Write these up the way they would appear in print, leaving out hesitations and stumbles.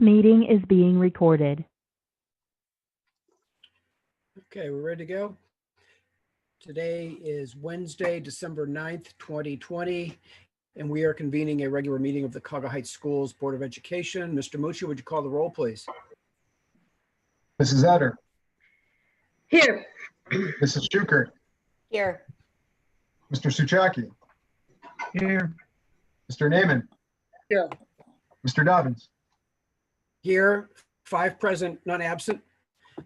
meeting is being recorded. Okay, we're ready to go. Today is Wednesday, December 9th, 2020, and we are convening a regular meeting of the Cuyahoga Heights Schools Board of Education. Mr. Mucci, would you call the roll, please? Mrs. Utter. Here. Mrs. Schukert. Here. Mr. Suchaki. Here. Mr. Naaman. Here. Mr. Dobbins. Here, 5 present, none absent.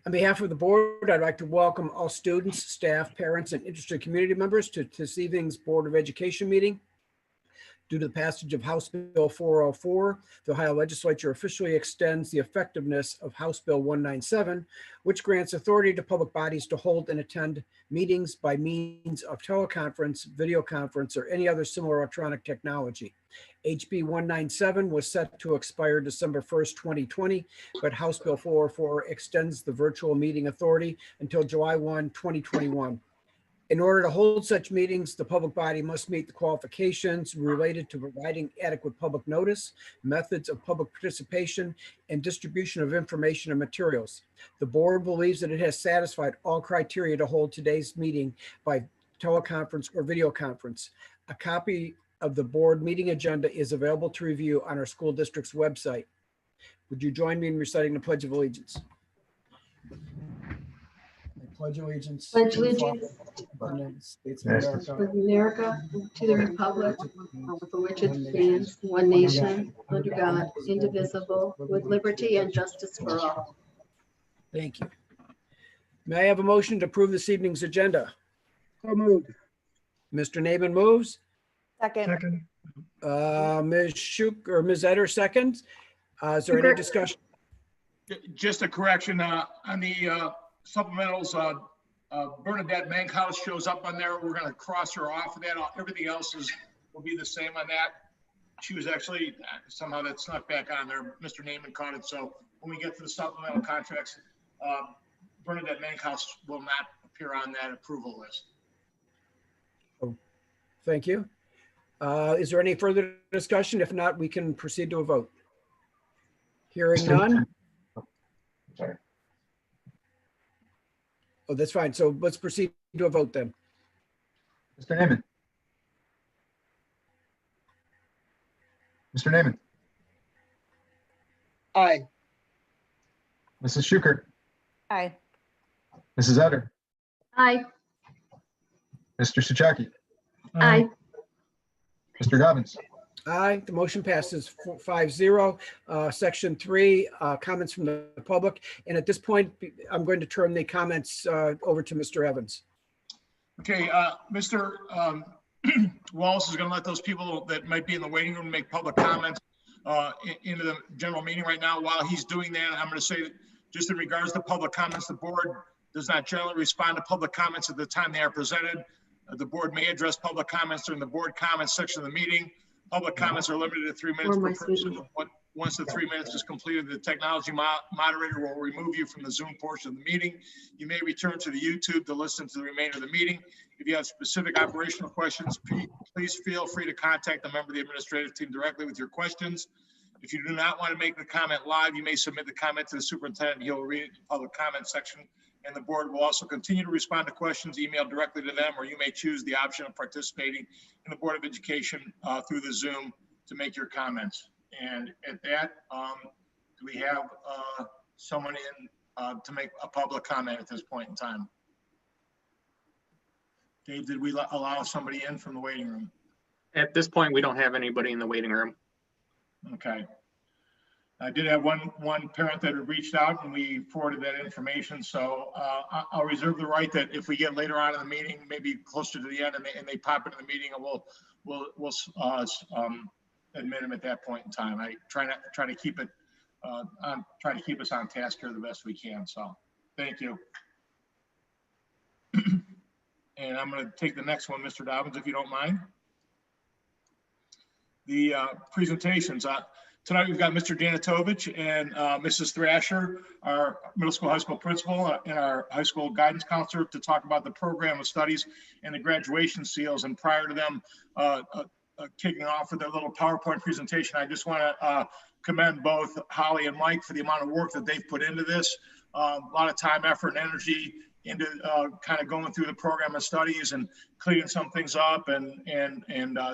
On behalf of the board, I'd like to welcome all students, staff, parents, and interested community members to this evening's Board of Education meeting. Due to the passage of House Bill 404, the Ohio Legislature officially extends the effectiveness of House Bill 197, which grants authority to public bodies to hold and attend meetings by means of teleconference, video conference, or any other similar electronic technology. HB 197 was set to expire December 1st, 2020, but House Bill 404 extends the virtual meeting authority until July 1, 2021. In order to hold such meetings, the public body must meet the qualifications related to providing adequate public notice, methods of public participation, and distribution of information and materials. The board believes that it has satisfied all criteria to hold today's meeting by teleconference or video conference. A copy of the board meeting agenda is available to review on our school district's website. Would you join me in reciting the Pledge of Allegiance? I pledge allegiance. Pledge allegiance to the United States Yes. of of America, to the republic for which it stands, one nation, under God, indivisible, with liberty and justice for all. Thank you. May I have a motion to approve this evening's agenda? So moved. Mr. Naaman moves. Second. Ms. Shuk or Ms. Etter seconds. Is there any discussion? Just a correction on the supplementals. Bernadette Mankhouse shows up on there. We're going to cross her off of that. Everything else will be the same on that. She was actually somehow that snuck back on there. Mr. Naaman caught it. So when we get to the supplemental contracts, Bernadette Mankhouse will not appear on that approval list. Oh, thank you. Is there any further discussion? If not, we can proceed to a vote. Hearing none. Sorry. Oh, that's fine. So let's proceed to a vote then. Mr. Naaman. Mr. Naaman. Aye. Mrs. Schukert. Aye. Mrs. Utter. Aye. Mr. Suchaki. Aye. Mr. Dobbins. Aye, the motion passes 5-0. Section 3, comments from the public. And at this point, I'm going to turn the comments over to Mr. Evans. Okay, Mr. Wallace is going to let those people that might be in the waiting room make public comments into the general meeting right now. While he's doing that, I'm going to say that just in regards to public comments, the board does not generally respond to public comments at the time they are presented. The board may address public comments during the board comments section of the meeting. Public comments are limited to 3 minutes per person. Once the 3 minutes is completed, the technology moderator will remove you from the Zoom portion of the meeting. You may return to the YouTube to listen to the remainder of the meeting. If you have specific operational questions, please feel free to contact a member of the administrative team directly with your questions. If you do not want to make the comment live, you may submit the comment to the superintendent. He'll read it in the public comment section, and the board will also continue to respond to questions emailed directly to them, or you may choose the option of participating in the Board of Education through the Zoom to make your comments. And at that, do we have someone in to make a public comment at this point in time? Dave, did we allow somebody in from the waiting room? At this point, we don't have anybody in the waiting room. Okay. I did have one parent that had reached out and we forwarded that information. So I'll reserve the right that if we get later on in the meeting, maybe closer to the end, and they pop into the meeting, and we'll admit them at that point in time. I try to keep it try to keep us on task here the best we can. So thank you. And I'm going to take the next one, Mr. Dobbins, if you don't mind. The presentations. Tonight we've got Mr. Danatovich and Mrs. Thrasher, our middle school, high school principal, and our high school guidance counselor to talk about the program of studies and the graduation seals. And prior to them kicking off with their little PowerPoint presentation, I just want to commend both Holly and Mike for the amount of work that they've put into this. A lot of time, effort, and energy into kind of going through the program of studies and cleaning some things up, and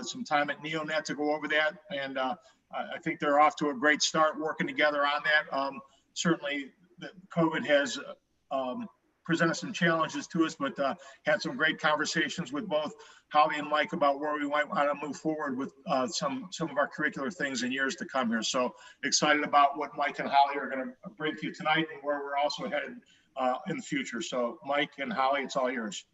some time at NeoNet to go over that. And I think they're off to a great start working together on that. Certainly, COVID has presented some challenges to us, but had some great conversations with both Holly and Mike about where we might want to move forward with some of our curricular things in years to come here. So excited about what Mike and Holly are going to bring to you tonight, and where we're also headed in the future. So Mike and Holly, it's all yours.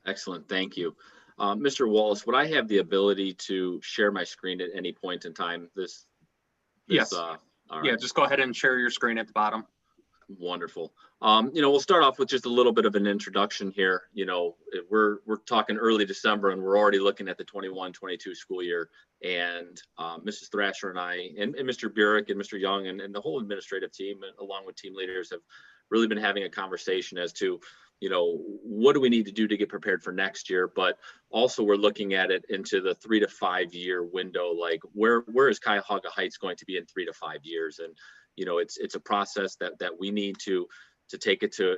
Excellent, thank you. Mr. Wallace, would I have the ability to share my screen at any point in time? Yes. All right. Yeah, just go ahead and share your screen at the bottom. Wonderful. We'll start off with just a little bit of an introduction here. We're talking early December, and we're already looking at the 21-22 school year. And Mrs. Thrasher and I, and Mr. Burek and Mr. Young and the whole administrative team, along with team leaders, have really been having a conversation as to, what do we need to do to get prepared for next year? But also we're looking at it into the 3 to 5 year window, like where is Cuyahoga Heights going to be in 3 to 5 years? And it's a process that we need to take it to,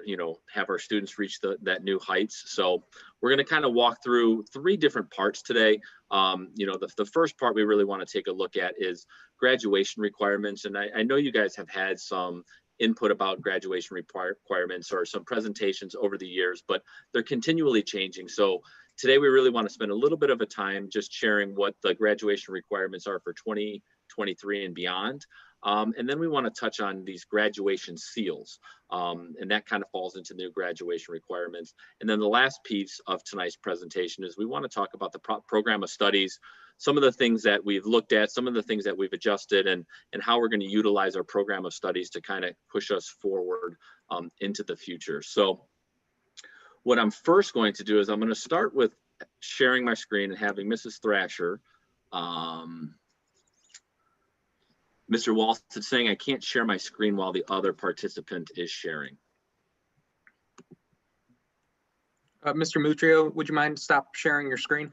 have our students reach that new heights. So we're going to kind of walk through 3 different parts today. The first part we really want to take a look at is graduation requirements. And I know you guys have had some input about graduation requirements or some presentations over the years, but they're continually changing. So today we really want to spend a little bit of a time just sharing what the graduation requirements are for 2023 and beyond. And then we want to touch on these graduation seals, and that kind of falls into new graduation requirements. And then the last piece of tonight's presentation is we want to talk about the program of studies, some of the things that we've looked at, some of the things that we've adjusted, and how we're going to utilize our program of studies to kind of push us forward into the future. So what I'm first going to do is I'm going to start with sharing my screen and having Mrs. Thrasher. Mr. Walsh is saying I can't share my screen while the other participant is sharing. Mr. Mutrio, would you mind stop sharing your screen?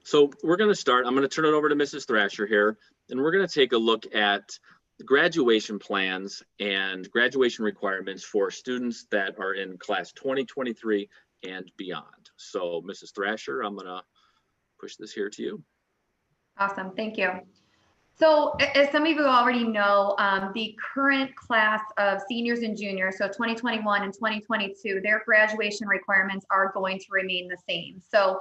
So we're going to start. I'm going to turn it over to Mrs. Thrasher here, and we're going to take a look at the graduation plans and graduation requirements for students that are in class 2023 and beyond. So Mrs. Thrasher, I'm going to push this here to you. Awesome, thank you. So as some of you already know, the current class of seniors and juniors, so 2021 and 2022, their graduation requirements are going to remain the same. So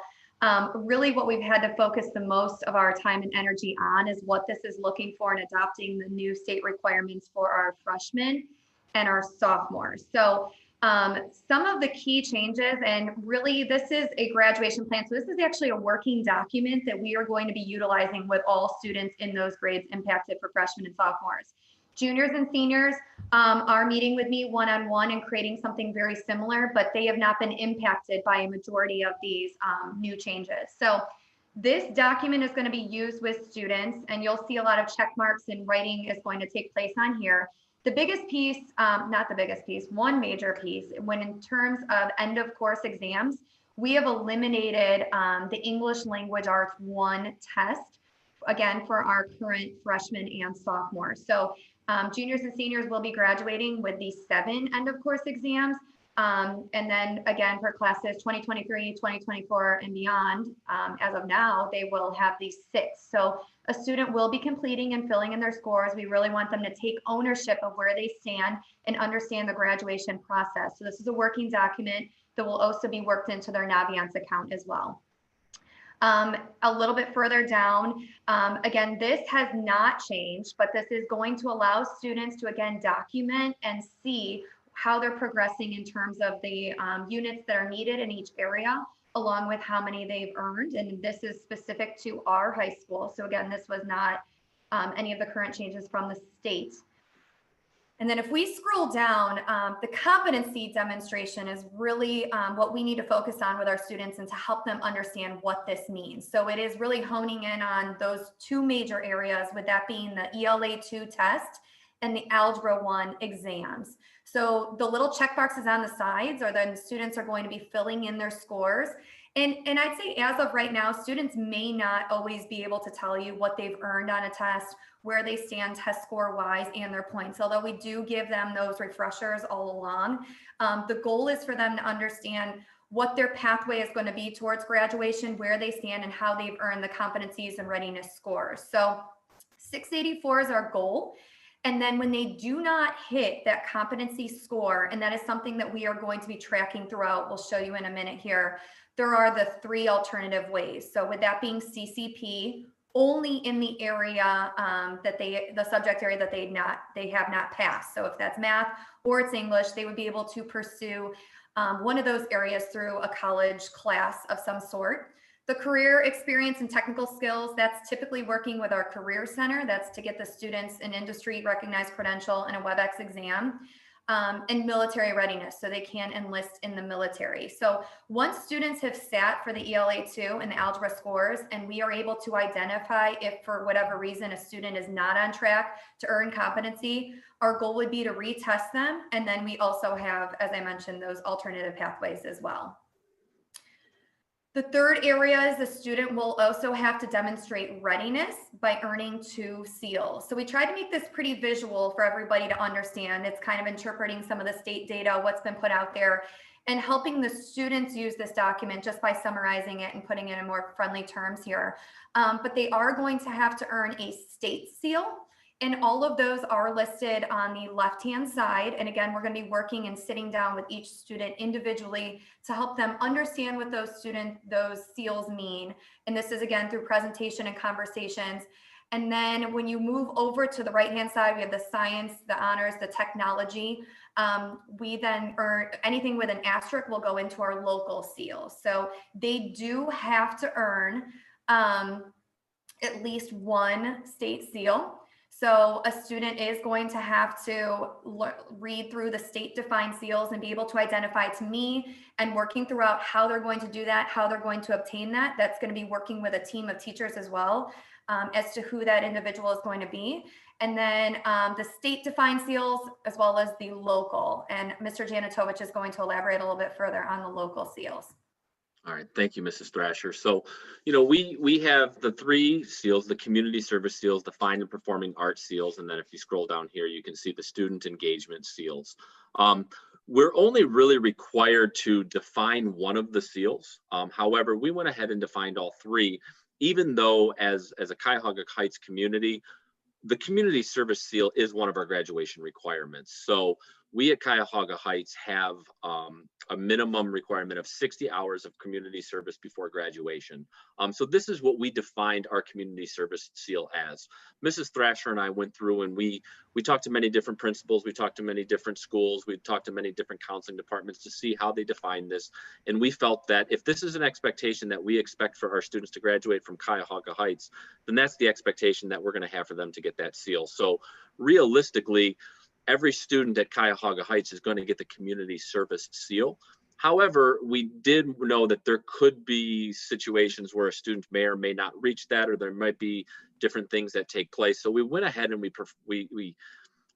really what we've had to focus the most of our time and energy on is what this is looking for in adopting the new state requirements for our freshmen and our sophomores. So some of the key changes, and really this is a graduation plan. So this is actually a working document that we are going to be utilizing with all students in those grades impacted for freshmen and sophomores. Juniors and seniors are meeting with me one-on-one and creating something very similar, but they have not been impacted by a majority of these new changes. So this document is going to be used with students, and you'll see a lot of check marks and writing is going to take place on here. The biggest piece, not the biggest piece, one major piece, when in terms of end of course exams, we have eliminated the English Language Arts 1 test, again, for our current freshmen and sophomores. So juniors and seniors will be graduating with these 7 end of course exams. And then again, for classes 2023, 2024 and beyond, as of now, they will have these 6. So a student will be completing and filling in their scores. We really want them to take ownership of where they stand and understand the graduation process. So this is a working document that will also be worked into their Naviance account as well. A little bit further down, again, this has not changed, but this is going to allow students to again document and see how they're progressing in terms of the units that are needed in each area, along with how many they've earned. And this is specific to our high school. So again, this was not any of the current changes from the state. And then if we scroll down, the competency demonstration is really what we need to focus on with our students and to help them understand what this means. So it is really honing in on those 2 major areas, with that being the ELA 2 test and the Algebra 1 exams. So the little check boxes on the sides are then students are going to be filling in their scores. And I'd say as of right now, students may not always be able to tell you what they've earned on a test, where they stand test score wise and their points, although we do give them those refreshers all along. The goal is for them to understand what their pathway is going to be towards graduation, where they stand, and how they've earned the competencies and readiness scores. So 684 is our goal. And then when they do not hit that competency score, and that is something that we are going to be tracking throughout, we'll show you in a minute here, there are the 3 alternative ways. So with that being CCP, only in the area the subject area that they have not passed. So if that's math or it's English, they would be able to pursue one of those areas through a college class of some sort. The career experience and technical skills, that's typically working with our career center. That's to get the students an industry recognized credential and a WebEx exam. And military readiness, so they can enlist in the military. So once students have sat for the ELA2 and the algebra scores, and we are able to identify if for whatever reason a student is not on track to earn competency, our goal would be to retest them. And then we also have, as I mentioned, those alternative pathways as well. The third area is the student will also have to demonstrate readiness by earning 2 seals. So we try to make this pretty visual for everybody to understand. It's kind of interpreting some of the state data, what's been put out there, and helping the students use this document just by summarizing it and putting it in more friendly terms here. But they are going to have to earn a state seal. And all of those are listed on the left-hand side. And again, we're going to be working and sitting down with each student individually to help them understand what those seals mean. And this is again through presentation and conversations. And then when you move over to the right-hand side, we have the science, the honors, the technology. We then earn anything with an asterisk will go into our local seals. So they do have to earn at least 1 state seal. So a student is going to have to read through the state defined seals and be able to identify to me, and working throughout how they're going to do that, how they're going to obtain that. That's going to be working with a team of teachers as well as to who that individual is going to be. And then the state defined seals as well as the local. And Mr. Janitovich is going to elaborate a little bit further on the local seals. All right, thank you, Mrs. Thrasher. So, you know, we have the 3 seals, the community service seals, the fine and performing arts seals, and then if you scroll down here, you can see the student engagement seals. We're only really required to define one of the seals. However, we went ahead and defined all 3, even though as a Cuyahoga Heights community, the community service seal is one of our graduation requirements. So we at Cuyahoga Heights have a minimum requirement of 60 hours of community service before graduation. So this is what we defined our community service seal as. Mrs. Thrasher and I went through and we talked to many different principals, we talked to many different schools, we talked to many different counseling departments to see how they define this. And we felt that if this is an expectation that we expect for our students to graduate from Cuyahoga Heights, then that's the expectation that we're going to have for them to get that seal. So realistically, every student at Cuyahoga Heights is going to get the community service seal. However, we did know that there could be situations where a student may or may not reach that, or there might be different things that take place. So we went ahead and we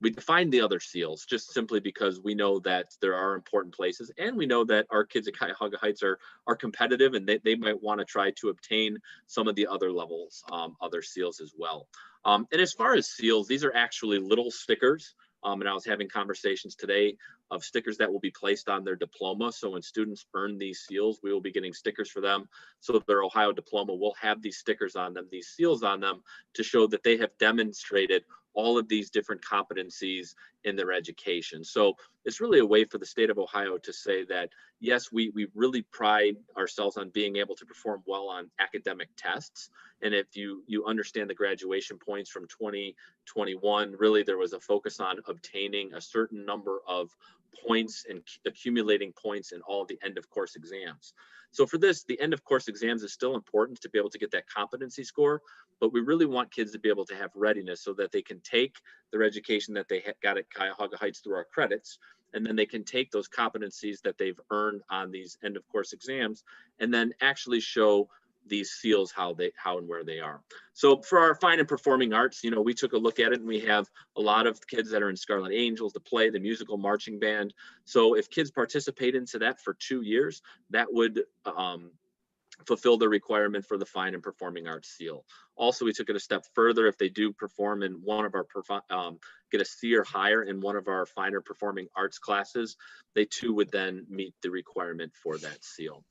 defined the other seals just simply because we know that there are important places, and we know that our kids at Cuyahoga Heights are competitive, and they might want to try to obtain some of the other levels, other seals as well. And as far as seals, these are actually little stickers. And I was having conversations today of stickers that will be placed on their diploma. So when students earn these seals, we will be getting stickers for them. So their Ohio diploma will have these stickers on them, these seals on them, to show that they have demonstrated all of these different competencies in their education. So it's really a way for the state of Ohio to say that, yes, we really pride ourselves on being able to perform well on academic tests. And if you understand the graduation points from 2021, really there was a focus on obtaining a certain number of points and accumulating points in all of the end of course exams. So for this, the end of course exams is still important to be able to get that competency score, but we really want kids to be able to have readiness so that they can take their education that they got at Cuyahoga Heights through our credits, and then they can take those competencies that they've earned on these end of course exams and then actually show these seals, how and where they are. So for our fine and performing arts, you know, we took a look at it, and we have a lot of kids that are in Scarlet Angels, the play, the musical, marching band. So if kids participate into that for 2 years, that would fulfill the requirement for the fine and performing arts seal. Also, we took it a step further. If they do perform in one of our get a C or higher in one of our fine or performing arts classes, they too would then meet the requirement for that seal.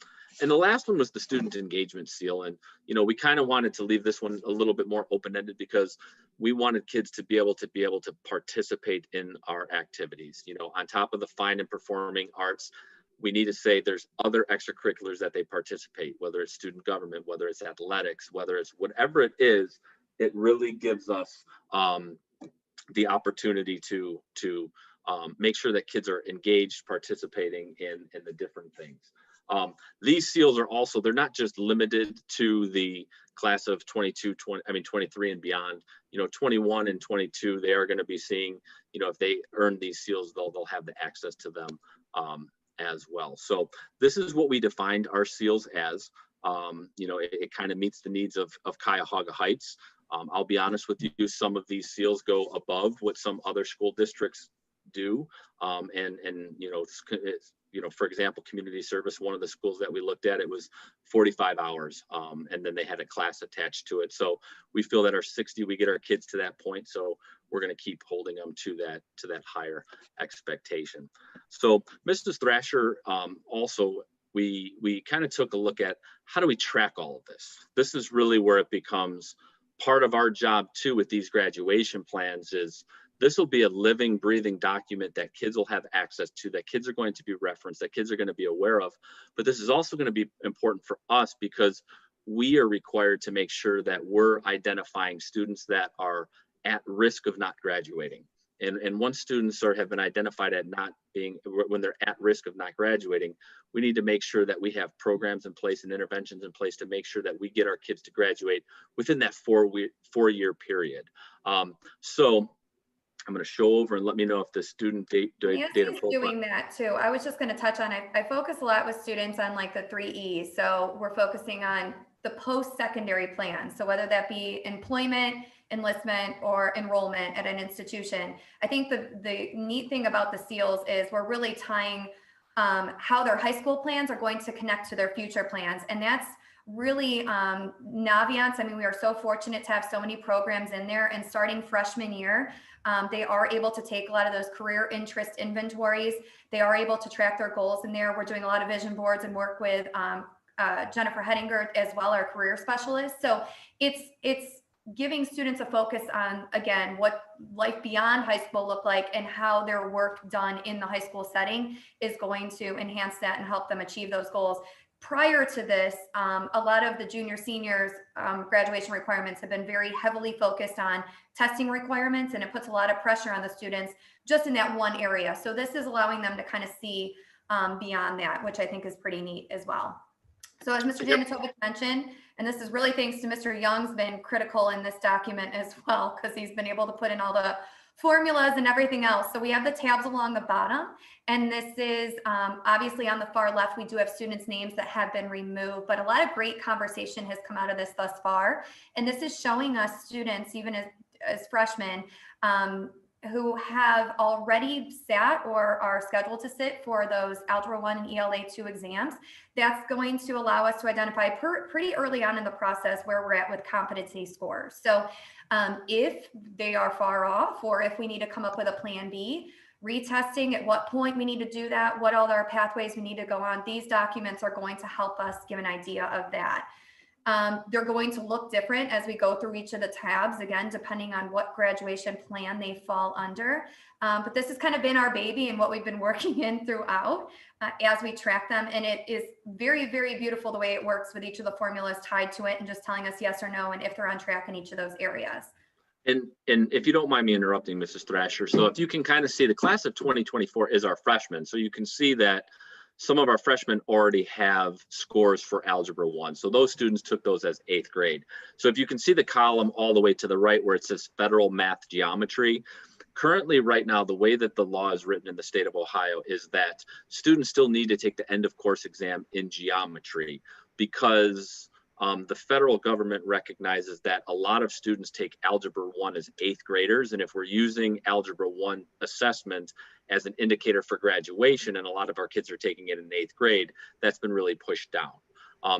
And the last one was the student engagement seal. And, you know, we kind of wanted to leave this one a little bit more open-ended because we wanted kids to be able to participate in our activities. You know, on top of the fine and performing arts, we need to say there's other extracurriculars that they participate, whether it's student government, whether it's athletics, whether it's whatever it is. It really gives us the opportunity to make sure that kids are engaged, participating in the different things. These seals are also, they're not just limited to the class of 23 and beyond. You know, 21 and 22, they are going to be seeing, you know, if they earn these seals, they'll have the access to them as well. So this is what we defined our seals as. You know, it kind of meets the needs of Cuyahoga Heights. I'll be honest with you, some of these seals go above what some other school districts do. And you know, you know, for example, community service, one of the schools that we looked at, it was 45 hours. And then they had a class attached to it. So we feel that our 60, we get our kids to that point. So we're going to keep holding them to that higher expectation. So Mrs. Thrasher, also, we kind of took a look at how do we track all of this? This is really where it becomes part of our job too with these graduation plans. Is this will be a living, breathing document that kids will have access to, that kids are going to be referenced, that kids are going to be aware of. But this is also going to be important for us because we are required to make sure that we're identifying students that are at risk of not graduating. And once students have been identified at not being, when they're at risk of not graduating, we need to make sure that we have programs in place and interventions in place to make sure that we get our kids to graduate within that four-year period. So I'm going to show over and let me know if the student data Nancy's profile. doing that too. I was just going to touch on it. I focus a lot with students on like the 3 E's. So we're focusing on the post-secondary plan. So whether that be employment, enlistment, or enrollment at an institution. I think the neat thing about the seals is we're really tying how their high school plans are going to connect to their future plans. And that's really Naviance. I mean, we are so fortunate to have so many programs in there, and starting freshman year, they are able to take a lot of those career interest inventories. They are able to track their goals in there. We're doing a lot of vision boards and work with Jennifer Hedinger as well, our career specialist. So it's giving students a focus on, again, what life beyond high school look like and how their work done in the high school setting is going to enhance that and help them achieve those goals. Prior to this, a lot of the junior seniors graduation requirements have been very heavily focused on testing requirements, and it puts a lot of pressure on the students just in that one area. So this is allowing them to kind of see beyond that, which I think is pretty neat as well. So as Mr. Janatovic mentioned, and this is really thanks to Mr. Young's been critical in this document as well, because he's been able to put in all the formulas and everything else. So we have the tabs along the bottom, and this is obviously on the far left, we do have students' names that have been removed, but a lot of great conversation has come out of this thus far. And this is showing us students, even as freshmen, who have already sat or are scheduled to sit for those Algebra 1 and ELA 2 exams. That's going to allow us to identify pretty early on in the process where we're at with competency scores. So if they are far off, or if we need to come up with a plan B, retesting at what point we need to do that, what all our pathways we need to go on, these documents are going to help us give an idea of that. They're going to look different as we go through each of the tabs, again, depending on what graduation plan they fall under. But this has kind of been our baby and what we've been working in throughout as we track them. And it is very, very beautiful the way it works with each of the formulas tied to it and just telling us yes or no and if they're on track in each of those areas. And if you don't mind me interrupting, Mrs. Thrasher, so if you can kind of see the class of 2024 is our freshmen. So you can see that some of our freshmen already have scores for Algebra 1. So those students took those as 8th grade. So if you can see the column all the way to the right where it says federal math geometry, currently right now, the way that the law is written in the state of Ohio is that students still need to take the end of course exam in geometry because the federal government recognizes that a lot of students take Algebra 1 as 8th graders. And if we're using Algebra 1 assessment as an indicator for graduation, and a lot of our kids are taking it in 8th grade, that's been really pushed down.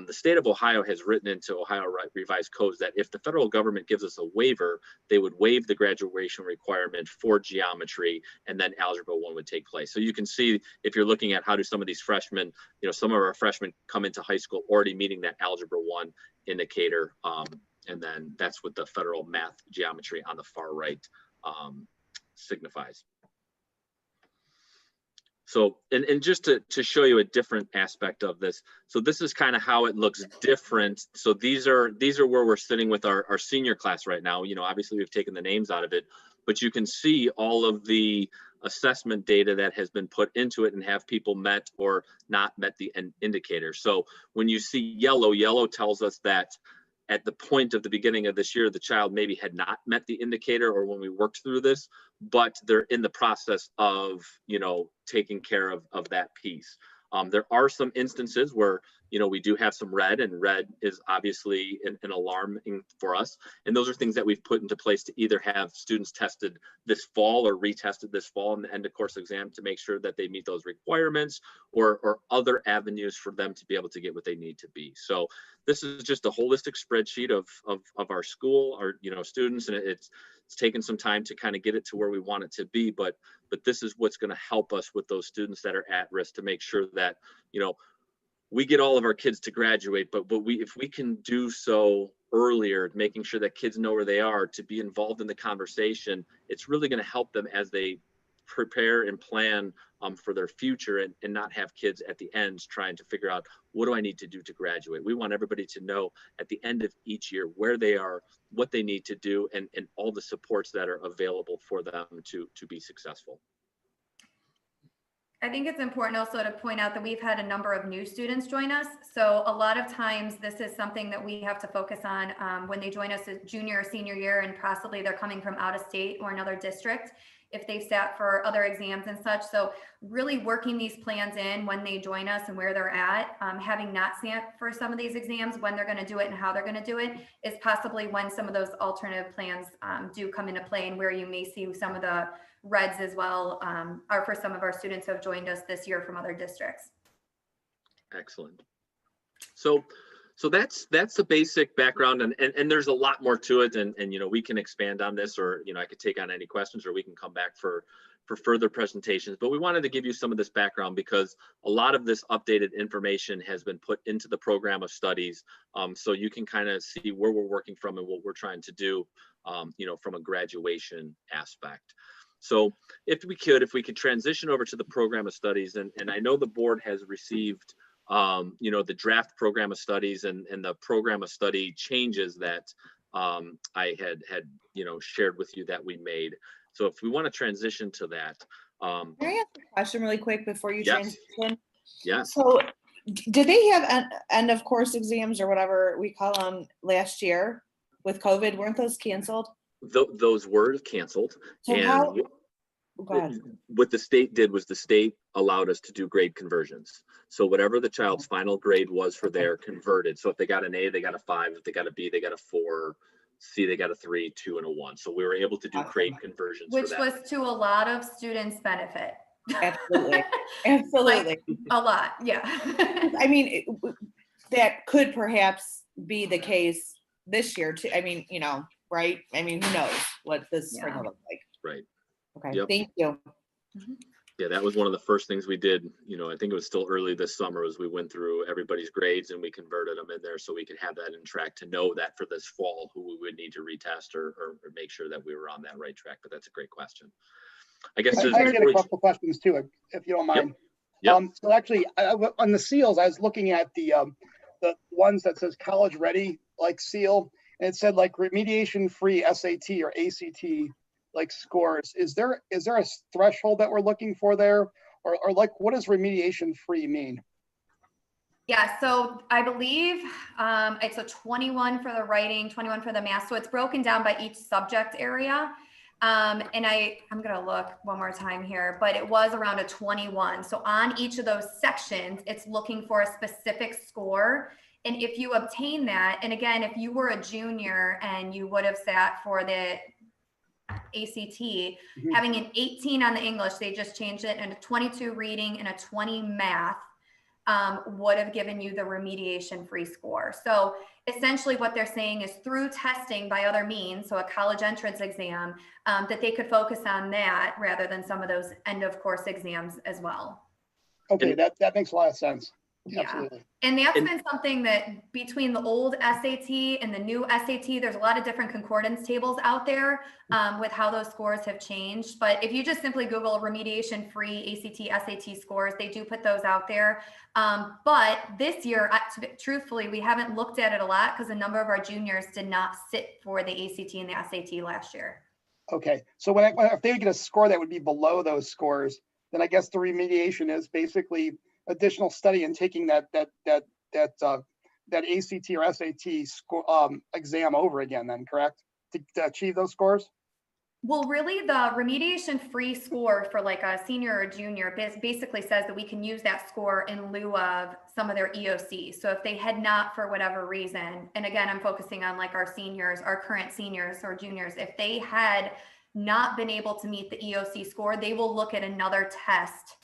The state of Ohio has written into Ohio revised codes that if the federal government gives us a waiver, they would waive the graduation requirement for geometry, and then Algebra 1 would take place. So you can see, if you're looking at how do some of these freshmen, some of our freshmen come into high school already meeting that Algebra 1 indicator. And then that's what the federal math geometry on the far right signifies. So, and just to show you a different aspect of this, so this is kind of how it looks different. So these are where we're sitting with our senior class right now. Obviously we've taken the names out of it, but you can see all of the assessment data that has been put into it and have people met or not met the indicator. So when you see yellow tells us that at the point of the beginning of this year, the child maybe had not met the indicator, or when we worked through this, but they're in the process of, taking care of that piece. There are some instances where, we do have some red, and red is obviously an alarming for us. And those are things that we've put into place to either have students tested this fall or retested this fall in the end of course exam to make sure that they meet those requirements, or other avenues for them to be able to get what they need to be. So this is just a holistic spreadsheet of our school, our students, and it's taken some time to kind of get it to where we want it to be, but this is what's going to help us with those students that are at risk to make sure that we get all of our kids to graduate, but if we can do so earlier, making sure that kids know where they are, to be involved in the conversation, it's really going to help them as they prepare and plan for their future, and not have kids at the end trying to figure out, what do I need to do to graduate? We want everybody to know at the end of each year where they are, what they need to do, and all the supports that are available for them to be successful. I think it's important also to point out that we've had a number of new students join us. So a lot of times this is something that we have to focus on when they join us as junior or senior year, and possibly they're coming from out of state or another district if they've sat for other exams and such. So really working these plans in when they join us and where they're at, having not sat for some of these exams, when they're going to do it and how they're going to do it, is possibly when some of those alternative plans do come into play, and where you may see some of the reds as well are for some of our students who have joined us this year from other districts. Excellent. So that's the basic background, and there's a lot more to it, and we can expand on this, or I could take on any questions, or we can come back for further presentations. But we wanted to give you some of this background because a lot of this updated information has been put into the program of studies, so you can kind of see where we're working from and what we're trying to do, from a graduation aspect. So if we could transition over to the program of studies, and I know the board has received the draft program of studies and the program of study changes that I had shared with you that we made. So if we want to transition to that. Can I ask a question really quick before you transition? Yes. So did they have end of course exams, or whatever we call them, last year with COVID? Weren't those canceled? Those were canceled. So and what the state did was the state allowed us to do grade conversions. So whatever the child's final grade was for their converted. So if they got an A, they got a 5. If they got a B, they got a 4. C, they got a 3, 2, and a 1. So we were able to do grade conversions. Which was to a lot of students' benefit. Absolutely. Absolutely. Like, a lot. Yeah. I mean, that could perhaps be the case this year too. I mean, right? I mean, who knows what this spring will look like. Right. Okay. Yep. Thank you. Yeah, that was one of the first things we did. I think it was still early this summer, was we went through everybody's grades and we converted them in there so we could have that in track to know that for this fall, who we would need to retest or make sure that we were on that right track. But that's a great question. I guess I get a couple questions too, if you don't mind. Yep. So actually, on the seals, I was looking at the ones that says college ready like seal, and it said like remediation free SAT or ACT like scores. Is there a threshold that we're looking for there, or like what does remediation free mean? Yeah, so I believe it's a 21 for the writing, 21 for the math. So it's broken down by each subject area. And I'm going to look one more time here, but it was around a 21. So on each of those sections, it's looking for a specific score And if you obtain that, and again, if you were a junior and you would have sat for the ACT, having an 18 on the English, they just changed it, and a 22 reading and a 20 math would have given you the remediation free score. So essentially what they're saying is through testing by other means, so a college entrance exam, that they could focus on that rather than some of those end of course exams as well. Okay, that makes a lot of sense. Yeah. Absolutely. And that's been something that between the old SAT and the new SAT, there's a lot of different concordance tables out there with how those scores have changed. But if you just simply Google remediation free ACT, SAT scores, they do put those out there. But this year, truthfully, we haven't looked at it a lot because a number of our juniors did not sit for the ACT and the SAT last year. Okay, so if they get a score that would be below those scores, then I guess the remediation is basically additional study and taking that ACT or SAT score exam over again, then, correct? To achieve those scores? Well, really, the remediation free score for like a senior or junior basically says that we can use that score in lieu of some of their EOC. So if they had not, for whatever reason, and again, I'm focusing on like our seniors, our current seniors or juniors, if they had not been able to meet the EOC score, they will look at another test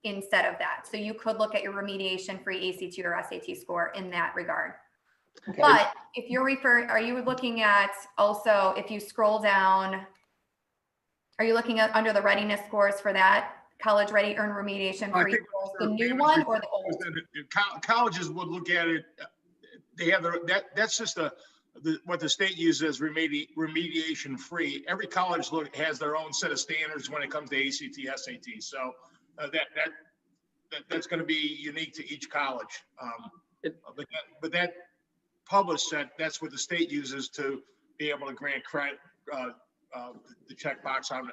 instead of that. So you could look at your remediation free ACT or SAT score in that regard. Okay. But if you're are you looking at also, if you scroll down, are you looking at under the readiness scores for that college ready earn remediation free scores, the new one or the old? Colleges would look at it. They have that's just what the state uses as remediation free. Every college has their own set of standards when it comes to ACT, SAT. So that's going to be unique to each college. But that published that's what the state uses to be able to grant credit, the checkbox on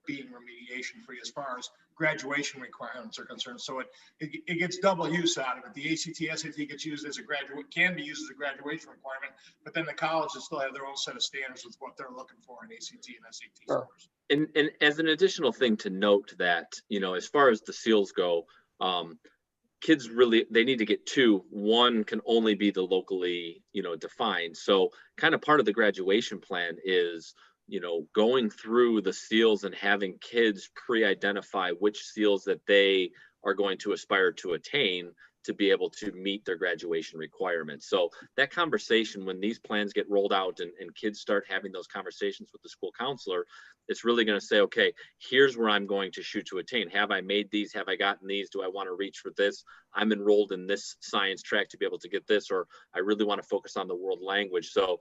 being remediation free as far as graduation requirements are concerned. So it gets double use out of it. The ACT, SAT gets used as can be used as a graduation requirement, but then the colleges still have their own set of standards with what they're looking for in ACT and SAT scores. And as an additional thing to note that, as far as the seals go, kids really, they need to get two. One can only be the locally, defined. So kind of part of the graduation plan is, going through the seals and having kids pre-identify which seals that they are going to aspire to attain to be able to meet their graduation requirements. So that conversation, when these plans get rolled out and kids start having those conversations with the school counselor, it's really going to say, okay, here's where I'm going to shoot to attain. Have I made these? Have I gotten these? Do I want to reach for this? I'm enrolled in this science track to be able to get this, or I really want to focus on the world language. So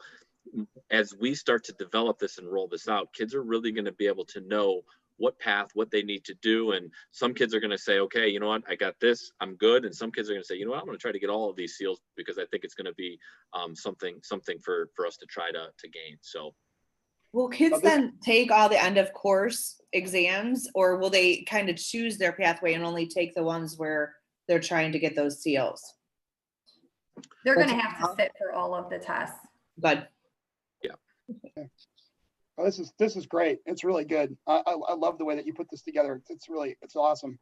as we start to develop this and roll this out, kids are really going to be able to know what path, what they need to do. And some kids are going to say, okay, you know what, I got this, I'm good. And some kids are going to say, you know what, I'm going to try to get all of these seals because I think it's going to be something for us to try to gain. So will kids then take all the end of course exams, or will they kind of choose their pathway and only take the ones where they're trying to get those seals? They're going to have to sit for all of the tests. Good. Yeah. Okay. Oh, this is great. It's really good. I love the way that you put this together. It's awesome.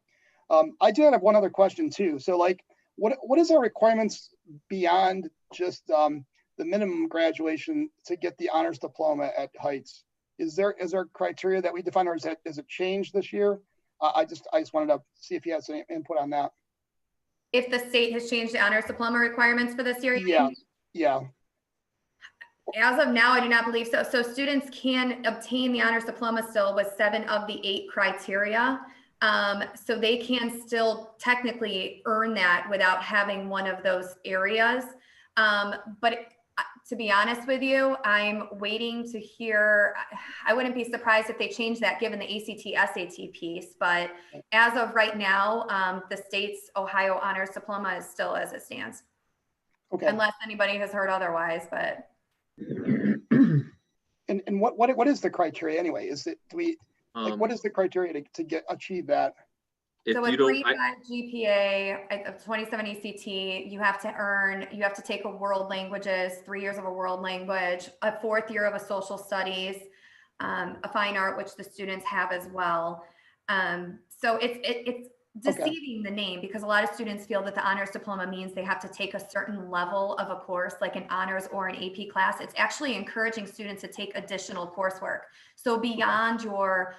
I do have one other question too. So like, what is our requirements beyond just the minimum graduation to get the honors diploma at Heights? Is there criteria that we define, or is it changed this year? I just wanted to see if you had some input on that. If the state has changed the honors diploma requirements for this year? Yeah. As of now, I do not believe so. So students can obtain the honors diploma still with 7 of the 8 criteria. So they can still technically earn that without having one of those areas. But to be honest with you, I'm waiting to hear. I wouldn't be surprised if they change that given the ACT, SAT piece. But as of right now, the state's Ohio honors diploma is still as it stands. Okay. Unless anybody has heard otherwise, but. And what is the criteria anyway? What is the criteria to achieve that? So a 3.5 GPA of 27 ACT, you have to take a world languages, 3 years of a world language, a 4th year of a social studies, a fine art, which the students have as well. So it's deceiving the name, because a lot of students feel that the honors diploma means they have to take a certain level of a course, like an honors or an AP class. It's actually encouraging students to take additional coursework. So beyond your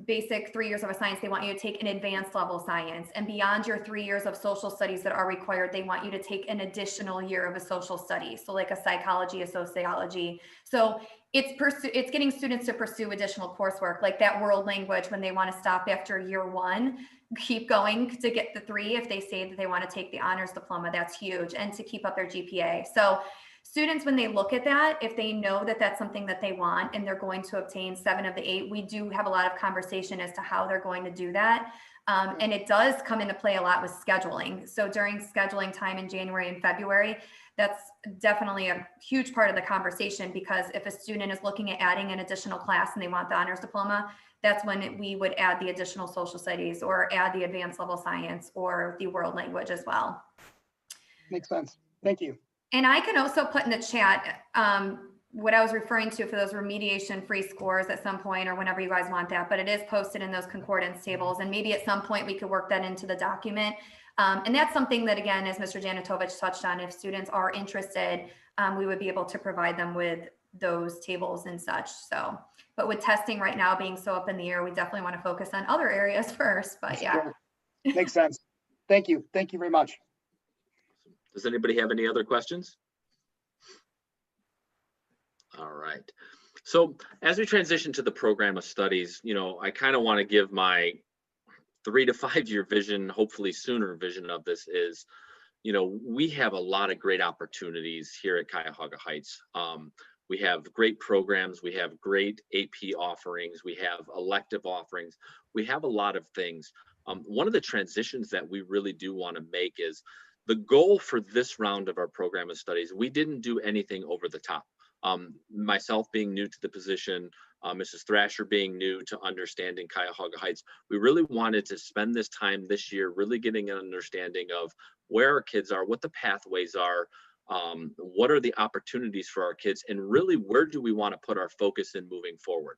basic 3 years of a science, they want you to take an advanced level science, and beyond your 3 years of social studies that are required, they want you to take an additional year of a social studies. So like a psychology, a sociology. So it's getting students to pursue additional coursework, like that world language when they want to stop after year 1, keep going to get the 3. If they say that they want to take the honors diploma, that's huge, and to keep up their GPA. So students, when they look at that, if they know that that's something that they want and they're going to obtain 7 of the 8, we do have a lot of conversation as to how they're going to do that. And it does come into play a lot with scheduling. So during scheduling time in January and February, that's definitely a huge part of the conversation, because if a student is looking at adding an additional class and they want the honors diploma, that's when we would add the additional social studies or add the advanced level science or the world language as well. Makes sense. Thank you. And I can also put in the chat what I was referring to for those remediation free scores at some point, or whenever you guys want that, but it is posted in those concordance tables, and maybe at some point we could work that into the document. And that's something that, again, as Mr. Janitovich touched on, if students are interested, we would be able to provide them with those tables and such. So, but with testing right now being so up in the air, we definitely want to focus on other areas first, but yeah. Makes sense. Thank you. Thank you very much. Does anybody have any other questions? All right. So as we transition to the program of studies, you know, I kind of want to give my 3 to 5 year vision, hopefully sooner vision of this is, you know, we have a lot of great opportunities here at Cuyahoga Heights. We have great programs, we have great AP offerings, we have elective offerings, we have a lot of things. One of the transitions that we really do want to make is the goal for this round of our program of studies. We didn't do anything over the top. Myself being new to the position, Mrs. Thrasher being new to understanding Cuyahoga Heights, we really wanted to spend this time this year really getting an understanding of where our kids are, what the pathways are, what are the opportunities for our kids, and really where do we want to put our focus in moving forward.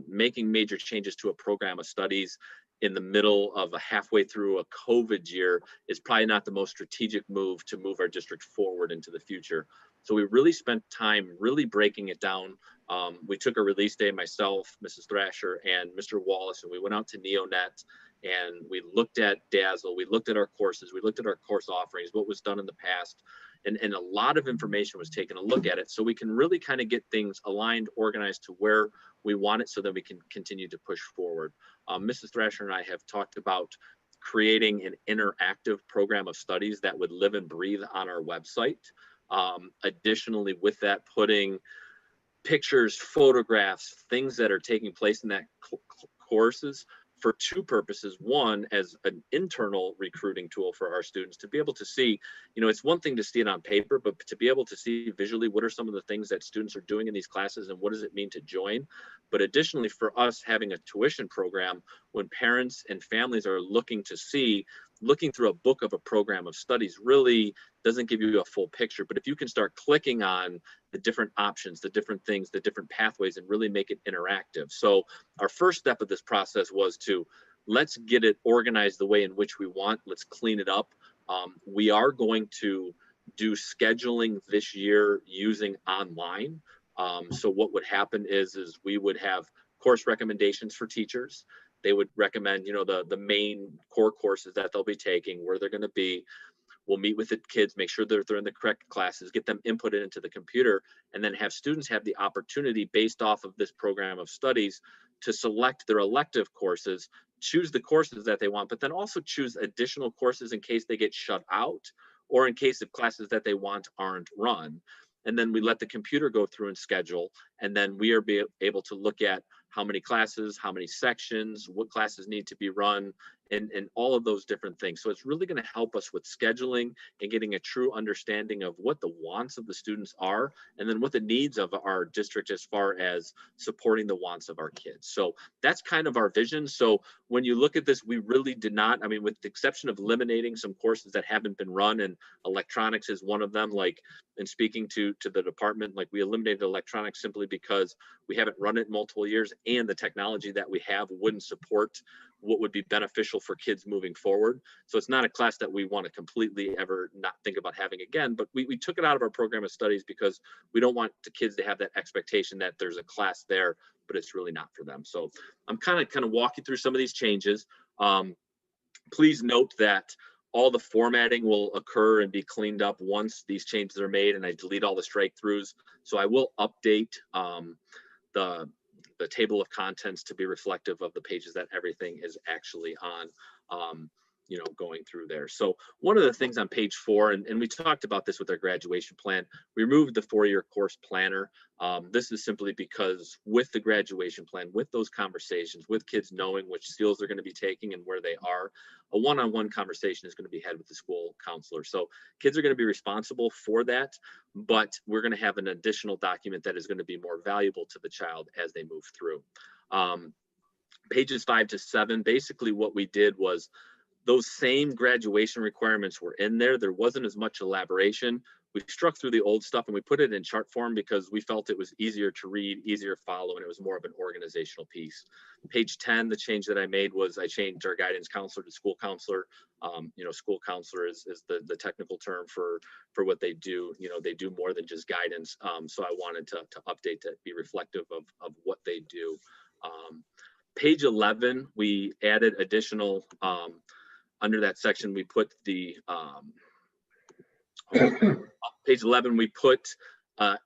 Making major changes to a program of studies in the middle of halfway through a COVID year is probably not the most strategic move to move our district forward into the future. So we really spent time really breaking it down. We took a release day, myself, Mrs. Thrasher, and Mr. Wallace, and we went out to NeoNet and we looked at Dazzle, we looked at our courses, we looked at our course offerings, what was done in the past, and a lot of information was taken a look at it, so we can really kind of get things aligned, organized to where we want it so that we can continue to push forward. Mrs. Thrasher and I have talked about creating an interactive program of studies that would live and breathe on our website. Additionally, with that, putting pictures, photographs, things that are taking place in that courses for 2 purposes. One, as an internal recruiting tool for our students to be able to see, you know, it's one thing to see it on paper, but to be able to see visually what are some of the things that students are doing in these classes and what does it mean to join. But additionally, for us having a tuition program, when parents and families are looking through a book of a program of studies really doesn't give you a full picture. But if you can start clicking on the different options, the different things, the different pathways, and really make it interactive. So our first step of this process was to let's get it organized the way in which we want. Let's clean it up. We are going to do scheduling this year using online. So what would happen is we would have course recommendations for teachers. They would recommend, you know, the main core courses that they'll be taking, where they're going to be. We'll meet with the kids, make sure that they're in the correct classes, get them inputted into the computer, and then have students have the opportunity based off of this program of studies to select their elective courses, choose the courses that they want, but then also choose additional courses in case they get shut out or in case of classes that they want aren't run. And then we let the computer go through and schedule, and then we are able to look at how many classes, how many sections, what classes need to be run, and all of those different things. So it's really going to help us with scheduling and getting a true understanding of what the wants of the students are, and then what the needs of our district as far as supporting the wants of our kids. So that's kind of our vision. So when you look at this, we really did not, I mean, with the exception of eliminating some courses that haven't been run, and electronics is one of them, like, in speaking to the department, like, we eliminated electronics simply because we haven't run it in multiple years, and the technology that we have wouldn't support what would be beneficial for kids moving forward. So it's not a class that we want to completely ever not think about having again, but we took it out of our program of studies because we don't want the kids to have that expectation that there's a class there, but it's really not for them. So I'm kind of walking through some of these changes. Please note that all the formatting will occur and be cleaned up once these changes are made, and I delete all the strike throughs. So I will update the table of contents to be reflective of the pages that everything is actually on, you know, going through there. So one of the things on page 4, and we talked about this with our graduation plan, we removed the 4-year course planner. This is simply because with the graduation plan, with those conversations, with kids knowing which skills they're going to be taking and where they are, a one-on-one conversation is going to be had with the school counselor. So kids are going to be responsible for that, but we're going to have an additional document that is going to be more valuable to the child as they move through. Pages 5 to 7, basically what we did was those same graduation requirements were in there. There wasn't as much elaboration. We struck through the old stuff and we put it in chart form because we felt it was easier to read, easier to follow, and it was more of an organizational piece. Page 10, the change that I made was I changed our guidance counselor to school counselor. You know, school counselor is the technical term for what they do. You know, they do more than just guidance. So I wanted to update that, be reflective of what they do. Page 11, we added additional, under that section, we put the, page 11, we put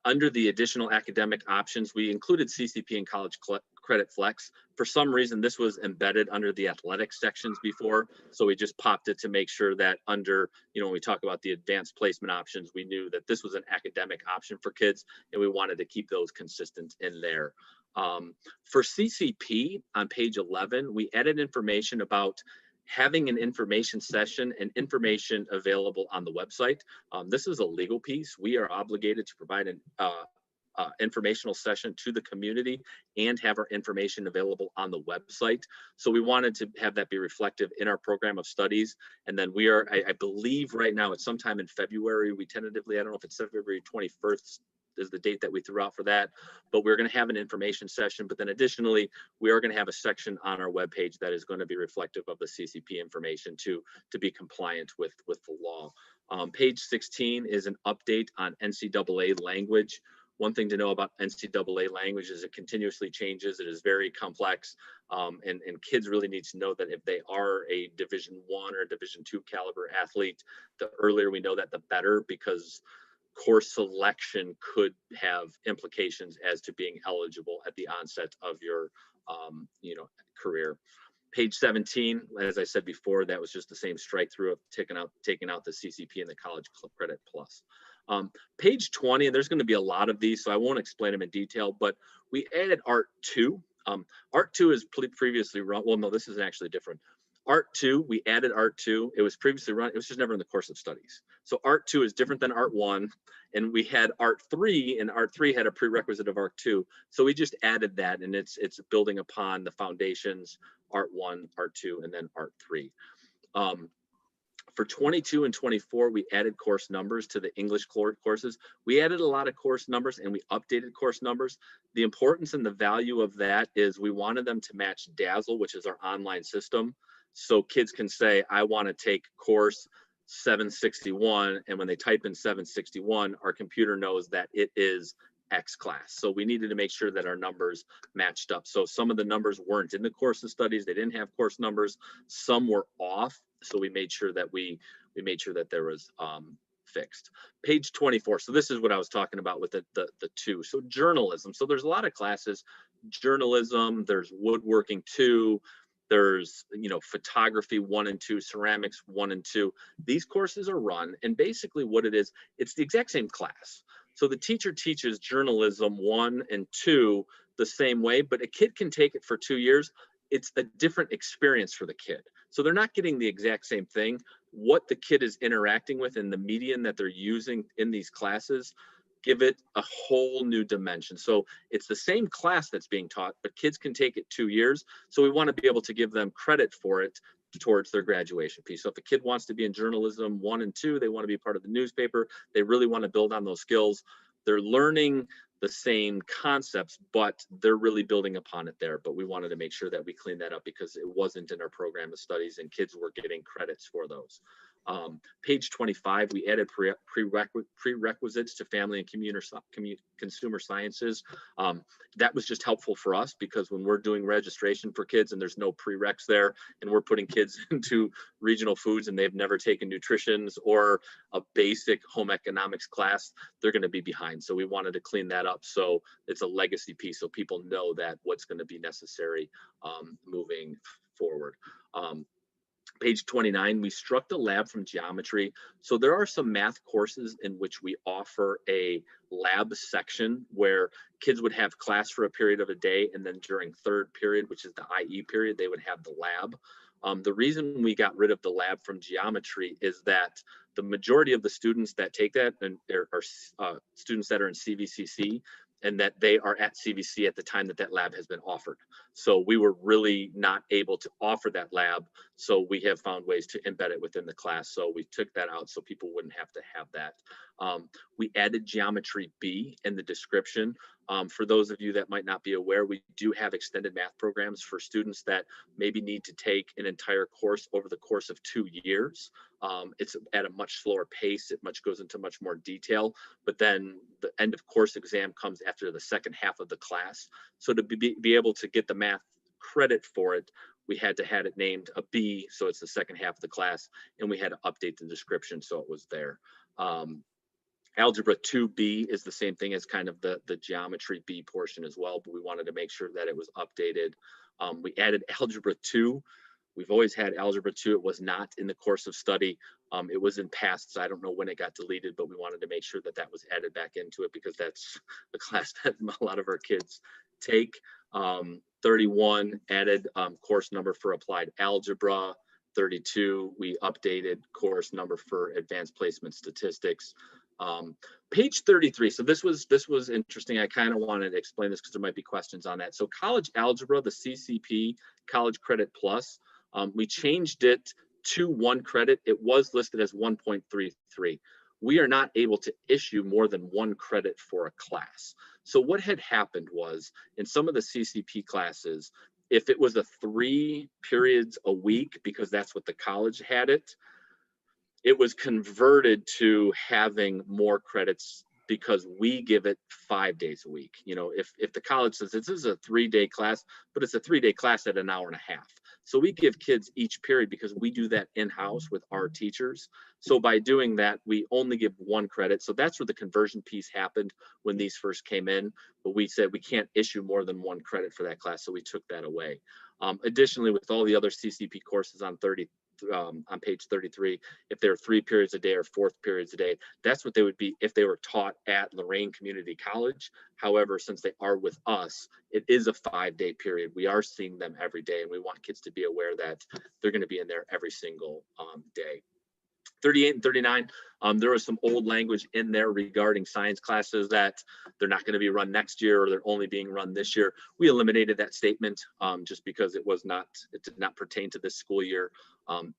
under the additional academic options, we included CCP and college credit flex. For some reason, this was embedded under the athletics sections before. So we just popped it to make sure that under, you know, when we talk about the advanced placement options, we knew that this was an academic option for kids and we wanted to keep those consistent in there. For CCP on page 11, we added information about having an information session and information available on the website. This is a legal piece. We are obligated to provide an informational session to the community and have our information available on the website. So we wanted to have that be reflective in our program of studies. And then we are, I believe right now it's sometime in February, we tentatively, I don't know if it's February 21st, is the date that we threw out for that, but we're going to have an information session. But then additionally, we are going to have a section on our webpage that is going to be reflective of the CCP information to be compliant with the law. Page 16 is an update on NCAA language. One thing to know about NCAA language is it continuously changes. It is very complex, and kids really need to know that if they are a Division I or Division II caliber athlete, the earlier we know that, the better, because course selection could have implications as to being eligible at the onset of your you know, career. Page 17, as I said before, that was just the same strike through of taking out the CCP and the college credit plus. Page 20, and there's going to be a lot of these, so I won't explain them in detail, but we added Art 2. Art 2 is previously run, well, no, this is actually different. Art 2, we added Art 2. It was previously run, it was just never in the course of studies. So Art 2 is different than Art 1, and we had Art 3, and Art 3 had a prerequisite of Art 2. So we just added that, and it's building upon the foundations, Art 1, Art 2, and then Art 3. For 22 and 24, we added course numbers to the English courses. We added a lot of course numbers and we updated course numbers. The importance and the value of that is we wanted them to match Dazzle, which is our online system. So kids can say, I want to take course 761. And when they type in 761, our computer knows that it is X class. So we needed to make sure that our numbers matched up. So some of the numbers weren't in the course of studies. They didn't have course numbers. Some were off. So we made sure that we made sure that there was fixed. Page 24. So this is what I was talking about with the 2. So journalism. So there's a lot of classes. Journalism, there's woodworking 2. There's, you know, photography 1 and 2, ceramics 1 and 2. These courses are run, and basically what it is, it's the exact same class. So the teacher teaches journalism 1 and 2 the same way, but a kid can take it for 2 years. It's a different experience for the kid. So they're not getting the exact same thing. What the kid is interacting with and the medium that they're using in these classes give it a whole new dimension. So it's the same class that's being taught, but kids can take it 2 years. So we want to be able to give them credit for it towards their graduation piece. So if a kid wants to be in journalism 1 and 2, they want to be part of the newspaper, they really want to build on those skills, they're learning the same concepts, but they're really building upon it there. But we wanted to make sure that we clean that up because it wasn't in our program of studies and kids were getting credits for those. Page 25, we added prerequisites to family and consumer sciences. That was just helpful for us because when we're doing registration for kids and there's no prereqs there and we're putting kids into regional foods and they've never taken nutritions or a basic home economics class, they're going to be behind. So we wanted to clean that up so it's a legacy piece so people know that what's going to be necessary moving forward. Page 29, we struck the lab from geometry. So there are some math courses in which we offer a lab section where kids would have class for a period of a day, and then during third period, which is the IE period, they would have the lab. The reason we got rid of the lab from geometry is that the majority of the students that take that are students that are in CVCC, and that they are at CVC at the time that that lab has been offered. So we were really not able to offer that lab. So we have found ways to embed it within the class. So we took that out so people wouldn't have to have that. We added geometry B in the description. For those of you that might not be aware, we do have extended math programs for students that maybe need to take an entire course over the course of 2 years. It's at a much slower pace. It goes into much more detail, but then the end of course exam comes after the second half of the class. So to be able to get the math credit for it, we had to have it named a B, so it's the second half of the class, and we had to update the description so it was there. Algebra 2B is the same thing as kind of the geometry B portion as well, but we wanted to make sure that it was updated. We added algebra 2. We've always had algebra 2. It was not in the course of study. It was in past, so I don't know when it got deleted, but we wanted to make sure that that was added back into it because that's the class that a lot of our kids take. 31 added course number for applied algebra. 32, we updated course number for advanced placement statistics. Page 33. So this was interesting. I kind of wanted to explain this because there might be questions on that. So college algebra, the CCP, College Credit Plus, we changed it to 1 credit. It was listed as 1.33. We are not able to issue more than 1 credit for a class. So what had happened was in some of the CCP classes, if it was a 3 periods a week, because that's what the college had it, it was converted to having more credits because we give it 5 days a week. You know, if the college says this is a 3-day class, but it's a 3-day class at an hour and a half. So we give kids each period because we do that in-house with our teachers. So by doing that, we only give 1 credit. So that's where the conversion piece happened when these first came in. But we said we can't issue more than 1 credit for that class. So we took that away. Additionally, with all the other CCP courses on page 33, if they're 3 periods a day or 4 periods a day, that's what they would be if they were taught at Lorain Community College. However, since they are with us, it is a 5-day period. We are seeing them every day, and we want kids to be aware that they're going to be in there every single day. 38 and 39, there was some old language in there regarding science classes that they're not going to be run next year or they're only being run this year. We eliminated that statement just because it did not pertain to this school year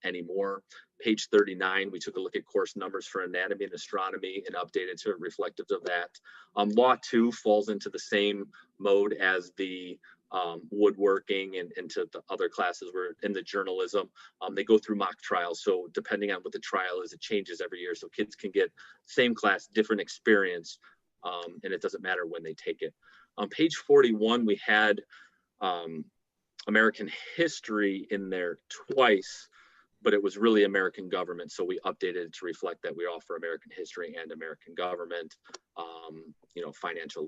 anymore. Page 39, we took a look at course numbers for anatomy and astronomy and updated to reflective of that. Law 2 falls into the same mode as the woodworking and into the other classes were in the journalism. They go through mock trials. So depending on what the trial is, it changes every year. So kids can get same class, different experience, and it doesn't matter when they take it. On page 41, we had American history in there twice, but it was really American government. So we updated it to reflect that we offer American history and American government, financial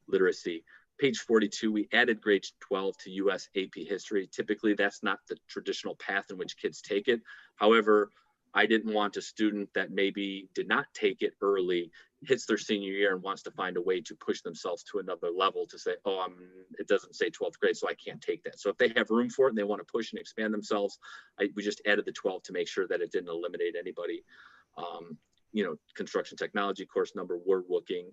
literacy. Page 42, we added grade 12 to US AP history. Typically, that's not the traditional path in which kids take it. However, I didn't want a student that maybe did not take it early, hits their senior year and wants to find a way to push themselves to another level to say, oh, it doesn't say 12th grade, so I can't take that. So if they have room for it and they want to push and expand themselves, we just added the 12 to make sure that it didn't eliminate anybody. Construction technology course number, working.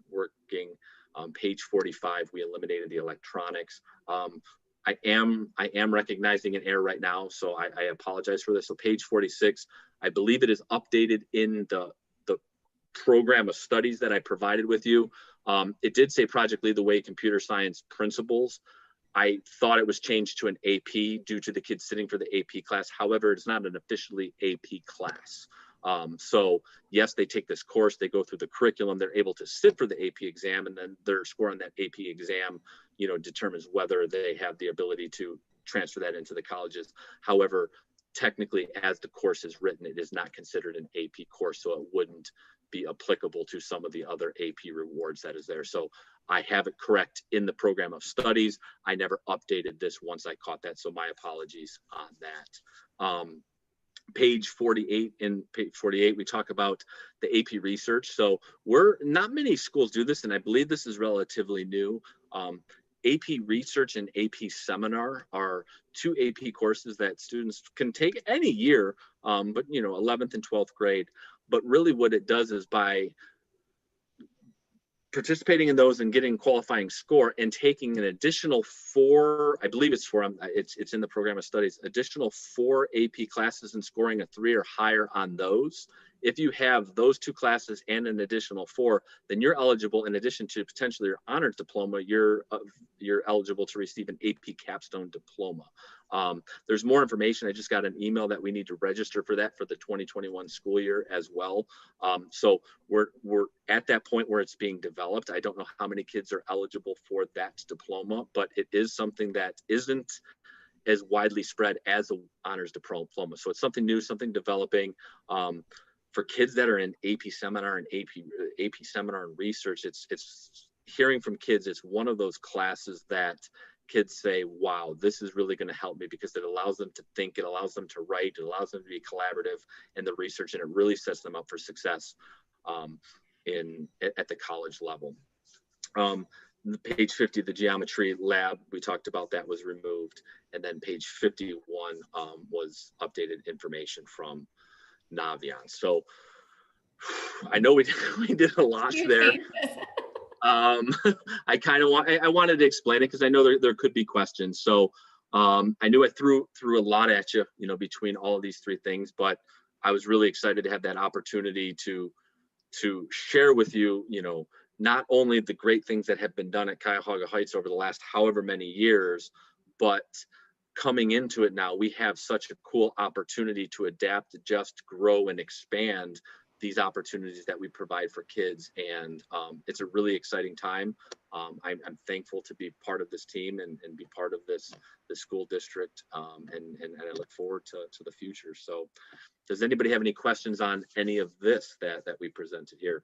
Page 45, we eliminated the electronics. I am recognizing an error right now, so I apologize for this. So page 46, I believe it is updated in the program of studies that I provided with you, it did say Project Lead the Way Computer Science Principles. I thought it was changed to an AP due to the kids sitting for the AP class. However, it's not an officially AP class. So yes, they take this course, they go through the curriculum, they're able to sit for the AP exam, and then their score on that AP exam, you know, determines whether they have the ability to transfer that into the colleges. However, technically, as the course is written, it is not considered an AP course, so it wouldn't be applicable to some of the other AP rewards that is there. So I have it correct in the program of studies. I never updated this once I caught that, so my apologies on that. Page 48, in page 48, we talk about the AP research. So not many schools do this, and I believe this is relatively new. AP research and AP seminar are two AP courses that students can take any year, but you know, 11th and 12th grade. But really what it does is by participating in those and getting qualifying score and taking an additional 4, I believe it's 4, it's in the program of studies, additional 4 AP classes and scoring a 3 or higher on those. If you have those 2 classes and an additional 4, then you're eligible, in addition to potentially your honors diploma, you're eligible to receive an AP capstone diploma. There's more information. I just got an email that we need to register for that for the 2021 school year as well. So we're at that point where it's being developed. I don't know how many kids are eligible for that diploma, but it is something that isn't as widely spread as an honors diploma. So it's something new, something developing. For kids that are in AP seminar and AP seminar and research, it's hearing from kids. It's one of those classes that kids say, wow, this is really going to help me, because it allows them to think, it allows them to write, it allows them to be collaborative in the research, and it really sets them up for success at the college level. Page 50, the geometry lab, we talked about, that was removed. And then page 51 was updated information from Navion. So I know we did a lot there. I wanted to explain it because I know there could be questions. So I knew I threw a lot at you, you know, between all of these 3 things, but I was really excited to have that opportunity to share with you, you know, not only the great things that have been done at Cuyahoga Heights over the last however many years, but coming into it now, we have such a cool opportunity to adapt, adjust, grow, and expand these opportunities that we provide for kids. And it's a really exciting time. I'm thankful to be part of this team and be part of this school district. And I look forward to the future. So does anybody have any questions on any of this that we presented here?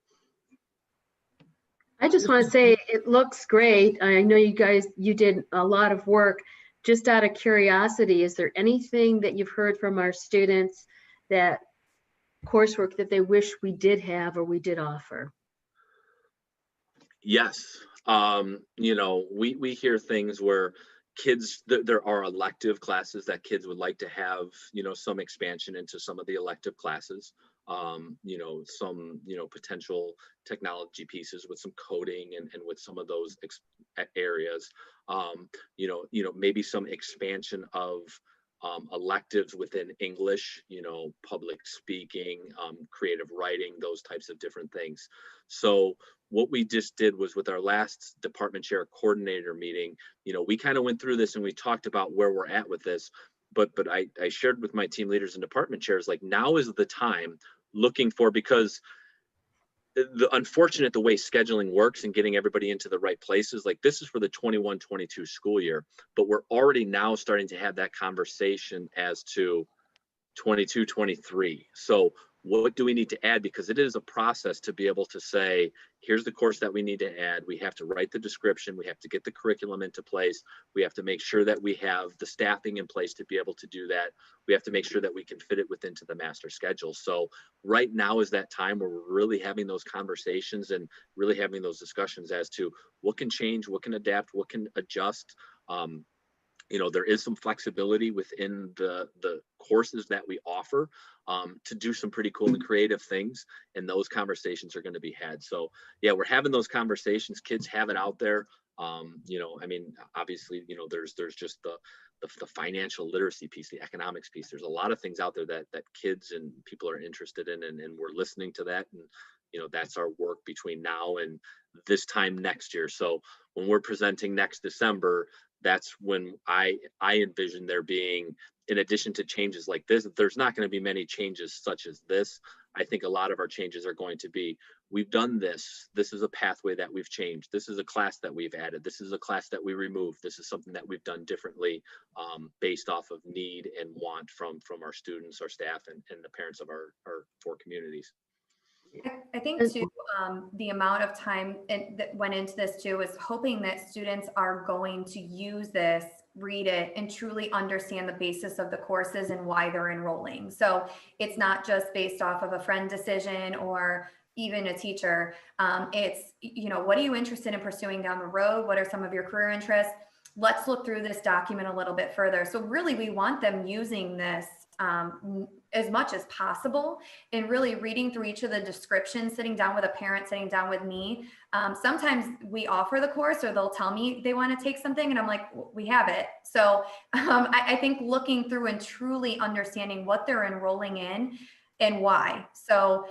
I just want to say it looks great. I know you did a lot of work. Just out of curiosity, is there anything that you've heard from our students, that coursework that they wish we did have or we did offer? Yes. You know, we hear things where kids, there are elective classes that kids would like to have, you know, some expansion into some of the elective classes. You know, some, you know, potential technology pieces with some coding and with some of those areas. You know, maybe some expansion of electives within English, you know, public speaking, creative writing, those types of different things. So what we just did was, with our last department chair coordinator meeting, you know, we kind of went through this and we talked about where we're at with this. But I shared with my team leaders and department chairs, like, now is the time, looking for, because the way scheduling works and getting everybody into the right places, like, this is for the 21-22 school year, but we're already now starting to have that conversation as to 22-23. So what do we need to add? Because it is a process to be able to say, here's the course that we need to add. We have to write the description. We have to get the curriculum into place. We have to make sure that we have the staffing in place to be able to do that. We have to make sure that we can fit it within the master schedule. So right now is that time where we're really having those conversations and really having those discussions as to what can change, what can adapt, what can adjust. You know, there is some flexibility within the courses that we offer to do some pretty cool and creative things, and those conversations are going to be had. So yeah, we're having those conversations. Kids have it out there. You know, I mean, obviously, you know, there's just the financial literacy piece, the economics piece. There's a lot of things out there that kids and people are interested in, and we're listening to that, and that's our work between now and this time next year. So when we're presenting next December, that's when I envision there being, in addition to changes like this, there's not going to be many changes such as this. I think a lot of our changes are going to be, we've done this. This is a pathway that we've changed. This is a class that we've added. This is a class that we removed. This is something that we've done differently based off of need and want from our students, our staff, and the parents of our 4 communities. I think too, the amount of time that went into this too is hoping that students are going to use this, read it, and truly understand the basis of the courses and why they're enrolling. So it's not just based off of a friend decision or even a teacher. It's, what are you interested in pursuing down the road? What are some of your career interests? Let's look through this document a little bit further. So really, we want them using this as much as possible and really reading through each of the descriptions, sitting down with a parent, sitting down with me. Sometimes we offer the course or they'll tell me they want to take something and I'm like, we have it. So I think looking through and truly understanding what they're enrolling in and why. So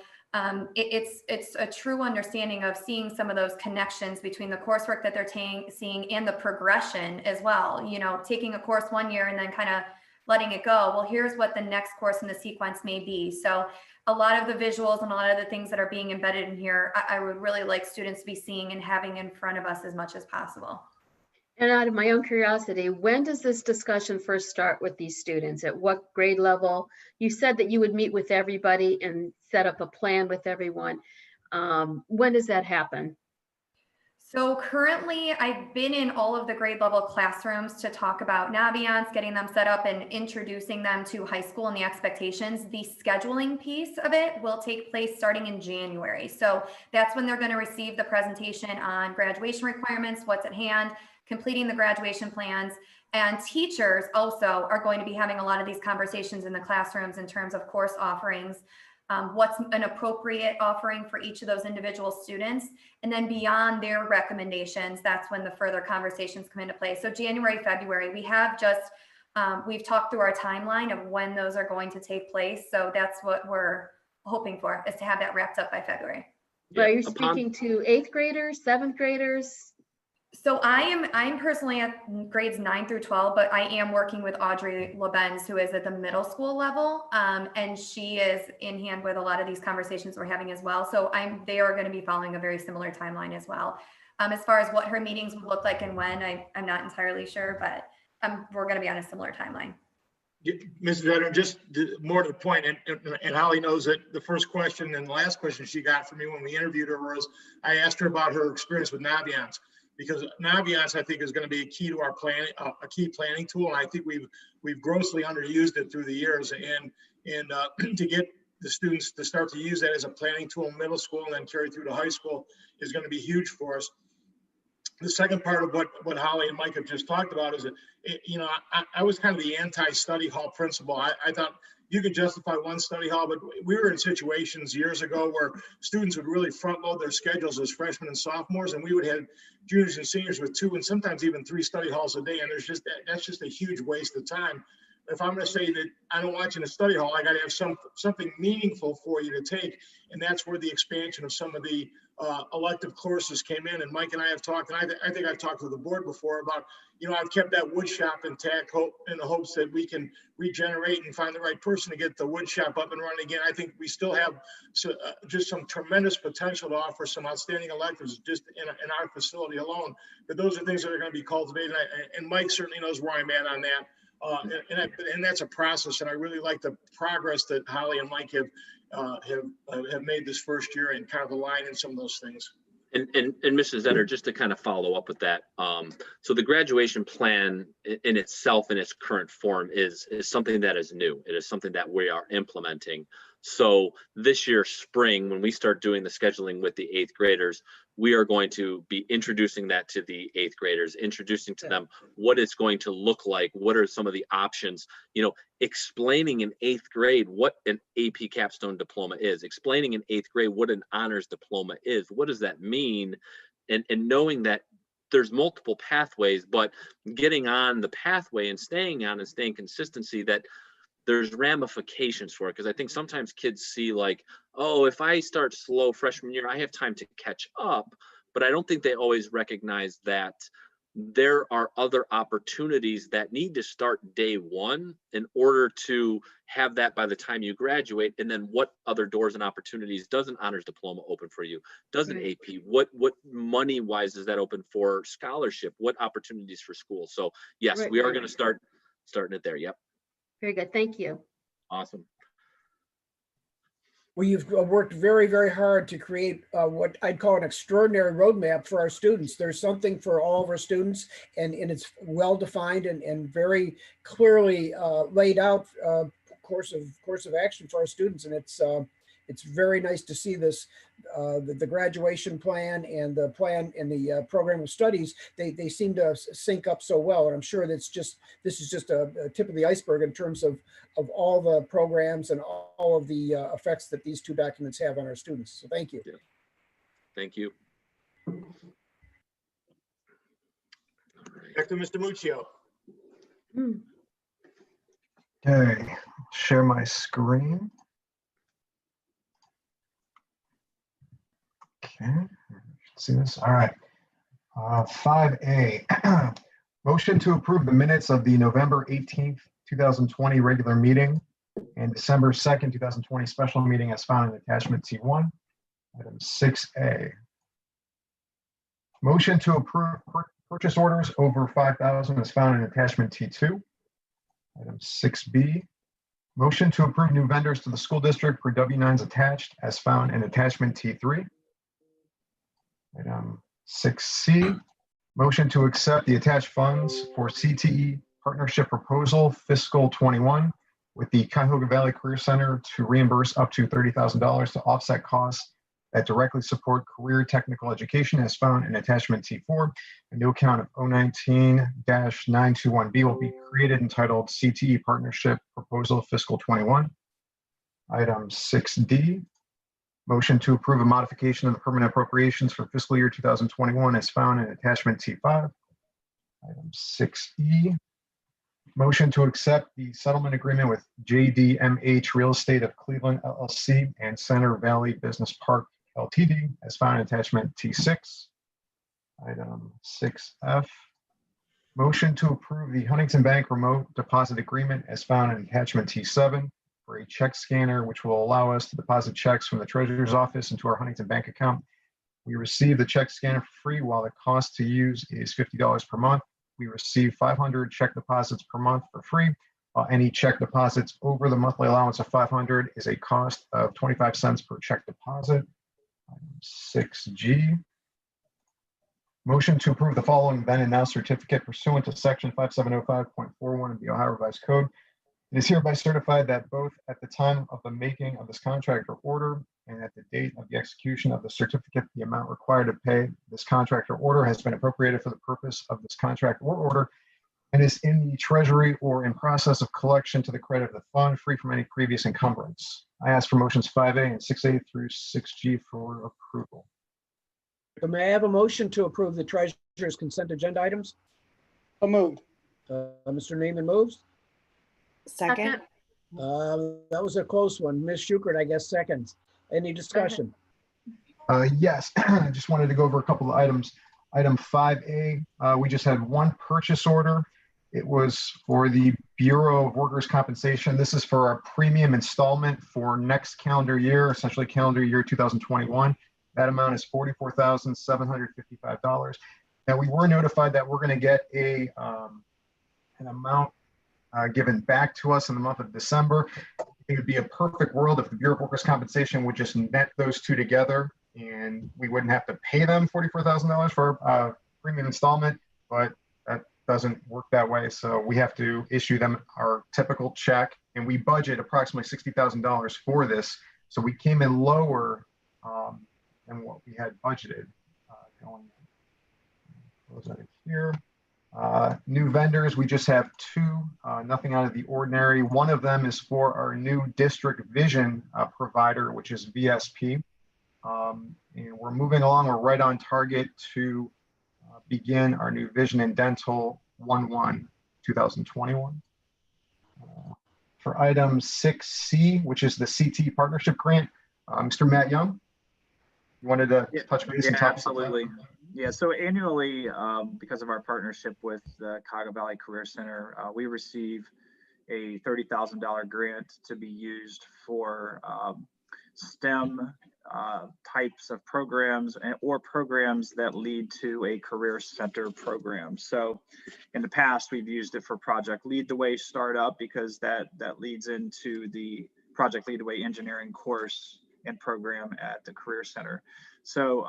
it's a true understanding of seeing some of those connections between the coursework that they're seeing and the progression as well. Taking a course one year and then kind of letting it go. Well, here's what the next course in the sequence may be. So a lot of the visuals and a lot of the things that are being embedded in here, I would really like students to be seeing and having in front of us as much as possible. And out of my own curiosity, when does this discussion first start with these students? At what grade level? You said that you would meet with everybody and set up a plan with everyone. When does that happen? So currently I've been in all of the grade level classrooms to talk about Naviance, getting them set up and introducing them to high school and the expectations. The scheduling piece of it will take place starting in January. So that's when they're going to receive the presentation on graduation requirements, what's at hand, completing the graduation plans. And teachers also are going to be having a lot of these conversations in the classrooms in terms of course offerings. What's an appropriate offering for each of those individual students. And then beyond their recommendations, that's when the further conversations come into play. So January, February, we have just, we've talked through our timeline of when those are going to take place. So that's what we're hoping for, is to have that wrapped up by February. Yeah. Are you speaking to 8th graders, 7th graders? So I'm personally at grades 9 through 12, but I am working with Audrey Lebenz, who is at the middle school level. And she is in hand with a lot of these conversations we're having as well. So they are going to be following a very similar timeline as well. As far as what her meetings would look like and when, I'm not entirely sure, but we're going to be on a similar timeline. Mrs. Veteran, just more to the point, and Holly knows that the first question and the last question she got from me when we interviewed her was, I asked her about her experience with Naviance. Because Naviance, I think, is going to be a key to our planning, a key planning tool, and I think we've grossly underused it through the years. And to get the students to start to use that as a planning tool in middle school and then carry through to high school is going to be huge for us. The second part of what Holly and Mike have just talked about is that, I was kind of the anti-study hall principal. I thought you could justify one study hall, but we were in situations years ago where students would really front load their schedules as freshmen and sophomores, and we would have juniors and seniors with 2 and sometimes even 3 study halls a day. And that's just a huge waste of time. If I'm going to say that I don't want you in a study hall, I got to have something meaningful for you to take. And that's where the expansion of some of the elective courses came in. And Mike and I have talked, and I think I've talked to the board before about, I've kept that wood shop intact in the hopes that we can regenerate and find the right person to get the wood shop up and running again. I think we still have just some tremendous potential to offer some outstanding electives just in our facility alone. But those are things that are going to be cultivated. And Mike certainly knows where I'm at on that. And that's a process, and I really like the progress that Holly and Mike have made this first year and kind of align in some of those things. And Mrs. Etter, just to kind of follow up with that, so the graduation plan in itself, in its current form, is something that is new. It is something that we are implementing. So this year, spring, when we start doing the scheduling with the 8th graders, we are going to be introducing that to the 8th graders, introducing to them what it's going to look like, what are some of the options, explaining in 8th grade what an AP capstone diploma is, explaining in 8th grade what an honors diploma is, what does that mean, and knowing that there's multiple pathways, but getting on the pathway and staying consistency, that there's ramifications for it. Because I think sometimes kids see like, oh, if I start slow freshman year, I have time to catch up. But I don't think they always recognize that there are other opportunities that need to start day one in order to have that by the time you graduate. And then what other doors and opportunities does an honors diploma open for you? Does an AP? What money wise does that open for scholarship? What opportunities for school? So yes, Right, we are right. going to starting it there. Yep. Very good. Thank you. Awesome. Well, you've worked very, very hard to create what I'd call an extraordinary roadmap for our students. There's something for all of our students, and it's well-defined and very clearly laid out course of action for our students. And it's very nice to see this, the graduation plan and the plan and the program of studies. They seem to sync up so well, and I'm sure this is just a tip of the iceberg in terms of all the programs and all of the effects that these two documents have on our students. So thank you. Yeah. Thank you. Back to Mr. Muccio. Okay, share my screen. Okay, see this? All right. 5A, motion to approve the minutes of the November 18th, 2020 regular meeting and December 2nd, 2020 special meeting as found in attachment T1. Item 6A, motion to approve purchase orders over 5,000 as found in attachment T2. Item 6B, motion to approve new vendors to the school district for W-9s attached as found in attachment T3. Item 6C, motion to accept the attached funds for CTE partnership proposal fiscal 21 with the Cuyahoga Valley Career Center to reimburse up to $30,000 to offset costs that directly support career technical education as found in attachment T4. A new account of 019-921B will be created entitled CTE Partnership Proposal Fiscal 21. Item 6D, motion to approve a modification of the permanent appropriations for fiscal year 2021 as found in attachment T5. Item 6E, motion to accept the settlement agreement with JDMH Real Estate of Cleveland LLC and Center Valley Business Park Ltd. as found in attachment T6. Item 6F, motion to approve the Huntington Bank remote deposit agreement as found in attachment T7 for a check scanner, which will allow us to deposit checks from the treasurer's office into our Huntington Bank account. We receive the check scanner for free while the cost to use is $50 per month. We receive 500 check deposits per month for free. Any check deposits over the monthly allowance of 500 is a cost of 25 cents per check deposit. 6G, motion to approve the following then and now certificate pursuant to section 5705.41 of the Ohio Revised Code. It is hereby certified that both at the time of the making of this contract or order and at the date of the execution of the certificate, the amount required to pay this contract or order has been appropriated for the purpose of this contract or order and is in the treasury or in process of collection to the credit of the fund, free from any previous encumbrance. I ask for motions 5A and 6A through 6G for approval. So may I have a motion to approve the treasurer's consent agenda items? So moved. Mr. Neiman moves. Second. That was a close one. Ms. Schukert, I guess, seconds. Any discussion? Yes, I just wanted to go over a couple of items. Item 5A, we just had one purchase order. It was for the Bureau of Workers' Compensation. This is for our premium installment for next calendar year, essentially calendar year 2021. That amount is $44,755. Now, we were notified that we're going to get an amount given back to us in the month of December. It would be a perfect world if the Bureau of Workers' Compensation would just net those two together and we wouldn't have to pay them $44,000 for premium installment, but that doesn't work that way. So we have to issue them our typical check, and we budget approximately $60,000 for this. So we came in lower than what we had budgeted going in. Close that here. New vendors, we just have two, nothing out of the ordinary. One of them is for our new district vision provider, which is VSP. And we're moving along, we're right on target to begin our new vision and dental 1/1/2021. For item 6C, which is the CT partnership grant, Mr. Matt Young, you wanted to touch base and talk about that? Absolutely. Yeah, so annually, because of our partnership with the Cuyahoga Valley Career Center, we receive a $30,000 grant to be used for STEM types of programs or programs that lead to a career center program. So in the past, we've used it for Project Lead the Way startup because that leads into the Project Lead the Way engineering course and program at the Career Center. So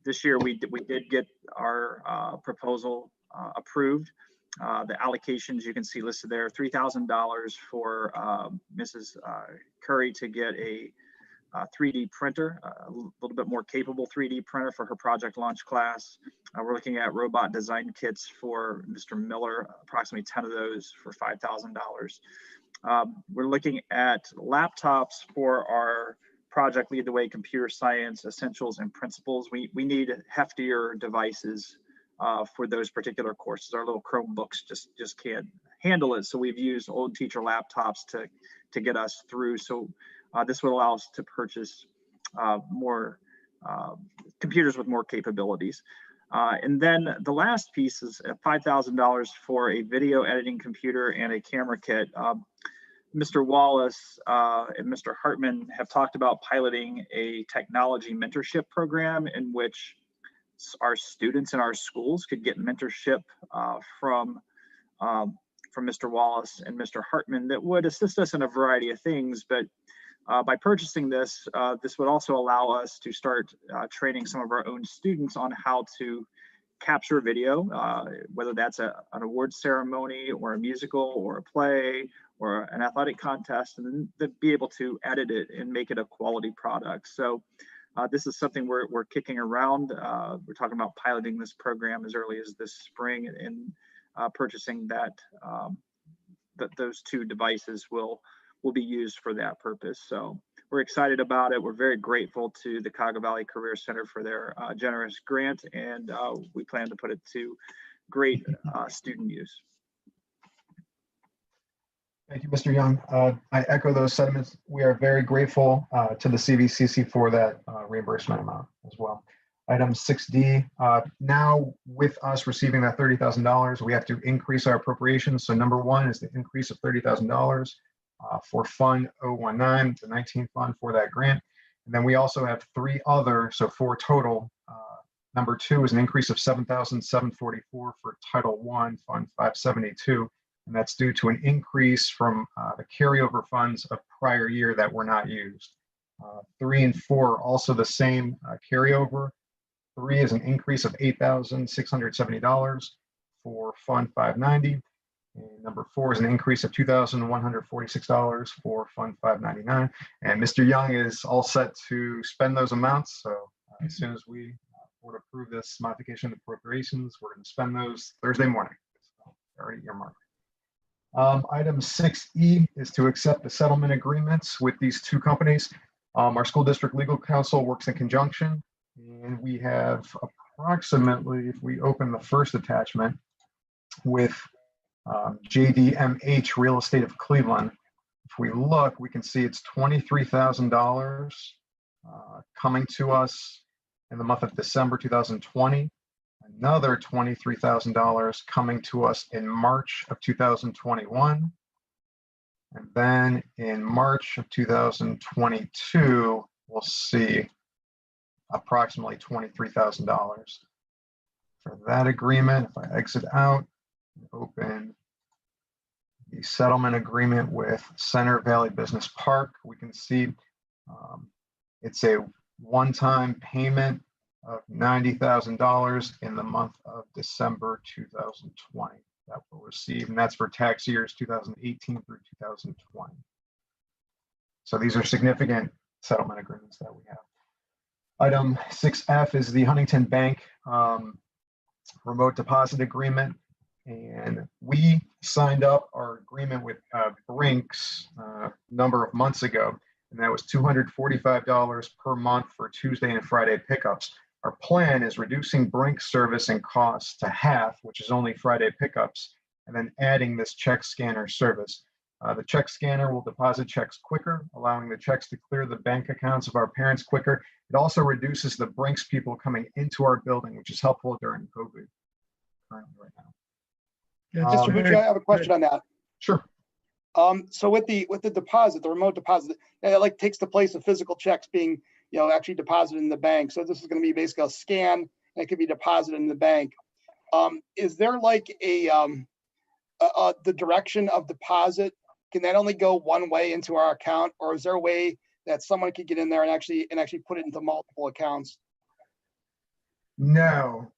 this year we did get our proposal approved. The allocations you can see listed there, $3,000 for Mrs. Curry to get a 3D printer, a little bit more capable 3D printer for her project launch class. We're looking at robot design kits for Mr. Miller, approximately 10 of those for $5,000. We're looking at laptops for our Project Lead the Way Computer Science Essentials and Principles. We need heftier devices for those particular courses. Our little Chromebooks just can't handle it. So we've used old teacher laptops to get us through. So this would allow us to purchase more computers with more capabilities. And then the last piece is $5,000 for a video editing computer and a camera kit. Mr. Wallace and Mr. Hartman have talked about piloting a technology mentorship program in which our students in our schools could get mentorship from Mr. Wallace and Mr. Hartman that would assist us in a variety of things. But by purchasing this, this would also allow us to start training some of our own students on how to capture video, whether that's an award ceremony or a musical or a play or an athletic contest, and then be able to edit it and make it a quality product. So this is something we're kicking around. We're talking about piloting this program as early as this spring, and purchasing that those two devices will be used for that purpose. So we're excited about it. We're very grateful to the Cuyahoga Valley Career Center for their generous grant, and we plan to put it to great student use. Thank you, Mr. Young. I echo those sentiments. We are very grateful to the CVCC for that reimbursement amount as well. Item 6D, now with us receiving that $30,000, we have to increase our appropriations. So number one is the increase of $30,000 for Fund 019, the 19 fund for that grant. And then we also have three other, so four total. Number two is an increase of $7,744 for Title I, Fund 572. And that's due to an increase from the carryover funds of prior year that were not used. 3 and 4 also the same carryover. 3 is an increase of $8,670 for Fund 590. And number 4 is an increase of $2,146 for Fund 599. And Mr. Young is all set to spend those amounts. So as soon as we would approve this modification of appropriations, we're going to spend those Thursday morning. So already earmarked. Item 6E is to accept the settlement agreements with these two companies. Our school district legal counsel works in conjunction, and we have approximately, if we open the first attachment, with JDMH Real Estate of Cleveland. If we look, we can see it's $23,000 coming to us in the month of December 2020. Another $23,000 coming to us in March of 2021. And then in March of 2022, we'll see approximately $23,000 for that agreement. If I exit out, open the settlement agreement with Center Valley Business Park, we can see it's a one-time payment of $90,000 in the month of December 2020 that we'll receive, and that's for tax years 2018 through 2020. So these are significant settlement agreements that we have. Item 6F is the Huntington Bank remote deposit agreement, and we signed up our agreement with Brinks a number of months ago, and that was $245 per month for Tuesday and Friday pickups. Our plan is reducing Brinks service and costs to half, which is only Friday pickups, and then adding this check scanner service. The check scanner will deposit checks quicker, allowing the checks to clear the bank accounts of our parents quicker. It also reduces the Brinks people coming into our building, which is helpful during COVID currently right now. Mr. Mucci, I have a question on that. Sure. So with the deposit, the remote deposit, it like takes the place of physical checks being, actually deposited in the bank. So this is going to be basically a scan, and it could be deposited in the bank. Is there like the direction of deposit? Can that only go one way into our account, or is there a way that someone could get in there and actually put it into multiple accounts? No,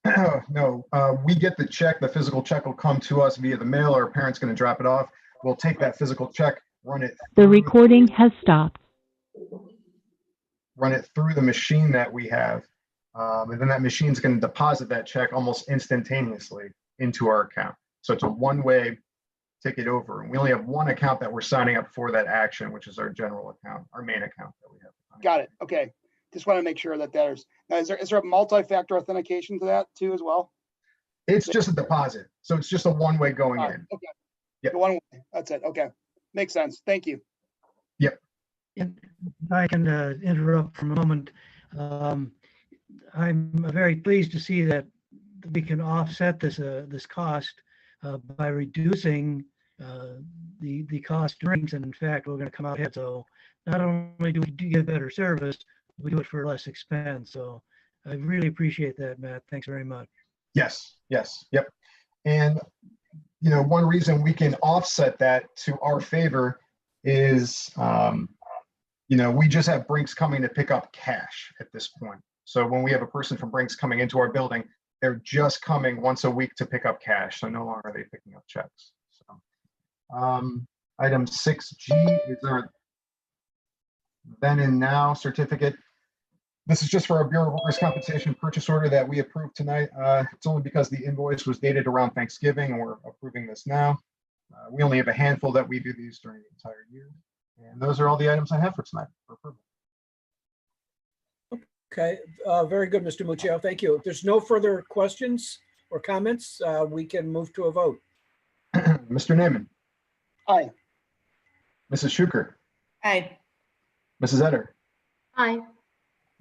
no. We get the check. The physical check will come to us via the mail. Our parent's going to drop it off. We'll take that physical check, run it. The recording has stopped. Run it through the machine that we have, and then that machine's going to deposit that check almost instantaneously into our account. So it's a one-way ticket over. And we only have one account that we're signing up for that action, which is our general account, our main account that we have. Got it. Okay. Just want to make sure that there's, now is there a multi-factor authentication to that too as well? It's just a deposit. So it's just a one-way going in. Okay. Yep. The one way. That's it. Okay. Makes sense. Thank you. Yep. If I can interrupt for a moment. I'm very pleased to see that we can offset this cost by reducing the cost drinks, and in fact, we're going to come out ahead. So not only do we get better service, we do it for less expense. So I really appreciate that, Matt. Thanks very much. Yes. Yes. Yep. And one reason we can offset that to our favor is, we just have Brinks coming to pick up cash at this point. So when we have a person from Brinks coming into our building, they're just coming once a week to pick up cash. So no longer are they picking up checks. So item 6G is our then and now certificate. This is just for our Bureau of Workers' Compensation purchase order that we approved tonight. It's only because the invoice was dated around Thanksgiving and we're approving this now. We only have a handful that we do these during the entire year. And those are all the items I have for tonight for approval. Okay, very good, Mr. Muccio. Thank you. If there's no further questions or comments, we can move to a vote. Mr. Naaman. Aye. Mrs. Schuker. Aye. Mrs. Etter. Aye.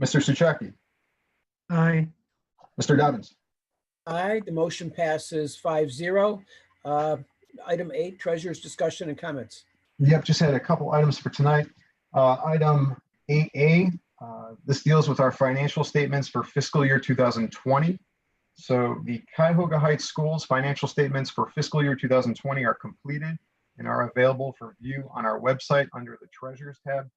Mr. Suchaki. Aye. Mr. Dobbins. Aye, the motion passes 5-0. Item 8, treasurer's discussion and comments. Yep, just had a couple items for tonight. Item 8A, this deals with our financial statements for fiscal year 2020. So the Cuyahoga Heights Schools financial statements for fiscal year 2020 are completed and are available for view on our website under the Treasurers tab.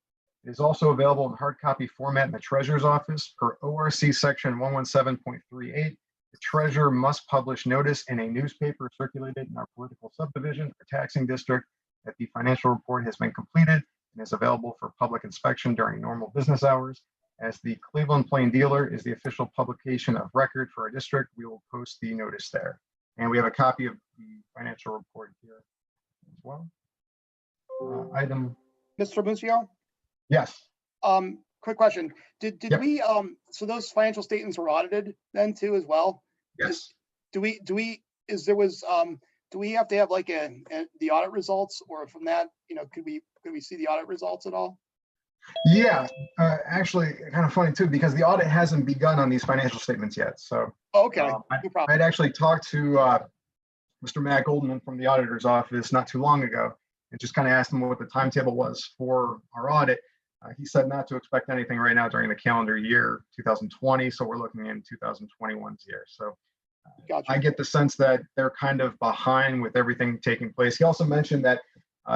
It is also available in hard copy format in the Treasurer's office. Per ORC section 117.38. The treasurer must publish notice in a newspaper circulated in our political subdivision or taxing district that the financial report has been completed and is available for public inspection during normal business hours. As the Cleveland Plain Dealer is the official publication of record for our district, we will post the notice there. And we have a copy of the financial report here as well. Item. Mr. Muccio? Yes. Quick question. Did Yep. we, so those financial statements were audited then too as well? Yes. Do we have to have like the audit results, or from that, could we see the audit results at all? Yeah, actually kind of funny too, because the audit hasn't begun on these financial statements yet. So okay, no problem. I'd actually talked to Mr. Matt Goldman from the auditor's office not too long ago and just kind of asked him what the timetable was for our audit. He said not to expect anything right now during the calendar year 2020. So we're looking in 2021's year. So Gotcha. I get the sense that they're kind of behind with everything taking place. He also mentioned that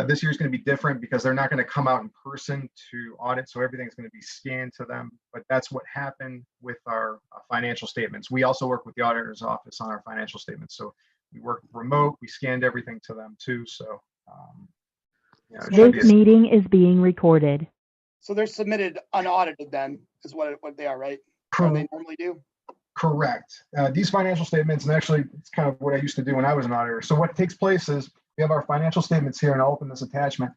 this year is going to be different because they're not going to come out in person to audit. So everything's going to be scanned to them. But that's what happened with our financial statements. We also work with the auditor's office on our financial statements. So we work remote. We scanned everything to them too. So this meeting is being recorded. So they're submitted unaudited then, is what they are, right? What they normally do? Correct. These financial statements, and actually it's kind of what I used to do when I was an auditor. So what takes place is we have our financial statements here, and I'll open this attachment.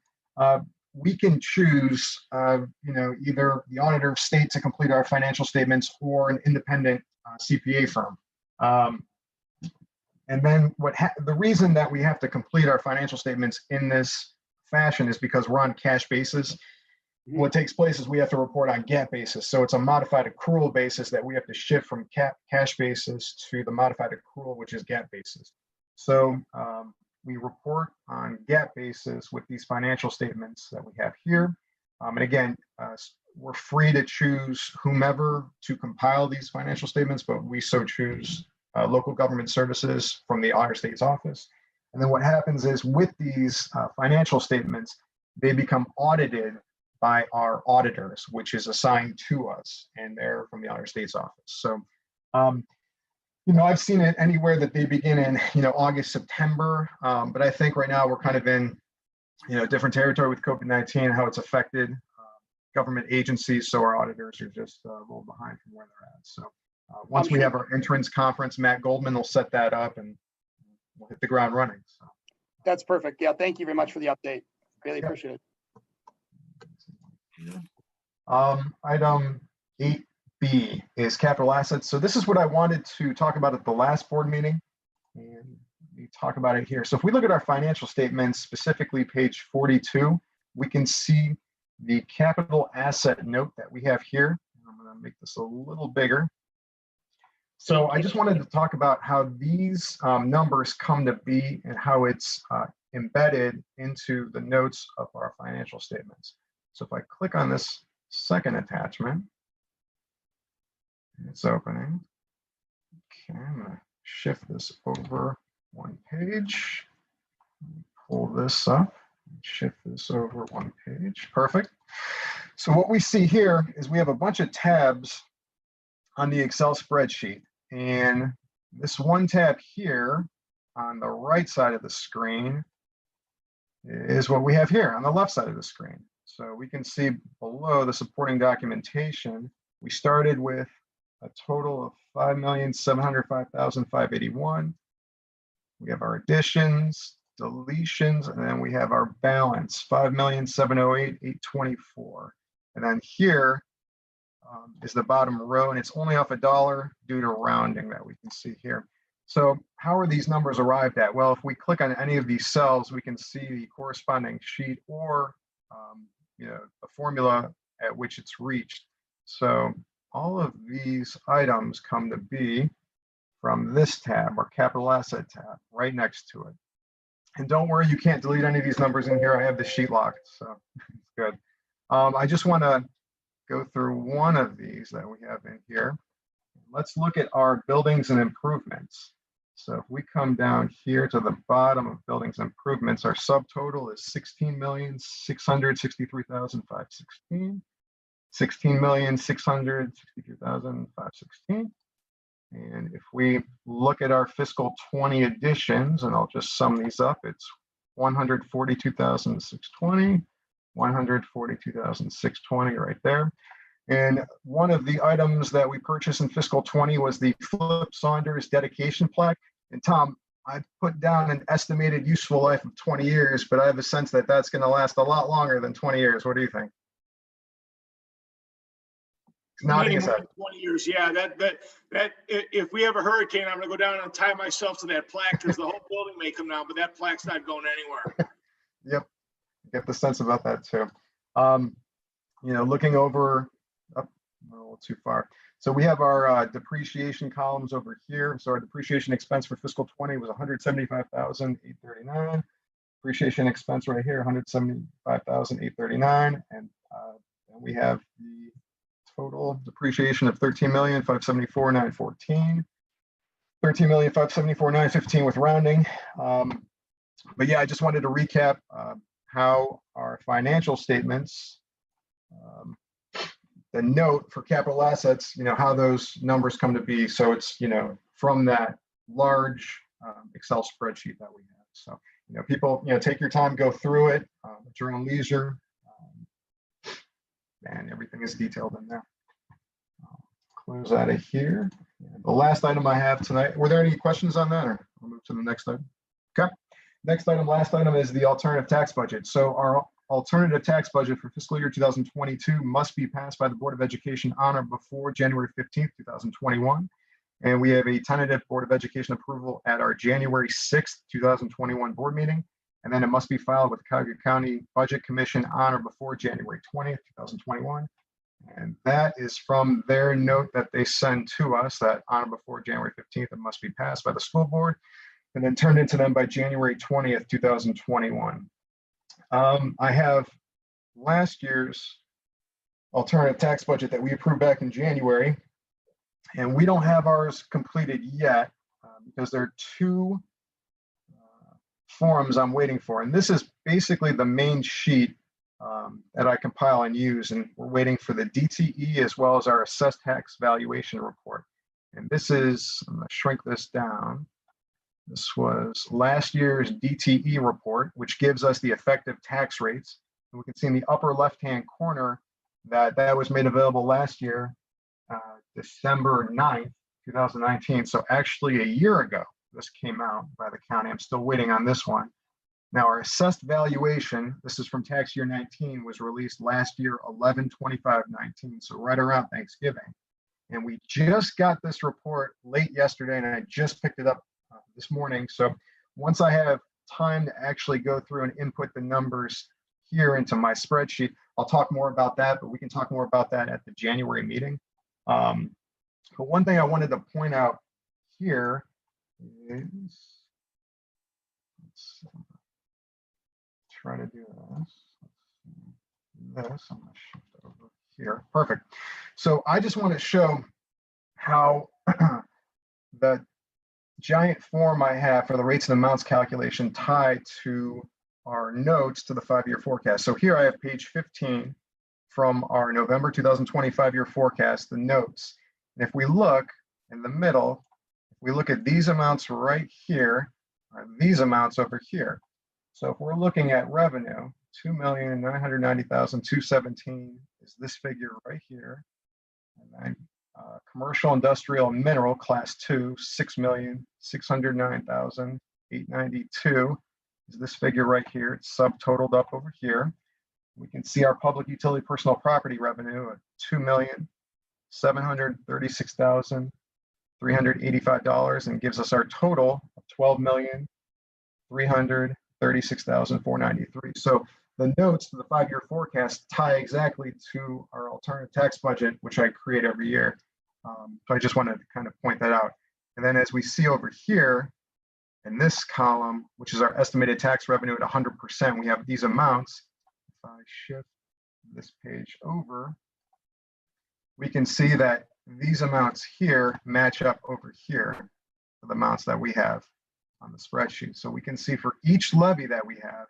We can choose, either the auditor of state to complete our financial statements or an independent CPA firm. And then the reason that we have to complete our financial statements in this fashion is because we're on cash basis. What takes place is we have to report on GAAP basis. So it's a modified accrual basis that we have to shift from cash basis to the modified accrual, which is GAAP basis. So we report on GAAP basis with these financial statements that we have here. And again, we're free to choose whomever to compile these financial statements, but we so choose local government services from the Auditor State's office. And then what happens is with these financial statements, they become audited by our auditors, which is assigned to us, and they're from the Auditor State's office. So, you know, I've seen it anywhere that they begin in, you know, August, September, but I think right now we're kind of in, you know, different territory with COVID-19, how it's affected government agencies. So our auditors are just a little behind from where they're at. So once we have our entrance conference, Matt Goldman will set that up and we'll hit the ground running. So That's perfect. Yeah, thank you very much for the update. Really appreciate it. Item 8B is capital assets. So this is what I wanted to talk about at the last board meeting, and we talk about it here. So if we look at our financial statements, specifically page 42, we can see the capital asset note that we have here. I'm going to make this a little bigger. So I just wanted to talk about how these numbers come to be and how it's embedded into the notes of our financial statements. So if I click on this second attachment, it's opening. Okay, I'm going to shift this over one page. Pull this up, shift this over one page. Perfect. So what we see here is we have a bunch of tabs on the Excel spreadsheet. And this one tab here on the right side of the screen is what we have here on the left side of the screen. So we can see below the supporting documentation, we started with a total of $5,705,581. We have our additions, deletions, and then we have our balance, $5,708,824. And then here is the bottom row, and it's only off $1 due to rounding that we can see here. So how are these numbers arrived at? Well, if we click on any of these cells, we can see the corresponding sheet or you know, the formula at which it's reached. So all of these items come to be from this tab, our capital asset tab, right next to it. And don't worry, you can't delete any of these numbers in here. I have the sheet locked, so it's good. I just want to go through one of these that we have in here. Let's look at our buildings and improvements. So if we come down here to the bottom of buildings and improvements, our subtotal is $16,663,516. $16,663,516. And if we look at our fiscal 20 additions, and I'll just sum these up, it's 142,620, 142,620 right there. And one of the items that we purchased in fiscal 20 was the Philip Saunders dedication plaque. And Tom, I put down an estimated useful life of 20 years, but I have a sense that that's going to last a lot longer than 20 years. What do you think? Nodding his head. 20 years, yeah. That if we have a hurricane, I'm gonna go down and tie myself to that plaque because the whole building may come down, but that plaque's not going anywhere. Yep, get the sense about that too. You know, looking over up a little too far. So we have our depreciation columns over here. So our depreciation expense for fiscal 20 was $175,839. Depreciation expense right here, $175,839, and we have the total depreciation of $13,574,914, $13,574,915 with rounding. But yeah, I just wanted to recap how our financial statements, the note for capital assets, you know, how those numbers come to be. So it's, you know, from that large Excel spreadsheet that we have. So, you know, people, you know, take your time, go through it at your own leisure. And everything is detailed in there. I'll close out of here. And the last item I have tonight, were there any questions on that, or I'll move to the next item? Okay. Next item, last item is the alternative tax budget. So our alternative tax budget for fiscal year 2022 must be passed by the Board of Education on or before January 15th, 2021. And we have a tentative Board of Education approval at our January 6th, 2021 board meeting. and then it must be filed with the Cuyahoga County Budget Commission on or before January 20th, 2021. And that is from their note that they send to us, that on or before January 15th, it must be passed by the school board and then turned into them by January 20th, 2021. I have last year's alternative tax budget that we approved back in January, and we don't have ours completed yet because there are two forms I'm waiting for. And this is basically the main sheet that I compile and use, and we're waiting for the DTE as well as our assessed tax valuation report. And this is, I'm going to shrink this down. This was last year's DTE report, which gives us the effective tax rates. And we can see in the upper left-hand corner that that was made available last year, December 9th, 2019. So actually a year ago, this came out by the county. I'm still waiting on this one. Now our assessed valuation, this is from tax year 19, was released last year, 11/25/19, so right around Thanksgiving. And we just got this report late yesterday, and I just picked it up this morning. So once I have time to actually go through and input the numbers here into my spreadsheet, I'll talk more about that, but we can talk more about that at the January meeting. But one thing I wanted to point out here is, let's try to do this. I'm going to shift over here. Perfect. So I just want to show how the giant form I have for the rates and amounts calculation tie to our notes to the 5-year forecast. So here I have page 15 from our November 2020 5-year forecast, the notes. And if we look in the middle, if we look at these amounts right here, or these amounts over here. So if we're looking at revenue, 2,990,217 is this figure right here. And then commercial, industrial, and mineral class 2, 6,609,892 is this figure right here. It's subtotaled up over here. We can see our public utility personal property revenue at $2,736,385 and gives us our total of $12,336,493. So the notes to the 5-year forecast tie exactly to our alternative tax budget, which I create every year. So I just wanted to kind of point that out. And then as we see over here in this column, which is our estimated tax revenue at 100%, we have these amounts. If I shift this page over, we can see that these amounts here match up over here to the amounts that we have on the spreadsheet. So we can see for each levy that we have,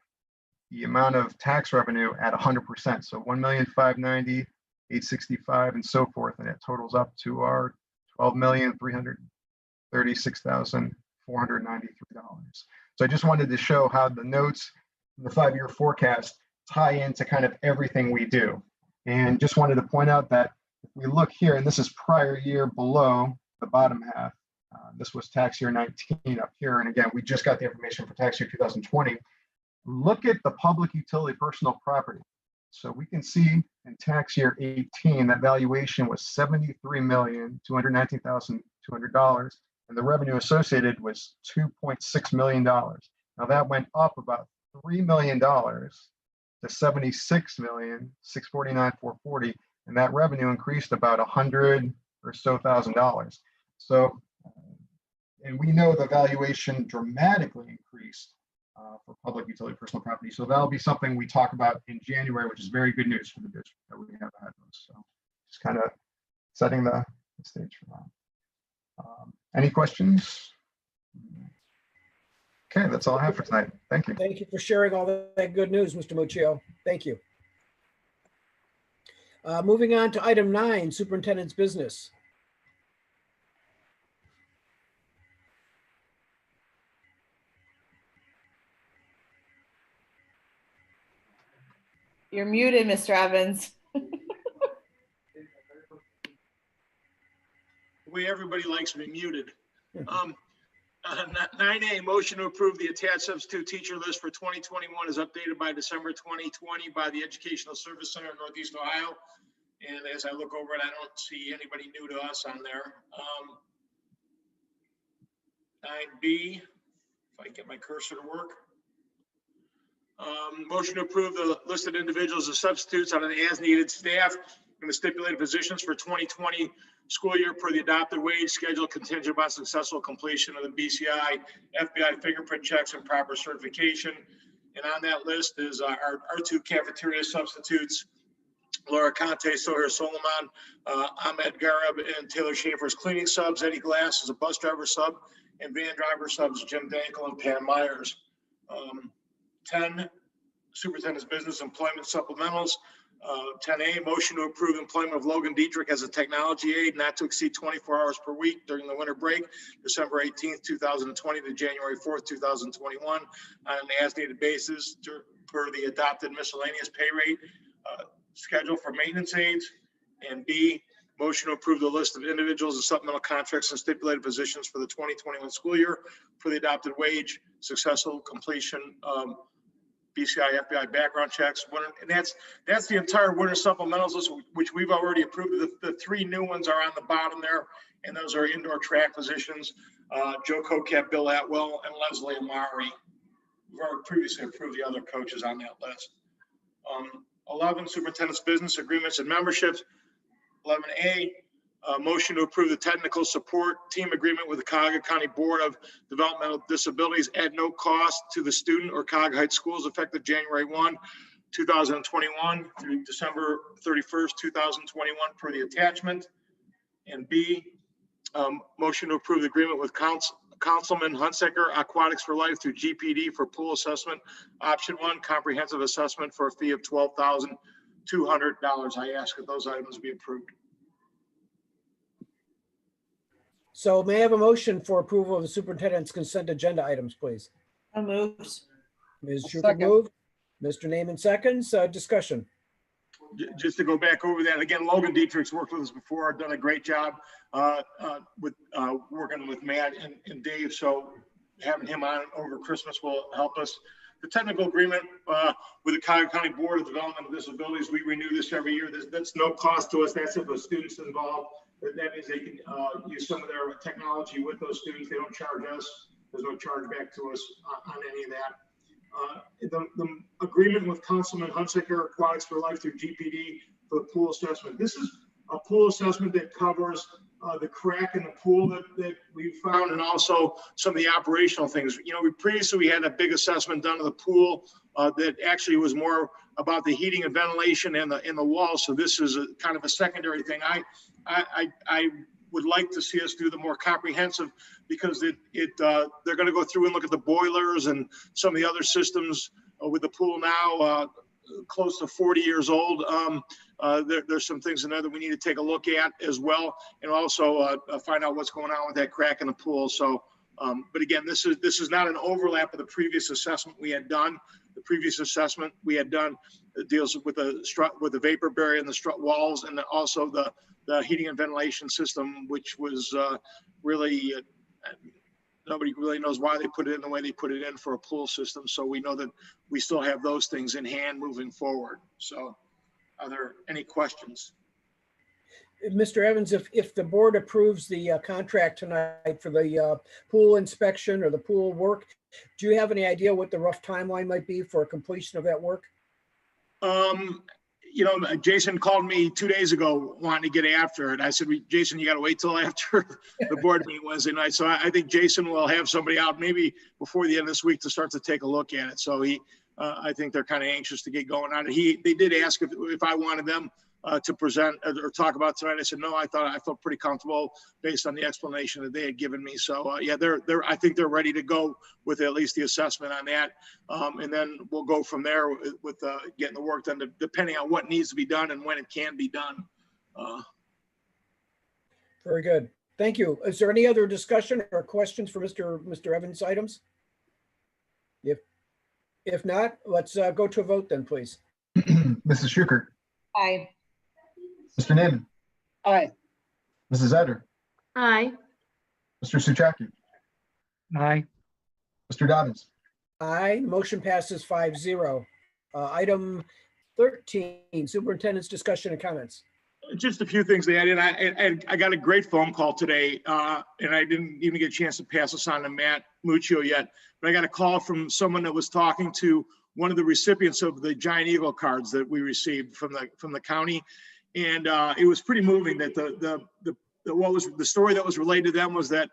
the amount of tax revenue at 100%. So 1,590,865 and so forth, and it totals up to our $12,336,493. So I just wanted to show how the notes in the 5-year forecast tie into kind of everything we do. And just wanted to point out that if we look here, and this is prior year below the bottom half, this was tax year 19 up here. And again, we just got the information for tax year 2020. Look at the public utility personal property. So we can see in tax year 18, that valuation was $73,219,200, and the revenue associated was $2.6 million. Now that went up about $3 million to $76,649,440, and that revenue increased about $100,000 or so. So, and we know the valuation dramatically increased for public utility personal property. So that'll be something we talk about in January, which is very good news for the district that we have ahead of us. So just kind of setting the stage for that. Any questions? Okay, that's all I have for tonight. Thank you. Thank you for sharing all that good news, Mr. Muccio. Thank you. Moving on to item 9, superintendent's business. You're muted, Mr. Evans. The way everybody likes me muted. 9A, motion to approve the attached substitute teacher list for 2021 is updated by December 2020 by the Educational Service Center in Northeast Ohio. And as I look over it, I don't see anybody new to us on there. 9B, if I get my cursor to work. Motion to approve the listed individuals as substitutes on an as-needed staff in the stipulated positions for 2020 school year per the adopted wage schedule contingent upon successful completion of the BCI, FBI fingerprint checks and proper certification. And on that list is our two cafeteria substitutes, Laura Conte, Soher Solomon, Ahmed Garib, and Taylor Schaefer's cleaning subs, Eddie Glass is a bus driver sub, and van driver subs, Jim Dankel and Pam Myers. 10, Superintendent's Business Employment Supplementals. 10A, motion to approve employment of Logan Dietrich as a technology aide not to exceed 24 hours per week during the winter break, December 18th, 2020 to January 4th, 2021, on an as-needed basis per the adopted miscellaneous pay rate schedule for maintenance aides. And B, motion to approve the list of individuals and supplemental contracts and stipulated positions for the 2021 school year for the adopted wage, successful completion BCI, FBI background checks. And that's the entire winter supplementals list, which we've already approved. The three new ones are on the bottom there, and those are indoor track positions. Joe Kocat, Bill Atwell, and Leslie Amari. We've already previously approved the other coaches on that list. 11, Superintendent's Business Agreements and Memberships. 11A, motion to approve the technical support team agreement with the Cuyahoga County Board of Developmental Disabilities at no cost to the student or Cuyahoga Heights schools effective January 1, 2021 through December 31st, 2021 per the attachment. And B, motion to approve the agreement with Councilman Hunsaker, Aquatics for Life through GPD for pool assessment. Option 1, comprehensive assessment for a fee of $12,200. I ask that those items be approved. So may I have a motion for approval of the superintendent's consent agenda items, please? So moved. Ms. Schuker Second. moved. Mr. Naaman seconds. Discussion. Just to go back over that again, Logan Dietrich's worked with us before, done a great job with working with Matt and Dave. So having him on over Christmas will help us. The technical agreement with the Cuyahoga County Board of Developmental Disabilities, we renew this every year. That's no cost to us. That's if the student's involved. That means they can use some of their technology with those students. They don't charge us. There's no charge back to us on any of that. The agreement with Councilman Hunsaker, Aquatics for Life through GPD for the pool assessment. This is a pool assessment that covers the crack in the pool that we found, and also some of the operational things. You know, previously we had a big assessment done of the pool that actually was more about the heating and ventilation and the walls. So this is a kind of a secondary thing. I would like to see us do the more comprehensive, because they're going to go through and look at the boilers and some of the other systems with the pool now close to 40 years old. There's some things in there that we need to take a look at as well, and also find out what's going on with that crack in the pool. So, but again, this is not an overlap of the previous assessment we had done. The previous assessment we had done deals with the vapor barrier and the strut walls, and also the heating and ventilation system, which was really nobody really knows why they put it in the way they put it in for a pool system. So we know that we still have those things in hand moving forward. So are there any questions? Mr. Evans, if the board approves the contract tonight for the pool inspection or the pool work, do you have any idea what the rough timeline might be for completion of that work? You know, Jason called me 2 days ago wanting to get after it. I said, Jason, you got to wait till after the board meeting Wednesday night. So I think Jason will have somebody out maybe before the end of this week to start to take a look at it. So I think they're kind of anxious to get going on it. They did ask if I wanted them to present or talk about tonight. I said, no, I felt pretty comfortable based on the explanation that they had given me. So yeah, I think they're ready to go with at least the assessment on that. And then we'll go from there with getting the work done, depending on what needs to be done and when it can be done. Very good. Thank you. Is there any other discussion or questions for Mr. Evans' items? If not, let's go to a vote then, please. Mrs. Schuker. Aye. Mr. Naaman. Aye. Mrs. Eder. Aye. Mr. Suchaki. Aye. Mr. Dobbins. Aye. Motion passes 5-0. Item 13, superintendent's discussion and comments. Just a few things to add in. I got a great phone call today, and I didn't even get a chance to pass this on to Matt Muccio yet, but I got a call from someone that was talking to one of the recipients of the Giant Eagle cards that we received from the county. And it was pretty moving that what was the story that was relayed to them was that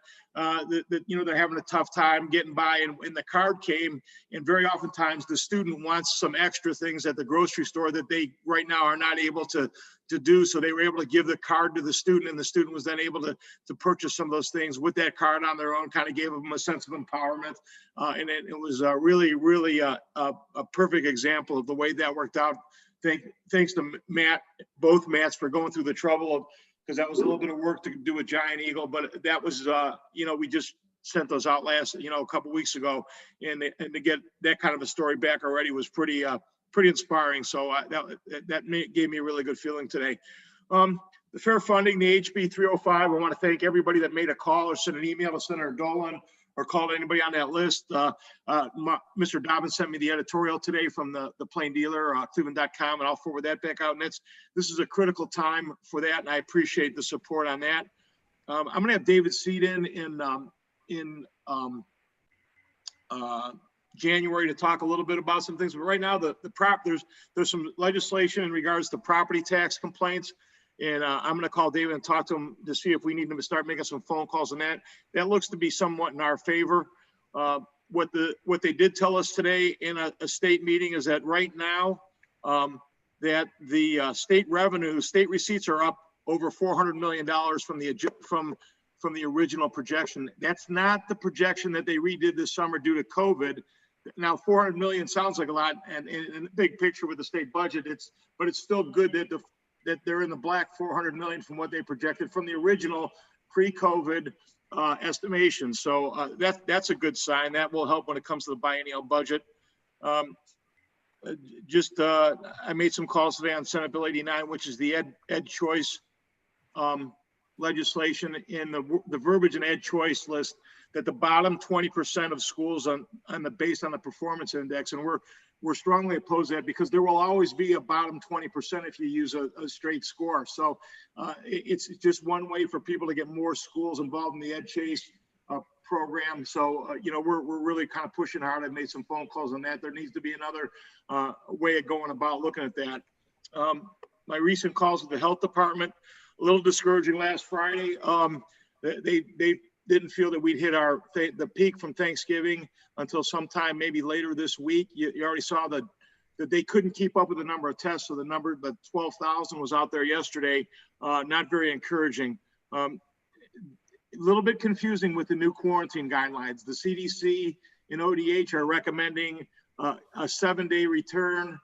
you know, they're having a tough time getting by, and the card came, and very oftentimes the student wants some extra things at the grocery store that they right now are not able to do. So they were able to give the card to the student, and the student was then able to purchase some of those things with that card on their own, kind of gave them a sense of empowerment. And it was really a perfect example of the way that worked out. Thanks to Matt, both Matts, for going through the trouble of, because that was a little bit of work to do with Giant Eagle, but that was, you know, we just sent those out a couple weeks ago, and to get that kind of a story back already was pretty inspiring. So that gave me a really good feeling today. The fair funding, the HB 305, I want to thank everybody that made a call or sent an email to Senator Dolan or called anybody on that list. Mr. Dobbins sent me the editorial today from the Plain Dealer, Cleveland.com, and I'll forward that back out. And this is a critical time for that, and I appreciate the support on that. I'm going to have David Seed in January to talk a little bit about some things. But right now, there's some legislation in regards to property tax complaints. And I'm going to call David and talk to him to see if we need him to start making some phone calls on that. That looks to be somewhat in our favor. What they did tell us today in a state meeting is that right now that the state receipts are up over $400 million from the original projection. That's not the projection that they redid this summer due to COVID. Now, 400 million sounds like a lot, and in the big picture with the state budget, but it's still good that they're in the black 400 million from what they projected from the original pre-COVID estimation. So that's a good sign. That will help when it comes to the biennial budget. I made some calls today on Senate Bill 89, which is the ed choice legislation. In the verbiage in ed choice list, that the bottom 20% of schools based on the performance index, and we're strongly opposed to that, because there will always be a bottom 20% if you use a straight score. So it's just one way for people to get more schools involved in the ed chase program. So you know, we're really kind of pushing hard. I made some phone calls on that. There needs to be another way of going about looking at that. My recent calls with the health department, a little discouraging last Friday. They didn't feel that we'd hit the peak from Thanksgiving until sometime maybe later this week. You already saw that they couldn't keep up with the number of tests. So the 12,000 was out there yesterday. Not very encouraging. A little bit confusing with the new quarantine guidelines. The CDC and ODH are recommending a 7-day return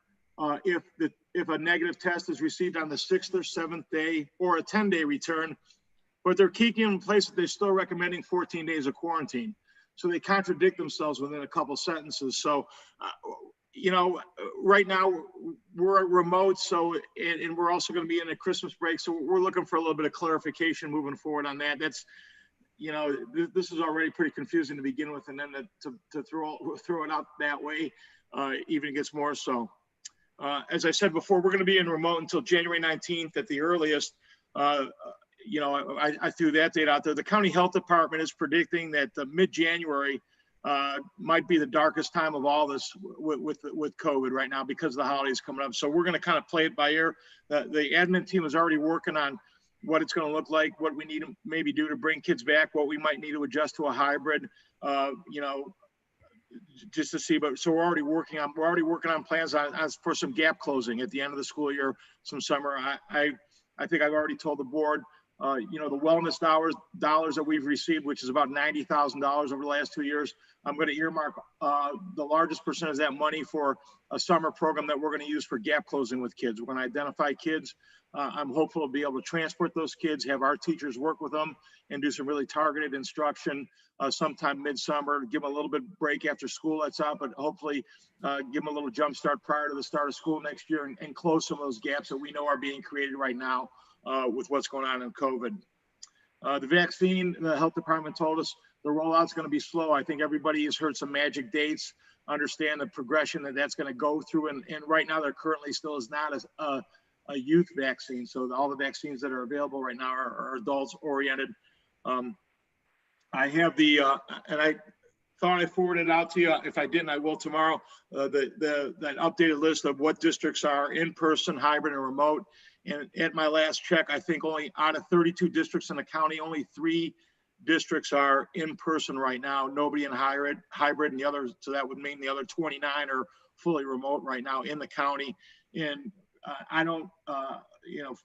if a negative test is received on the 6th or 7th day, or a 10-day return. But they're keeping in place that they're still recommending 14 days of quarantine. So they contradict themselves within a couple sentences. So, you know, right now we're remote, and we're also going to be in a Christmas break. So we're looking for a little bit of clarification moving forward on that. That's, you know, this is already pretty confusing to begin with, and then to throw it out that way even gets more so. As I said before, we're going to be in remote until January 19th at the earliest. You know, I threw that date out there. The county health department is predicting that mid-January might be the darkest time of all this with COVID right now, because of the holidays coming up. So we're going to kind of play it by ear. The admin team is already working on what it's going to look like, what we need to maybe do to bring kids back, what we might need to adjust to a hybrid, you know, just to see. But so we're already working on plans for some gap closing at the end of the school year, some summer. I think I've already told the board, you know, the wellness dollars that we've received, which is about $90,000 over the last 2 years. I'm going to earmark the largest percentage of that money for a summer program that we're going to use for gap closing with kids. We're going to identify kids. I'm hopeful to be able to transport those kids, have our teachers work with them, and do some really targeted instruction sometime midsummer, give them a little bit break after school lets out, but hopefully give them a little jump start prior to the start of school next year, and close some of those gaps that we know are being created right now with what's going on in COVID. The vaccine, the health department told us the rollout's going to be slow. I think everybody has heard some magic dates, understand the progression that's going to go through. And right now there currently still is not a youth vaccine. So all the vaccines that are available right now are adults oriented. I have thought I forwarded it out to you. If I didn't, I will tomorrow. That updated list of what districts are in person, hybrid, and remote. And at my last check, I think only out of 32 districts in the county, only 3 districts are in person right now. Nobody in hybrid, and the others. So that would mean the other 29 are fully remote right now in the county. And I don't, you know,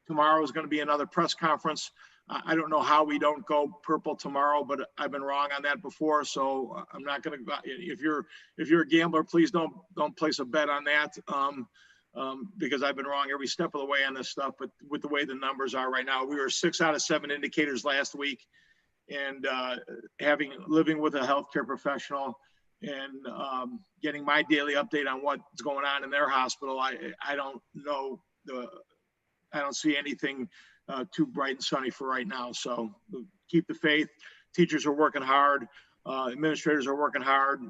tomorrow is going to be another press conference. I don't know how we don't go purple tomorrow, but I've been wrong on that before. So I'm not going to, if you're a gambler, please don't place a bet on that. Because I've been wrong every step of the way on this stuff, but with the way the numbers are right now, we were 6 out of 7 indicators last week, and living with a healthcare professional and getting my daily update on what's going on in their hospital, I don't know I don't see anything too bright and sunny for right now. So keep the faith. Teachers are working hard. Administrators are working hard.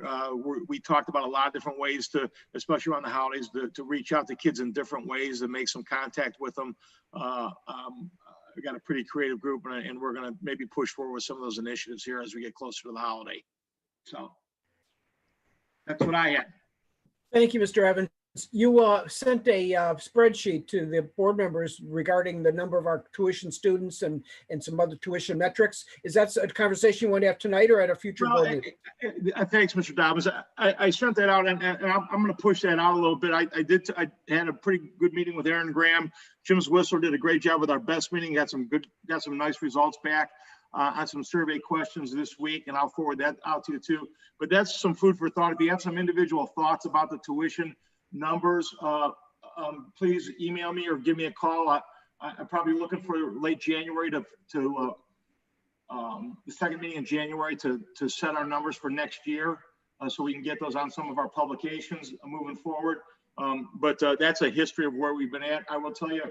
We talked about a lot of different ways to, especially around the holidays, to reach out to kids in different ways and make some contact with them. We got a pretty creative group, and we're going to maybe push forward with some of those initiatives here as we get closer to the holiday. So that's what I had. Thank you, Mr. Evans. You sent a spreadsheet to the board members regarding the number of our tuition students and some other tuition metrics. Is that a conversation you want to have tonight or at a future board meeting? Thanks, Mr. Dobbins. I sent that out, and I'm going to push that out a little bit. I had a pretty good meeting with Aaron Graham. Jim Whistler did a great job with our best meeting. Got some nice results back on some survey questions this week, and I'll forward that out to you too. But that's some food for thought. If you have some individual thoughts about the tuition numbers, please email me or give me a call. I'm probably looking for late January to the second meeting in January to set our numbers for next year, so we can get those on some of our publications moving forward. But that's a history of where we've been at. I will tell you,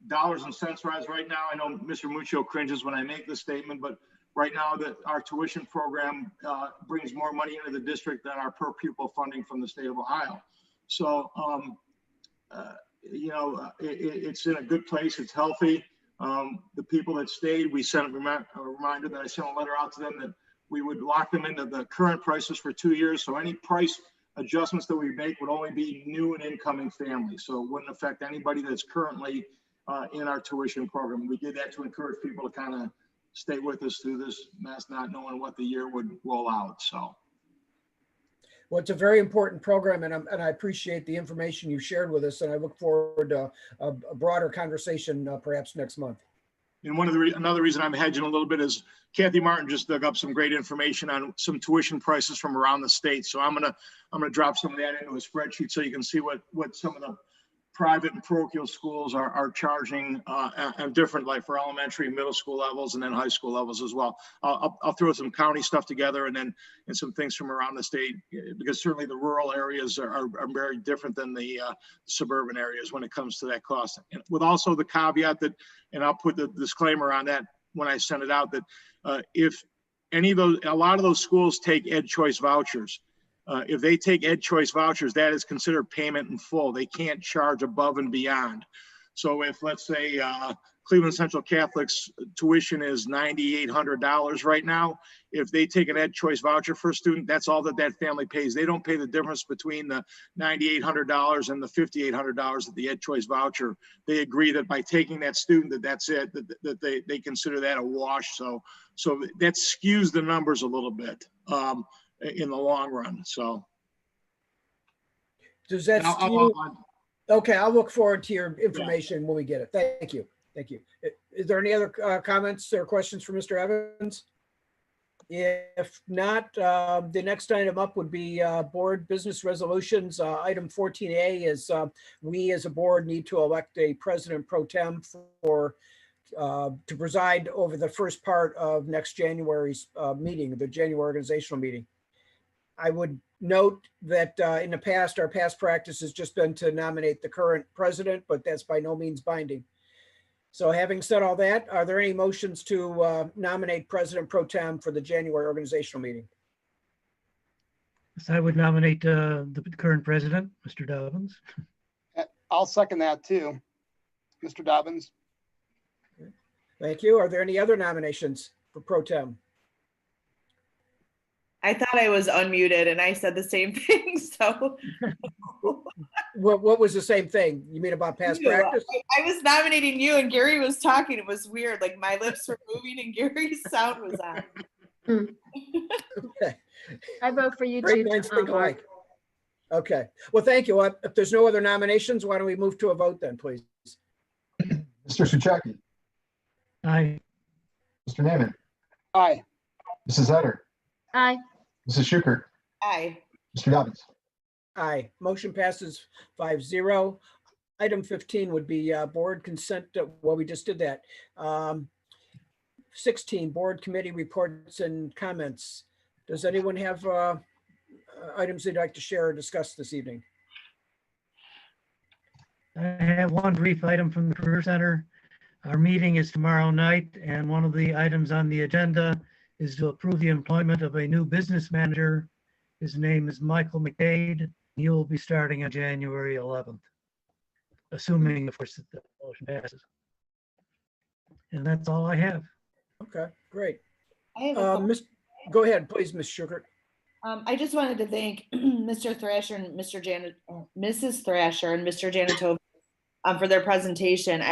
dollars and cents wise right now, I know Mr. Muccio cringes when I make this statement, but right now that our tuition program brings more money into the district than our per pupil funding from the state of Ohio. So, you know, it's in a good place. It's healthy. The people that stayed, we sent a reminder that I sent a letter out to them that we would lock them into the current prices for 2 years. So any price adjustments that we make would only be new and incoming families. So it wouldn't affect anybody that's currently in our tuition program. We did that to encourage people to kind of stay with us through this mess, not knowing what the year would roll out. So. Well, it's a very important program, and I appreciate the information you shared with us, and I look forward to a broader conversation perhaps next month. And another reason I'm hedging a little bit is Kathy Martin just dug up some great information on some tuition prices from around the state. So I'm gonna drop some of that into a spreadsheet so you can see what some of the private and parochial schools are charging and different, like for elementary, middle school levels, and then high school levels as well. I'll throw some county stuff together and some things from around the state, because certainly the rural areas are very different than the suburban areas when it comes to that cost. And with also the caveat that, and I'll put the disclaimer on that when I send it out, that if a lot of those schools take Ed Choice vouchers. If they take Ed Choice vouchers, that is considered payment in full. They can't charge above and beyond. So if, let's say, Cleveland Central Catholic's tuition is $9,800 right now, if they take an Ed Choice voucher for a student, that's all that family pays. They don't pay the difference between the $9,800 and the $5,800 of the Ed Choice voucher. They agree that by taking that student, that's it, that they consider that a wash. So that skews the numbers a little bit. In the long run. So does that okay, I'll look forward to your information when we get it. Thank you. Is there any other comments or questions for Mr. Evans? If not, the next item up would be board business resolutions. Item 14A is we as a board need to elect a president pro tem to preside over the first part of next January's meeting, the January organizational meeting. I would note that in the past, our past practice has just been to nominate the current president, but that's by no means binding. So having said all that, are there any motions to nominate President Pro Tem for the January organizational meeting? Yes, I would nominate the current president, Mr. Dobbins. I'll second that too, Mr. Dobbins. Okay. Thank you. Are there any other nominations for Pro Tem? I thought I was unmuted and I said the same thing, so. What was the same thing? You mean about past You. practice? I was nominating you and Gary was talking. It was weird. Like my lips were moving and Gary's sound was on. Okay. I vote for you Great too, minds think Mark. alike. Okay, well, thank you. If there's no other nominations, why don't we move to a vote then, please? Mr. Suchaki, Aye. Mr. Naaman, Aye. Mrs. Etter, Aye. Mrs. Schukert, Aye. Mr. Dobbins. Aye, motion passes 5-0. Item 15 would be board consent. Well, we just did that. 16, board committee reports and comments. Does anyone have items they'd like to share or discuss this evening? I have one brief item from the Career Center. Our meeting is tomorrow night, and one of the items on the agenda is to approve the employment of a new business manager. His name is Michael McDade. He will be starting on January 11th, assuming, of course, that the motion passes. And that's all I have. Okay, great. I have a couple- Go ahead, please, Ms. Schukert. I just wanted to thank Mr. Thrasher and Mrs. Thrasher and Mr. Janitova for their presentation.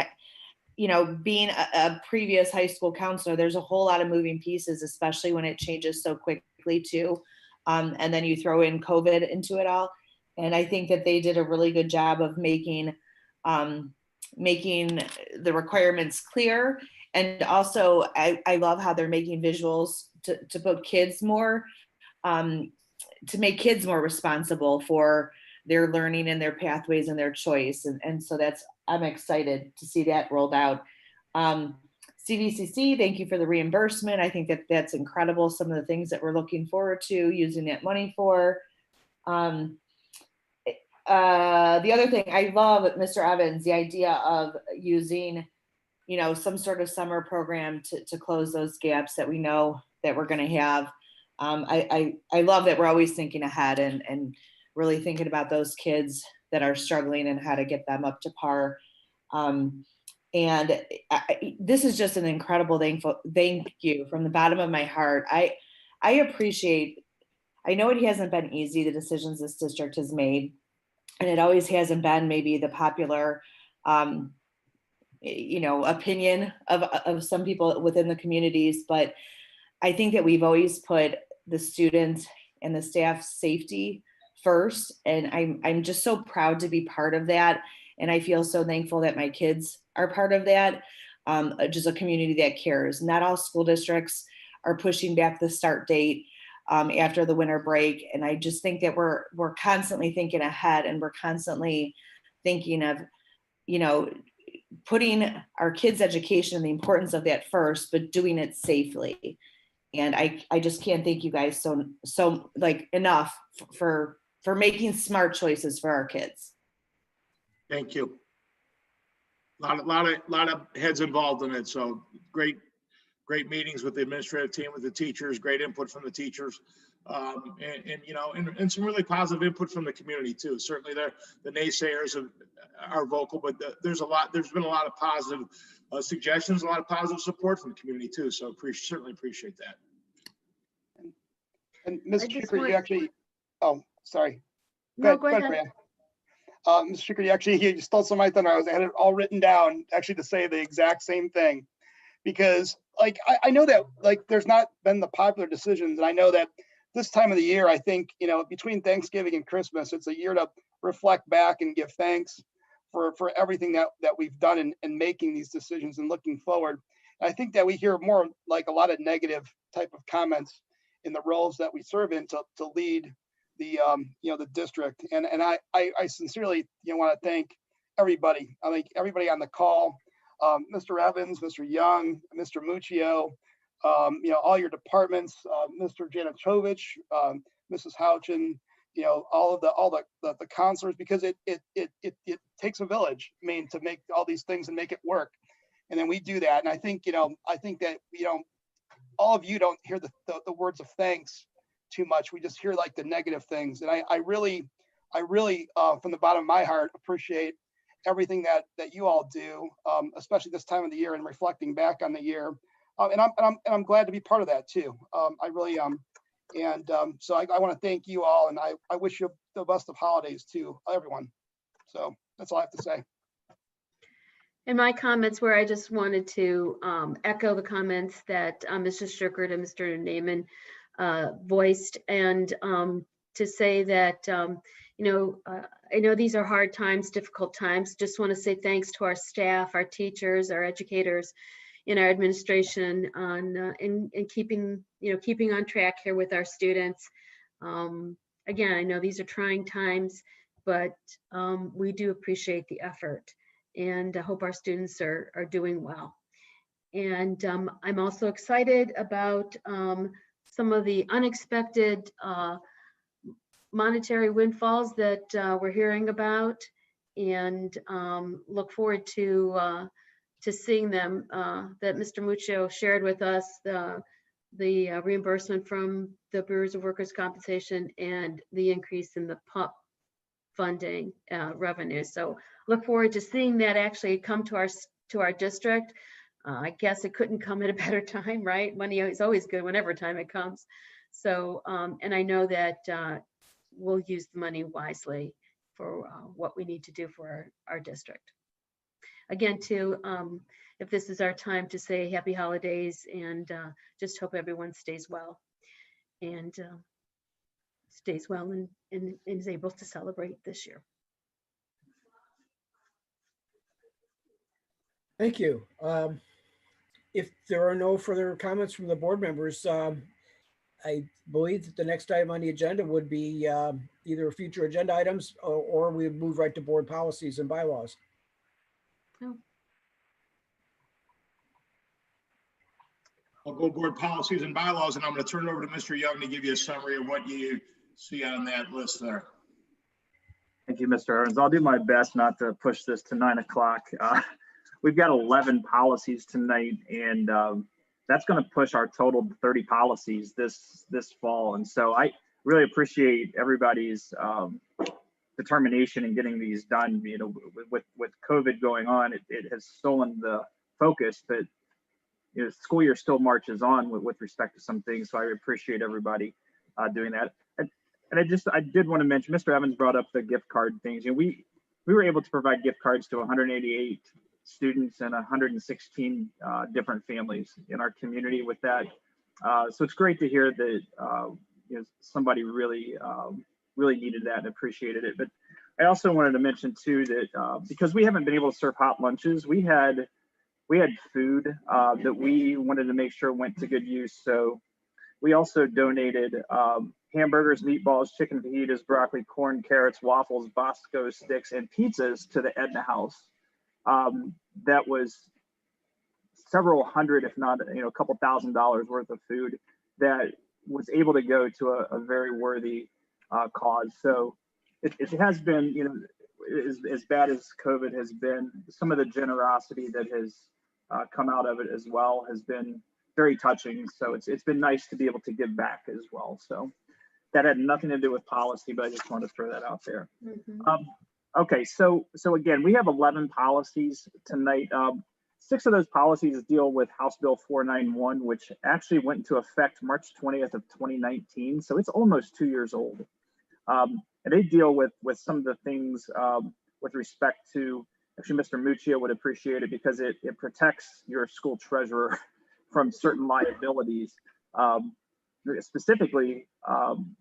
Being a previous high school counselor, there's a whole lot of moving pieces, especially when it changes so quickly too. And then you throw in COVID into it all. And I think that they did a really good job of making the requirements clear. And also, I love how they're making visuals to put kids more, to make kids more responsible for their learning and their pathways and their choice. And so I'm excited to see that rolled out. CVCC, thank you for the reimbursement. I think that's incredible. Some of the things that we're looking forward to using that money for. The other thing I love, Mr. Evans, the idea of using, some sort of summer program to close those gaps that we know that we're going to have. I love that we're always thinking ahead and really thinking about those kids that are struggling and how to get them up to par. This is just an incredible thank you from the bottom of my heart. I appreciate, I know it hasn't been easy, the decisions this district has made, and it always hasn't been maybe the popular, opinion of some people within the communities, but I think that we've always put the students and the staff's safety first. And I'm just so proud to be part of that. And I feel so thankful that my kids are part of that. Just a community that cares. Not all school districts are pushing back the start date after the winter break. And I just think that we're constantly thinking ahead, and we're constantly thinking of, putting our kids' education and the importance of that first, but doing it safely. And I just can't thank you guys so enough for making smart choices for our kids. Thank you. A lot of heads involved in it. So great meetings with the administrative team, with the teachers, great input from the teachers. And some really positive input from the community too. Certainly the naysayers are vocal, but there's been a lot of positive suggestions, a lot of positive support from the community too. So certainly appreciate that. And Ms. Schukert, you actually, sorry. No, go ahead. Brian. Ms. Schukert, you stole some of my thunder. I had it all written down actually to say the exact same thing, because I know that there's not been the popular decisions, and I know that this time of the year, I think, between Thanksgiving and Christmas, it's a year to reflect back and give thanks for everything that we've done in making these decisions and looking forward. And I think that we hear more a lot of negative type of comments in the roles that we serve in to lead the the district. And I sincerely want to thank everybody. I think everybody on the call, Mr. Evans, Mr. Young, Mr. Muccio, all your departments, Mr. Janitrovich, Mrs. Houchin, all the counselors, because it takes a village, to make all these things and make it work. And then we do that. And I think that all of you don't hear the words of thanks too much. We just hear the negative things. And I really from the bottom of my heart appreciate everything that you all do, especially this time of the year and reflecting back on the year. And I'm glad to be part of that too. I really And so I want to thank you all, and I wish you the best of holidays to everyone. So that's all I have to say. And my comments were, I just wanted to echo the comments that Mrs. Schuckert and Mr. Naaman voiced, and to say that, I know these are hard times, difficult times. Just want to say thanks to our staff, our teachers, our educators, in our administration on in keeping on track here with our students. Again, I know these are trying times, but we do appreciate the effort, and I hope our students are doing well. And I'm also excited about some of the unexpected monetary windfalls that we're hearing about, and look forward to seeing them, that Mr. Muccio shared with us, the reimbursement from the Bureaus of Workers' Compensation and the increase in the PUP funding revenue. So look forward to seeing that actually come to our district. I guess it couldn't come at a better time, right? Money is always good whenever time it comes. So, and I know that we'll use the money wisely for what we need to do for our district. Again, too, if this is our time to say happy holidays, and just hope everyone stays well and is able to celebrate this year. Thank you. If there are no further comments from the board members, I believe that the next item on the agenda would be either future agenda items, or we would move right to board policies and bylaws. Oh. I'll go board policies and bylaws, and I'm going to turn it over to Mr. Young to give you a summary of what you see on that list there. Thank you, Mr. Owens. I'll do my best not to push this to 9 o'clock. We've got 11 policies tonight, and that's going to push our total to 30 policies this fall. And so I really appreciate everybody's determination in getting these done. You know, with COVID going on, it has stolen the focus, but you know, school year still marches on with respect to some things. So I appreciate everybody doing that. And I did want to mention, Mr. Evans brought up the gift card things. You know, we were able to provide gift cards to 188 students and 116 different families in our community with that. So it's great to hear that you know, somebody really needed that and appreciated it. But I also wanted to mention too that because we haven't been able to serve hot lunches, we had food that we wanted to make sure went to good use. So we also donated hamburgers, meatballs, chicken fajitas, broccoli, corn, carrots, waffles, Bosco sticks, and pizzas to the Edna House. That was several hundred, if not, you know, a couple $1,000s worth of food that was able to go to a very worthy cause. So it has been, you know, as bad as COVID has been, some of the generosity that has come out of it as well has been very touching. So it's been nice to be able to give back as well. So that had nothing to do with policy, but I just wanted to throw that out there. Mm-hmm. Okay, so again, we have 11 policies tonight. 6 of those policies deal with House Bill 491, which actually went into effect March 20th of 2019. So it's almost 2 years old. And they deal with some of the things with respect to, actually Mr. Muccio would appreciate it because it protects your school treasurer from certain liabilities. Specifically,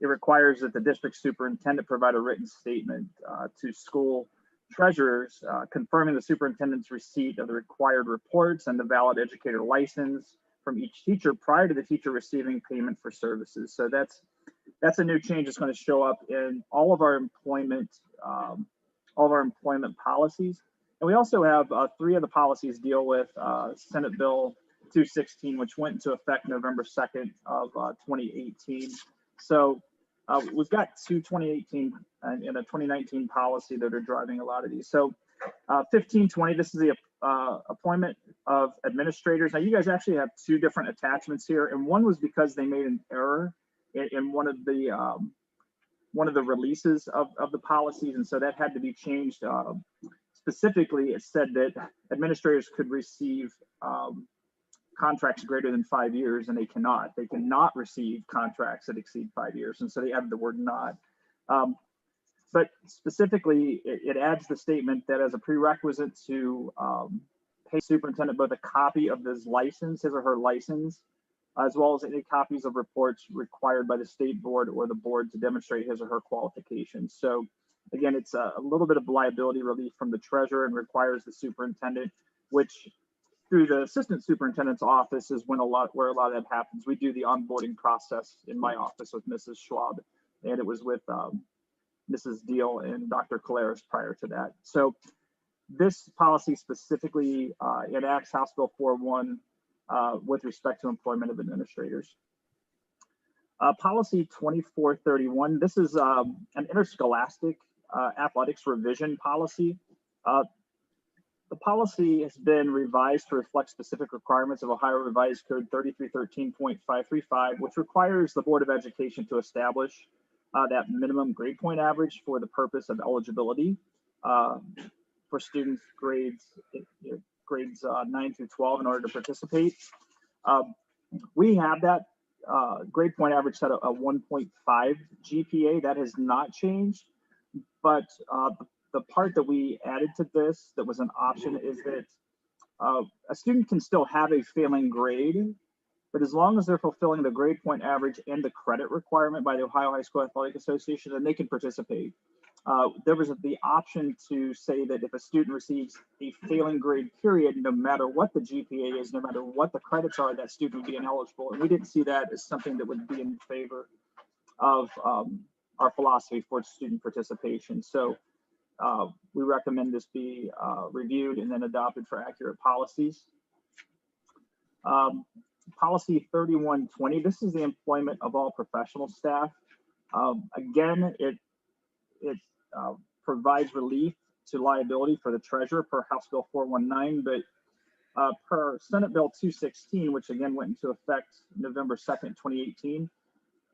it requires that the district superintendent provide a written statement to school treasurers confirming the superintendent's receipt of the required reports and the valid educator license from each teacher prior to the teacher receiving payment for services. So that's a new change that's going to show up in all of our employment policies. And we also have 3 of the policies deal with Senate Bill 216, which went into effect November 2nd of 2018. So we've got 2 2018 and a 2019 policy that are driving a lot of these. So 1520, this is the appointment of administrators. Now you guys actually have 2 different attachments here, and one was because they made an error in one of the releases of the policies, and so that had to be changed. Specifically, it said that administrators could receive contracts greater than 5 years, and they cannot receive contracts that exceed 5 years. And so they added the word not. But specifically, it adds the statement that as a prerequisite to pay superintendent both a copy of his license, his or her license, as well as any copies of reports required by the state board or the board to demonstrate his or her qualifications. So again, it's a little bit of liability relief from the treasurer and requires the superintendent, which through the assistant superintendent's office is where a lot of that happens. We do the onboarding process in my office with Mrs. Schwab, and it was with Mrs. Deal and Dr. Caleres prior to that. So this policy specifically enacts House Bill 401 with respect to employment of administrators. Policy 2431, this is an interscholastic athletics revision policy. The policy has been revised to reflect specific requirements of Ohio Revised Code 3313.535, which requires the Board of Education to establish that minimum grade point average for the purpose of eligibility for students grades 9 through 12 in order to participate. We have that grade point average set at a 1.5 GPA. That has not changed, but the part that we added to this that was an option is that a student can still have a failing grade, but as long as they're fulfilling the grade point average and the credit requirement by the Ohio High School Athletic Association, then they can participate. There was the option to say that if a student receives a failing grade period, no matter what the GPA is, no matter what the credits are, that student would be ineligible. And we didn't see that as something that would be in favor of our philosophy for student participation. So we recommend this be reviewed and then adopted for accurate policies. Policy 3120, this is the employment of all professional staff. Again, it provides relief to liability for the treasurer per House Bill 419, but per Senate Bill 216, which again went into effect November 2nd, 2018,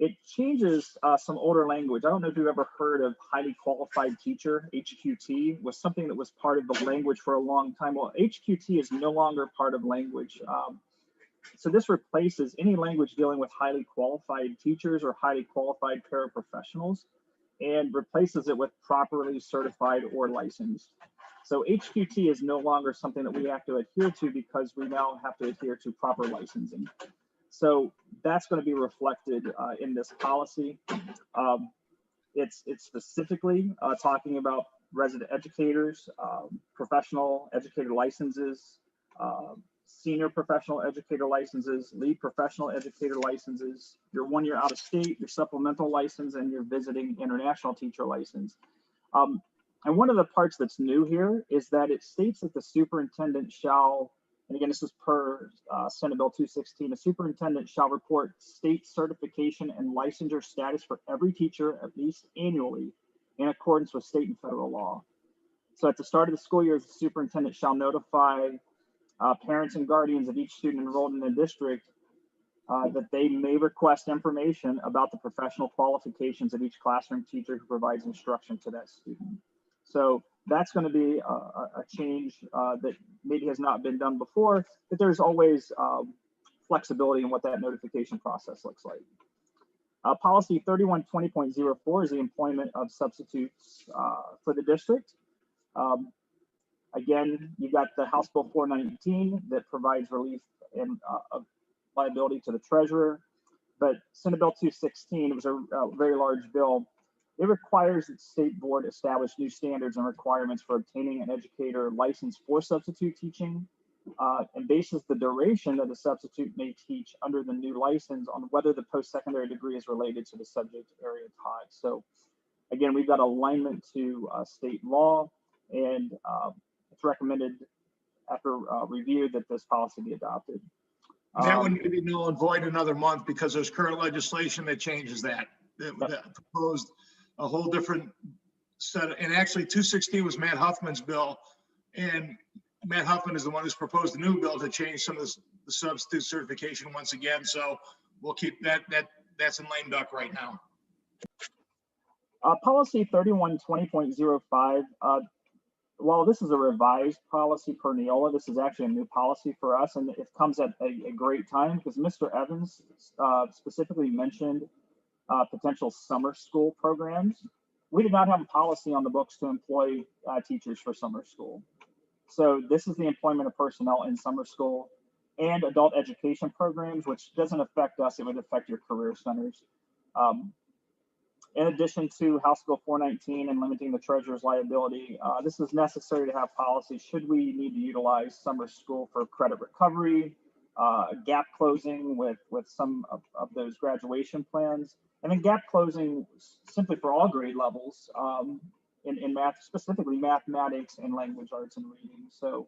it changes some older language. I don't know if you've ever heard of highly qualified teacher, HQT, was something that was part of the language for a long time. Well, HQT is no longer part of language. So this replaces any language dealing with highly qualified teachers or highly qualified paraprofessionals and replaces it with properly certified or licensed. So HQT is no longer something that we have to adhere to because we now have to adhere to proper licensing. So that's going to be reflected in this policy. It's specifically talking about resident educators, professional educator licenses, senior professional educator licenses, lead professional educator licenses, your 1 year out of state, your supplemental license, and your visiting international teacher license. And one of the parts that's new here is that it states that the superintendent shall, and again, this is per Senate Bill 216, the superintendent shall report state certification and licensure status for every teacher at least annually in accordance with state and federal law. So at the start of the school year, the superintendent shall notify parents and guardians of each student enrolled in the district that they may request information about the professional qualifications of each classroom teacher who provides instruction to that student. So that's going to be a change that maybe has not been done before, but there's always flexibility in what that notification process looks like. Policy 3120.04 is the employment of substitutes for the district. Again, you got the House Bill 419 that provides relief and of liability to the treasurer, but Senate Bill 216, it was a very large bill. It requires that the state board establish new standards and requirements for obtaining an educator license for substitute teaching and bases the duration that the substitute may teach under the new license on whether the post-secondary degree is related to the subject area taught. So again, we've got alignment to state law, and it's recommended after review that this policy be adopted. That one may be null and void another month because there's current legislation that changes that proposed a whole different set of, and actually 216 was Matt Huffman's bill, and Matt Huffman is the one who's proposed a new bill to change some of the substitute certification once again. So we'll keep that's in lame duck right now. Policy 3120.05, while this is a revised policy per Neola, this is actually a new policy for us, and it comes at a great time because Mr. Evans specifically mentioned potential summer school programs. We did not have a policy on the books to employ teachers for summer school. So this is the employment of personnel in summer school and adult education programs, which doesn't affect us, it would affect your career centers. In addition to House Bill 419 and limiting the treasurer's liability, this is necessary to have policy should we need to utilize summer school for credit recovery, gap closing with some of those graduation plans, and then gap closing simply for all grade levels in math, specifically mathematics and language arts and reading. So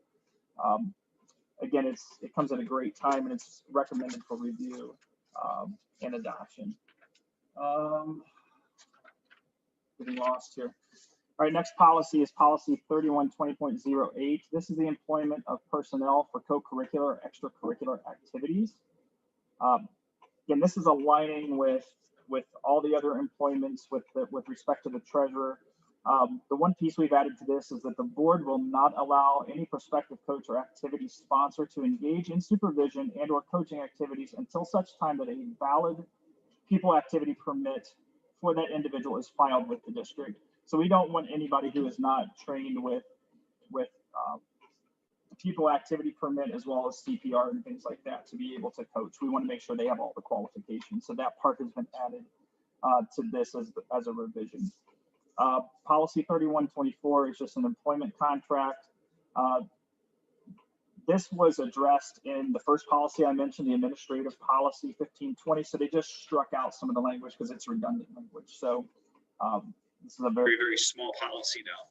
again, it comes at a great time and it's recommended for review and adoption. Getting lost here. All right, next policy is policy 3120.08. This is the employment of personnel for co-curricular, extracurricular activities. Again, this is aligning with all the other employments with respect to the treasurer. The one piece we've added to this is that the board will not allow any prospective coach or activity sponsor to engage in supervision and or coaching activities until such time that a valid people activity permit for that individual is filed with the district. So we don't want anybody who is not trained with people activity permit as well as CPR and things like that to be able to coach. We want to make sure they have all the qualifications. So that part has been added to this as a revision. Policy 3124 is just an employment contract. This was addressed in the first policy I mentioned, the administrative policy 1520. So they just struck out some of the language because it's redundant language. So this is a very, very small policy now.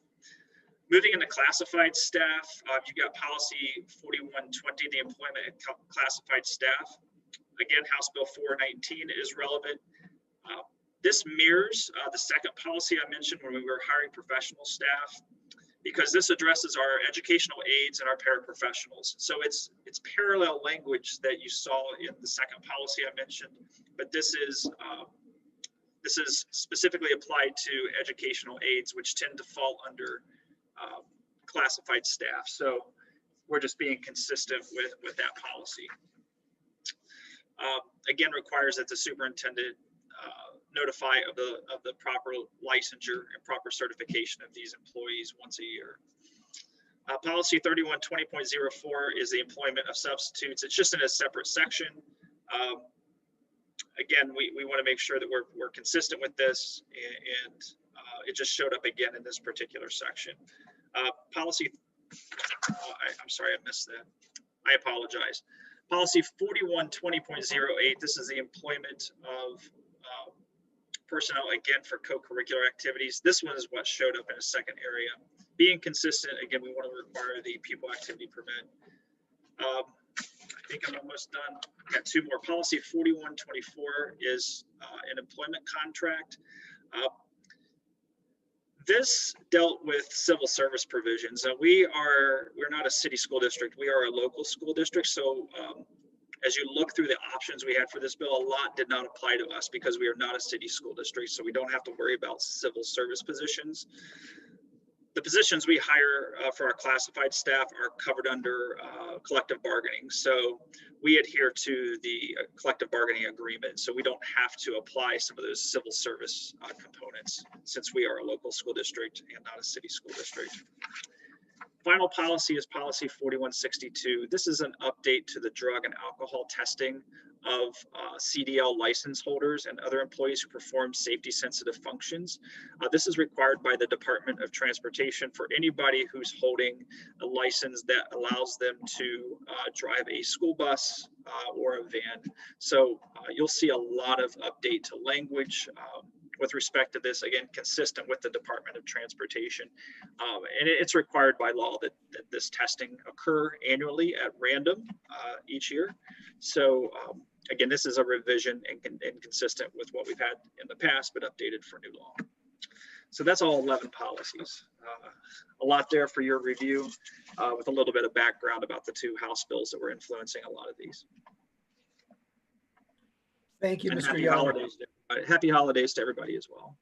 Moving into classified staff, you've got policy 4120, the employment of classified staff. Again, House Bill 419 is relevant. This mirrors the second policy I mentioned when we were hiring professional staff, because this addresses our educational aides and our paraprofessionals. So it's parallel language that you saw in the second policy I mentioned, but this is specifically applied to educational aides, which tend to fall under classified staff. So we're just being consistent with that policy. Again, requires that the superintendent notify of the proper licensure and proper certification of these employees once a year. Policy 3120.04 is the employment of substitutes. It's just in a separate section. Again, we want to make sure that we're consistent with this, and it just showed up again in this particular section. Policy, I'm sorry, I missed that. I apologize. Policy 4120.08, this is the employment of personnel, again, for co-curricular activities. This one is what showed up in a second area. Being consistent, again, we want to require the pupil activity permit. I think I'm almost done. I've got two more. Policy 4124 is an employment contract. This dealt with civil service provisions. We're not a city school district. We are a local school district. So as you look through the options we had for this bill, a lot did not apply to us because we are not a city school district. So we don't have to worry about civil service positions. The positions we hire for our classified staff are covered under collective bargaining. So we adhere to the collective bargaining agreement. So we don't have to apply some of those civil service components since we are a local school district and not a city school district. Final policy is policy 4162. This is an update to the drug and alcohol testing of CDL license holders and other employees who perform safety sensitive functions. This is required by the Department of Transportation for anybody who's holding a license that allows them to drive a school bus or a van. So you'll see a lot of update to language with respect to this, again, consistent with the Department of Transportation. And it's required by law that this testing occur annually at random each year. So again, this is a revision and consistent with what we've had in the past, but updated for new law. So that's all 11 policies. A lot there for your review with a little bit of background about the two House bills that were influencing a lot of these. Thank you, And Mr. happy Young. holidays. Happy holidays to everybody as well.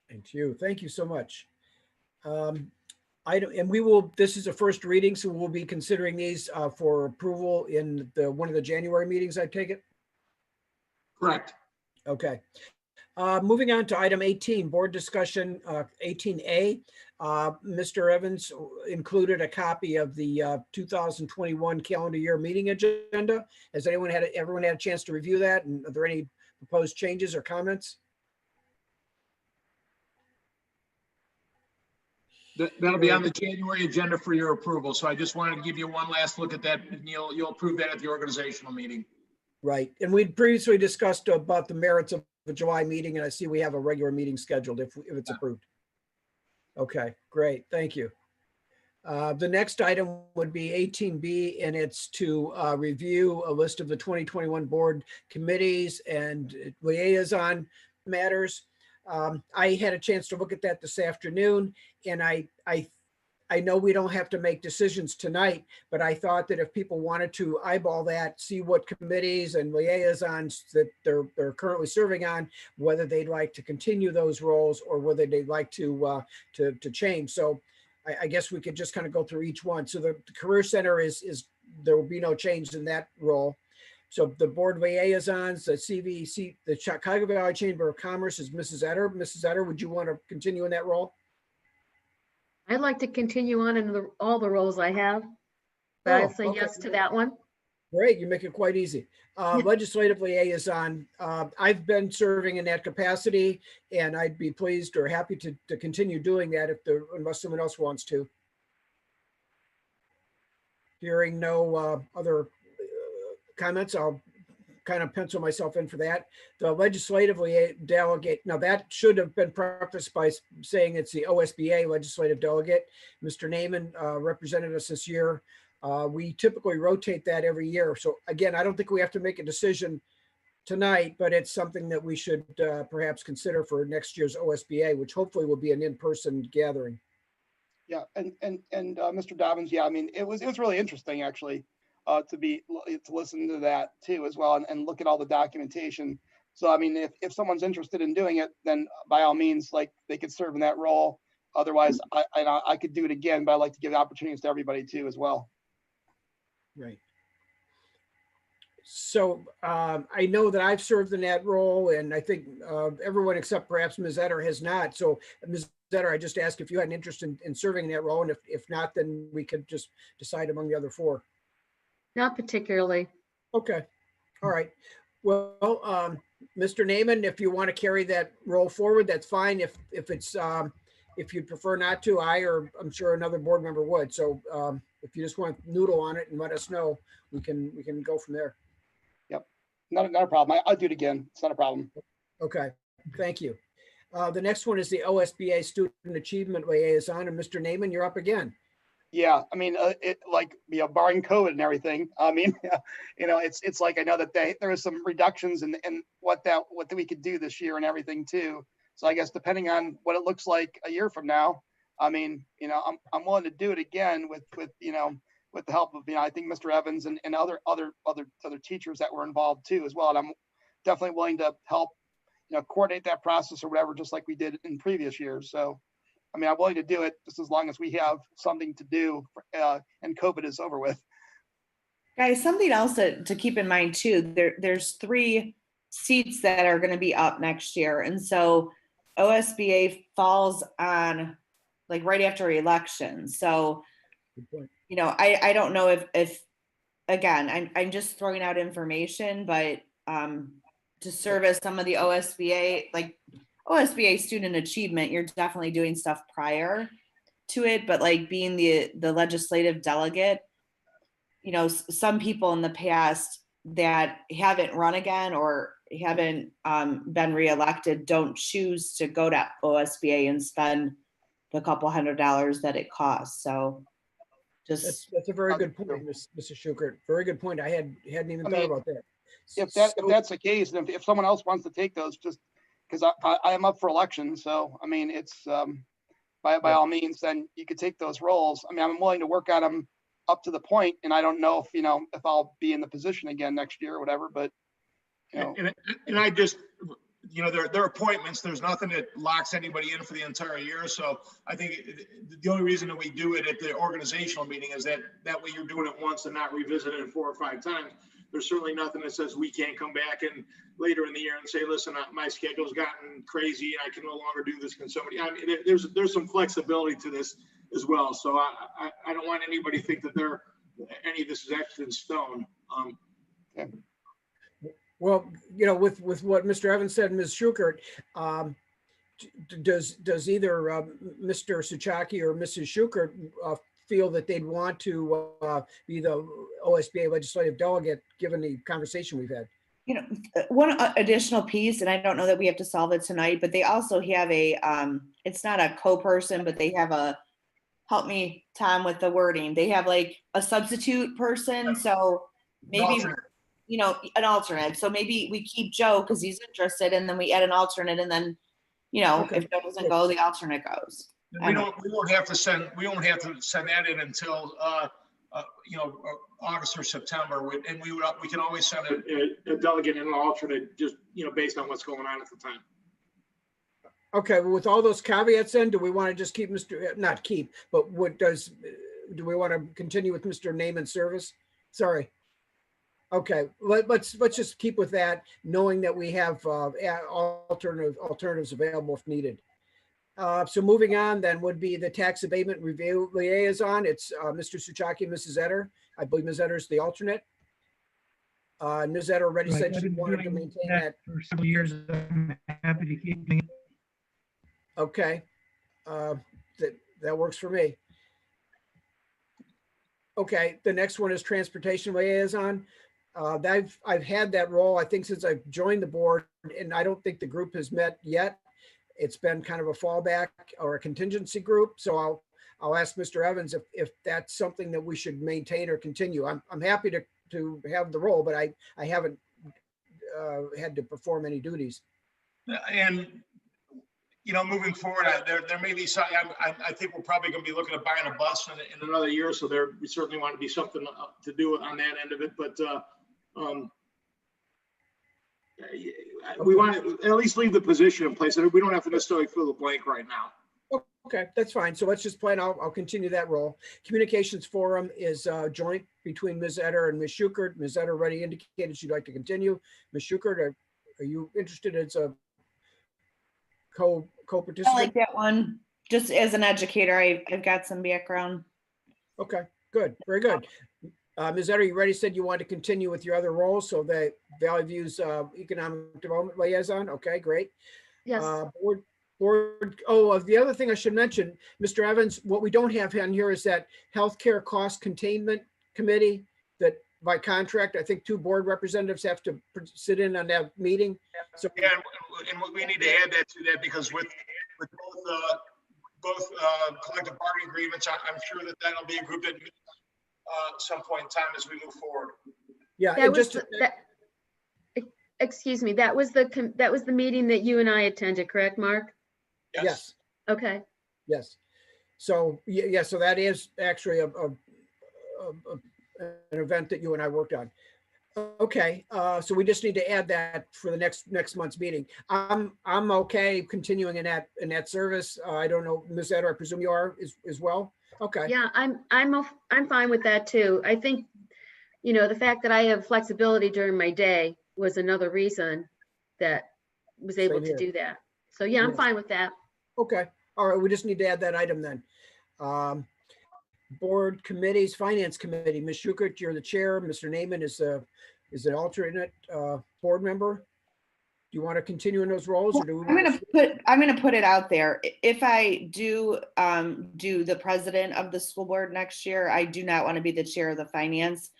And to you. Thank you so much. item, and we will, this is a first reading, so we'll be considering these for approval in the one of the January meetings, I take it? Correct. Okay. Moving on to item 18, board discussion, 18A. Mr. Evans included a copy of the 2021 calendar year meeting agenda. Has everyone had a chance to review that? And are there any proposed changes or comments? That'll be on the January agenda for your approval. So I just wanted to give you one last look at that, and you'll approve that at the organizational meeting. Right. And we'd previously discussed about the merits of the July meeting, and I see we have a regular meeting scheduled if it's approved. Okay, great. Thank you. The next item would be 18B, and it's to review a list of the 2021 board committees and liaison matters. I had a chance to look at that this afternoon, and I know we don't have to make decisions tonight, but I thought that if people wanted to eyeball that, see what committees and liaisons that they're currently serving on, whether they'd like to continue those roles or whether they'd like to change. So I guess we could just kind of go through each one. So the Career Center is there will be no change in that role. So the board liaisons, the CVC, the Cuyahoga Valley Chamber of Commerce is Mrs. Etter. Mrs. Etter, would you want to continue in that role? I'd like to continue on in all the roles I have, but I'd say okay. yes to that one. Great, you make it quite easy. Legislative liaison, I've been serving in that capacity, and I'd be pleased or happy to continue doing that unless someone else wants to. Hearing no other comments, I'll kind of pencil myself in for that. The legislative delegate, now that should have been prefaced by saying it's the OSBA legislative delegate. Mr. Naaman represented us this year. We typically rotate that every year. So again, I don't think we have to make a decision tonight, but it's something that we should perhaps consider for next year's OSBA, which hopefully will be an in-person gathering. Yeah, and Mr. Dobbins, yeah, I mean, it was really interesting actually to listen to that too as well and look at all the documentation. So I mean, if someone's interested in doing it, then by all means, like they could serve in that role. Otherwise, I could do it again, but I like to give opportunities to everybody too as well. Right. So I know that I've served in that role, and I think everyone except perhaps Ms. Etter has not. So Ms. Etter, I just asked if you had an interest in serving in that role, and if not, then we could just decide among the other four. Not particularly. Okay. All right. Well, Mr. Naaman, if you want to carry that role forward, that's fine. If you'd prefer not to, I'm sure another board member would. So if you just want to noodle on it and let us know, we can go from there. Yep. Not a problem. I'll do it again. It's not a problem. Okay. Thank you. The next one is the OSBA Student Achievement Liaison, and Mr. Naaman, you're up again. Yeah, I mean, barring COVID and everything, I mean, it's like I know that there was some reductions in what we could do this year and everything too. So I guess depending on what it looks like a year from now, I mean, I'm willing to do it again with the help of I think Mr. Evans and other teachers that were involved too as well. And I'm definitely willing to help coordinate that process or whatever, just like we did in previous years. So. I mean, I'm willing to do it just as long as we have something to do and COVID is over with. Guys, something else to keep in mind too, there's 3 seats that are going to be up next year. And so OSBA falls on like right after elections. So, I don't know if again, I'm just throwing out information, but to service some of the OSBA, like OSBA student achievement, you're definitely doing stuff prior to it, but like being the legislative delegate, some people in the past that haven't run again or haven't been reelected don't choose to go to OSBA and spend the couple $100 that it costs. So just that's a very good point, Mr. Schukert. Very good point. I hadn't even thought about that. If that's the case, and if someone else wants to take those, just because I am up for election, so I mean it's by all means, then you could take those roles. I mean, I'm willing to work on them up to the point, and I don't know if I'll be in the position again next year or whatever, but And I just you know, they're appointments. There's nothing that locks anybody in for the entire year. So I think the only reason that we do it at the organizational meeting is that way you're doing it once and not revisiting it 4 or 5 times. There's certainly nothing that says we can't come back and later in the year and say, listen, my schedule's gotten crazy. I can no longer do this. Can somebody, I mean, there's some flexibility to this as well. So I don't want anybody to think that any of this is etched in stone. Well, you know, with what Mr. Evans said, Ms. Schukert, does either Mr. Suchaki or Mrs. Schukert feel that they'd want to be the OSBA legislative delegate, given the conversation we've had? You know, one additional piece, and I don't know that we have to solve it tonight, but they also have a, it's not a co-person, but they have a, help me, Tom, with the wording. They have like a substitute person. So maybe, you know, an alternate. So maybe we keep Joe because he's interested, and then we add an alternate, and then, you know, if Joe doesn't go, the alternate goes. We won't have to send that in until you know, August or September, and we can always send a delegate and an alternate, just, you know, based on what's going on at the time. Okay, well, with all those caveats in, do we want to just keep not keep, but do we want to continue with Mr. Name and Service? Sorry. Okay, let's just keep with that, knowing that we have alternatives available if needed. So moving on then would be the tax abatement review liaison. It's Mr. Suchaki and Mrs. Etter. I believe Ms. Etter is the alternate. Ms. Etter already said she wanted to maintain that for several years. I'm happy to keep doing it. Okay, that works for me. Okay, the next one is transportation liaison. I've had that role, I think, since I've joined the board, and I don't think the group has met yet. It's been kind of a fallback or a contingency group. So I'll ask Mr. Evans if that's something that we should maintain or continue. I'm happy to have the role, but I haven't had to perform any duties. And, you know, moving forward, there may be some, I think we're probably going to be looking at buying a bus in another year. So we certainly want to be something to do on that end of it. But we want to at least leave the position in place. We don't have to necessarily fill the blank right now. Okay, that's fine. So let's just plan. I'll continue that role. Communications Forum is joint between Ms. Etter and Ms. Schukert. Ms. Etter already indicated she'd like to continue. Ms. Schukert, are you interested as a co-participant? I like that one. Just as an educator, I've got some background. Okay, good, very good. Ms. Etter, you already said you want to continue with your other roles, so the Valley View's Economic Development Liaison. Okay, great. Yes. Board. Oh, the other thing I should mention, Mr. Evans, what we don't have on here is that Healthcare Cost Containment Committee that by contract, I think 2 board representatives have to sit in on that meeting. So yeah, and we need to add that to that, because with both collective bargaining agreements, I'm sure that'll be a group that meets some point in time as we move forward. Yeah, that was excuse me, that was the meeting that you and I attended, correct, Mark? Yes. Okay. Yes. So yeah, so that is actually an event that you and I worked on. Okay, so we just need to add that for the next month's meeting. I'm okay continuing in that service. I don't know, Ms. Etter, I presume you are as well. Okay. Yeah, I'm fine with that too. I think, you know, the fact that I have flexibility during my day was another reason that I was able to do that. So yeah, I'm fine with that. Okay. All right. We just need to add that item then. Board committees, Finance Committee. Ms. Schukert, you're the chair. Mr. Naaman is an alternate board member. Do you want to continue in those roles, or do we? I'm gonna put it out there. If I do the president of the school board next year, I do not want to be the chair of the finance,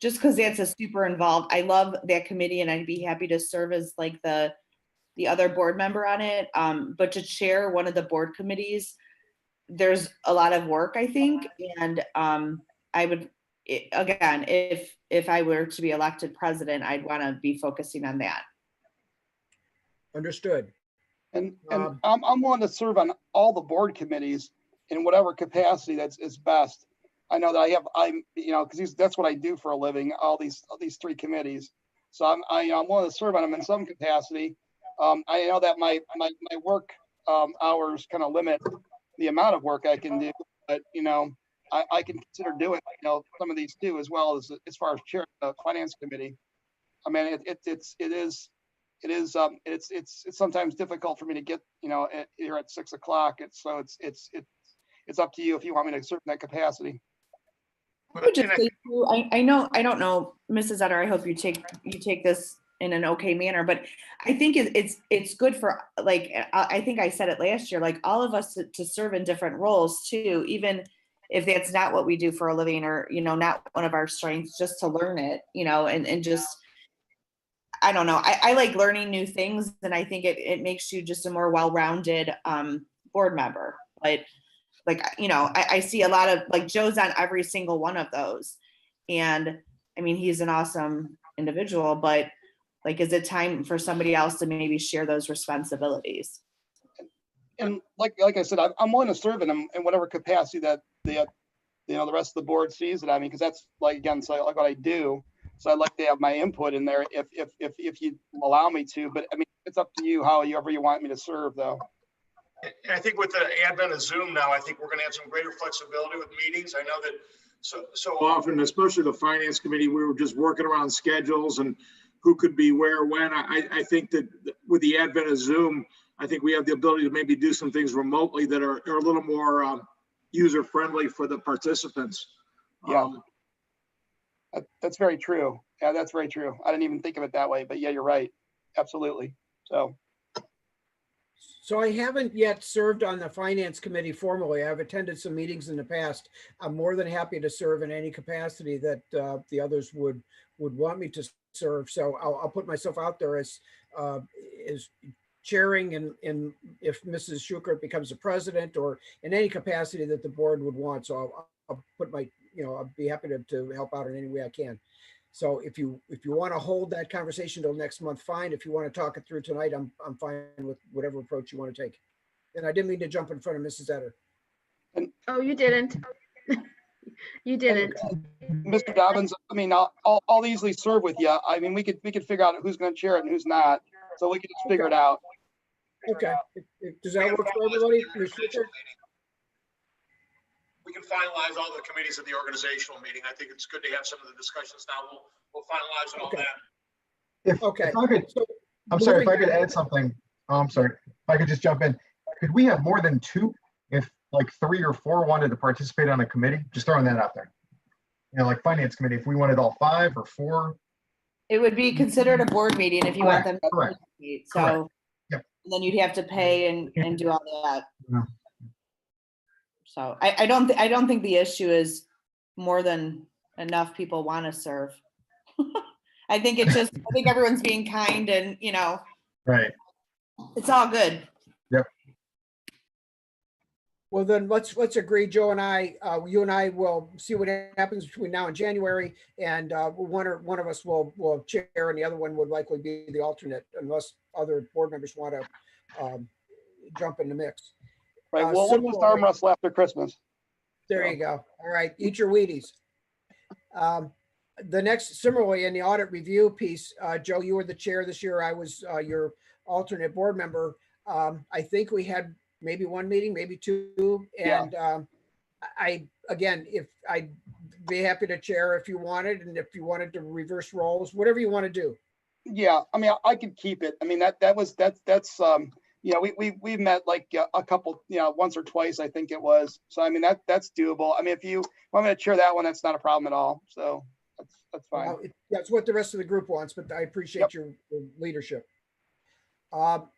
just because that's a super involved. I love that committee, and I'd be happy to serve as like the other board member on it. But to chair one of the board committees, there's a lot of work, I think, and I would, again, if I were to be elected president, I'd want to be focusing on that. Understood. And I'm willing to serve on all the board committees in whatever capacity is best. I know that I'm you know, because that's what I do for a living, all these 3 committees. So I'm willing to serve on them in some capacity. I know that my work hours kind of limit the amount of work I can do, but I can consider doing some of these too, as well as far as chairing the finance committee. I mean, it's sometimes difficult for me to get here at 6 o'clock. It's up to you if you want me to serve in that capacity. I would just say too, I don't know, Mrs. Utter, I hope you take this in an okay manner, but I think it's good for, like, I think I said it last year, like all of us to serve in different roles too, even if that's not what we do for a living or, not one of our strengths, just to learn it, and just, I don't know. I like learning new things, and I think it makes you just a more well-rounded board member. But like, I see a lot of, like, Joe's on every single one of those. And I mean, he's an awesome individual, but like, is it time for somebody else to maybe share those responsibilities? And like I said, I'm willing to serve in whatever capacity that the rest of the board sees it. I mean, because that's like what I do. So I'd like to have my input in there if you allow me to. But I mean, it's up to you however you want me to serve, though. And I think with the advent of Zoom now, I think we're going to have some greater flexibility with meetings. I know that so often, especially the finance committee, we were just working around schedules and who could be where, when. I think that with the advent of Zoom, I think we have the ability to maybe do some things remotely that are a little more user-friendly for the participants. Yeah, that's very true. Yeah, that's very true. I didn't even think of it that way, but yeah, you're right. Absolutely. So I haven't yet served on the finance committee formally. I've attended some meetings in the past. I'm more than happy to serve in any capacity that the others would want me to serve. So I'll put myself out there as chairing, and if Mrs. Schuchert becomes a president, or in any capacity that the board would want. So I'll put my, I'll be happy to help out in any way I can. So if you want to hold that conversation till next month, fine. If you want to talk it through tonight, I'm fine with whatever approach you want to take. And I didn't mean to jump in front of Mrs. Etter. Oh, you didn't. You didn't. Mr. Dobbins, I mean, I'll easily serve with you. I mean, we could figure out who's going to chair it and who's not, so we could just figure it out. Okay. Does that work for everybody? We can finalize all the committees at the organizational meeting. I think it's good to have some of the discussions now. We'll finalize it all then. Okay. I'm sorry, if I could add something. Oh, I'm sorry. If I could just jump in. Could we have more than two? If like 3 or 4 wanted to participate on a committee, just throwing that out there. Like finance committee, if we wanted all 5 or 4. It would be considered a board meeting if you want them to participate. So then you'd have to pay and do all that. Yeah. So I don't think the issue is more than enough people want to serve. I think I think everyone's being kind and, Right. It's all good. Yep. Well, then let's agree, Joe and I, you and I will see what happens between now and January, and one of us will chair, and the other one would likely be the alternate, unless other board members want to jump in the mix. Right. Well, we'll just arm wrestle after Christmas. There you go. All right. Eat your Wheaties. The next, similarly, in the audit review piece, Joe, you were the chair this year. I was your alternate board member. I think we had maybe 1 meeting, maybe 2. And if I'd be happy to chair if you wanted, and if you wanted to reverse roles, whatever you want to do. Yeah. I mean, I could keep it. I mean, that's we've met like a couple, once or twice, I think it was. So, I mean, that's doable. I mean, if you want me to chair that one, that's not a problem at all. So that's fine. Well, that's what the rest of the group wants, but I appreciate your leadership.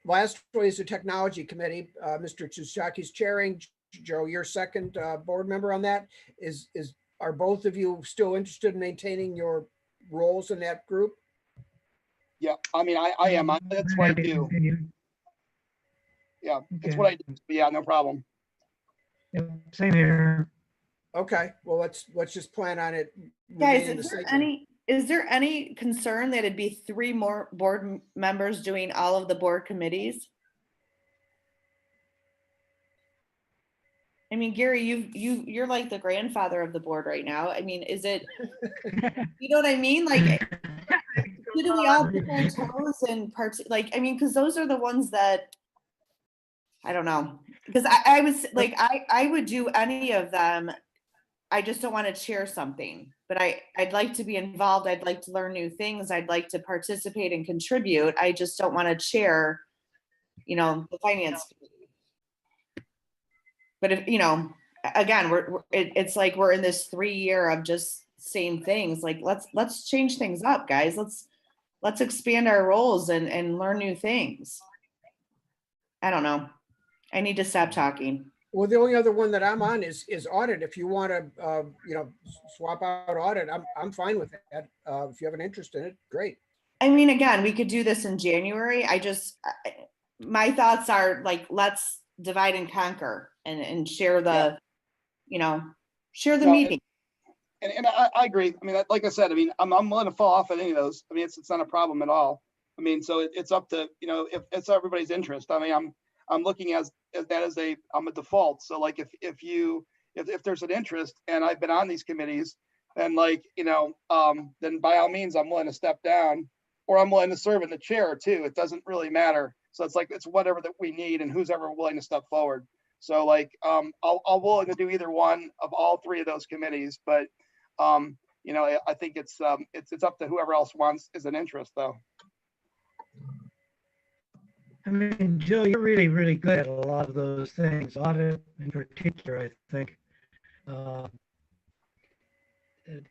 Lastly is the technology committee. Mr. Tsusaki's chairing. Joe, you're second board member on that. Are both of you still interested in maintaining your roles in that group? Yeah, I mean, I am. That's what I do. Yeah, it's what I do. Yeah, no problem. Yep, same here. Okay, well, let's just plan on it. Guys, is there any concern that it'd be 3 more board members doing all of the board committees? I mean, Gary, you're like the grandfather of the board right now. I mean, is it, you know what I mean? Like, do we all dip our toes and parts, like, I mean, because those are the ones that, I don't know, because I was like, I would do any of them. I just don't want to chair something, but I'd like to be involved. I'd like to learn new things. I'd like to participate and contribute. I just don't want to chair, the finance committee. But if, again, it's like we're in this 3-year of just same things. Like, let's change things up, guys. Let's expand our roles and learn new things. I don't know. I need to stop talking. Well, the only other one that I'm on is audit. If you want to, swap out audit, I'm fine with that. If you have an interest in it, great. I mean, again, we could do this in January. My thoughts are like, let's divide and conquer and share the, share the meeting. And I agree. I mean, like I said, I mean, I'm willing to fall off at any of those. I mean, it's not a problem at all. I mean, so it's up to, if it's everybody's interest. I mean, I'm looking at that as I'm a default. So like, if there's an interest and I've been on these committees, then like, then by all means, I'm willing to step down, or I'm willing to serve in the chair too. It doesn't really matter. So it's like, it's whatever that we need and who's ever willing to step forward. So like, I'll willing to do either one of all 3 of those committees, but I think it's up to whoever else is an interest though. I mean, Joe, you're really, really good at a lot of those things, audit in particular, I think.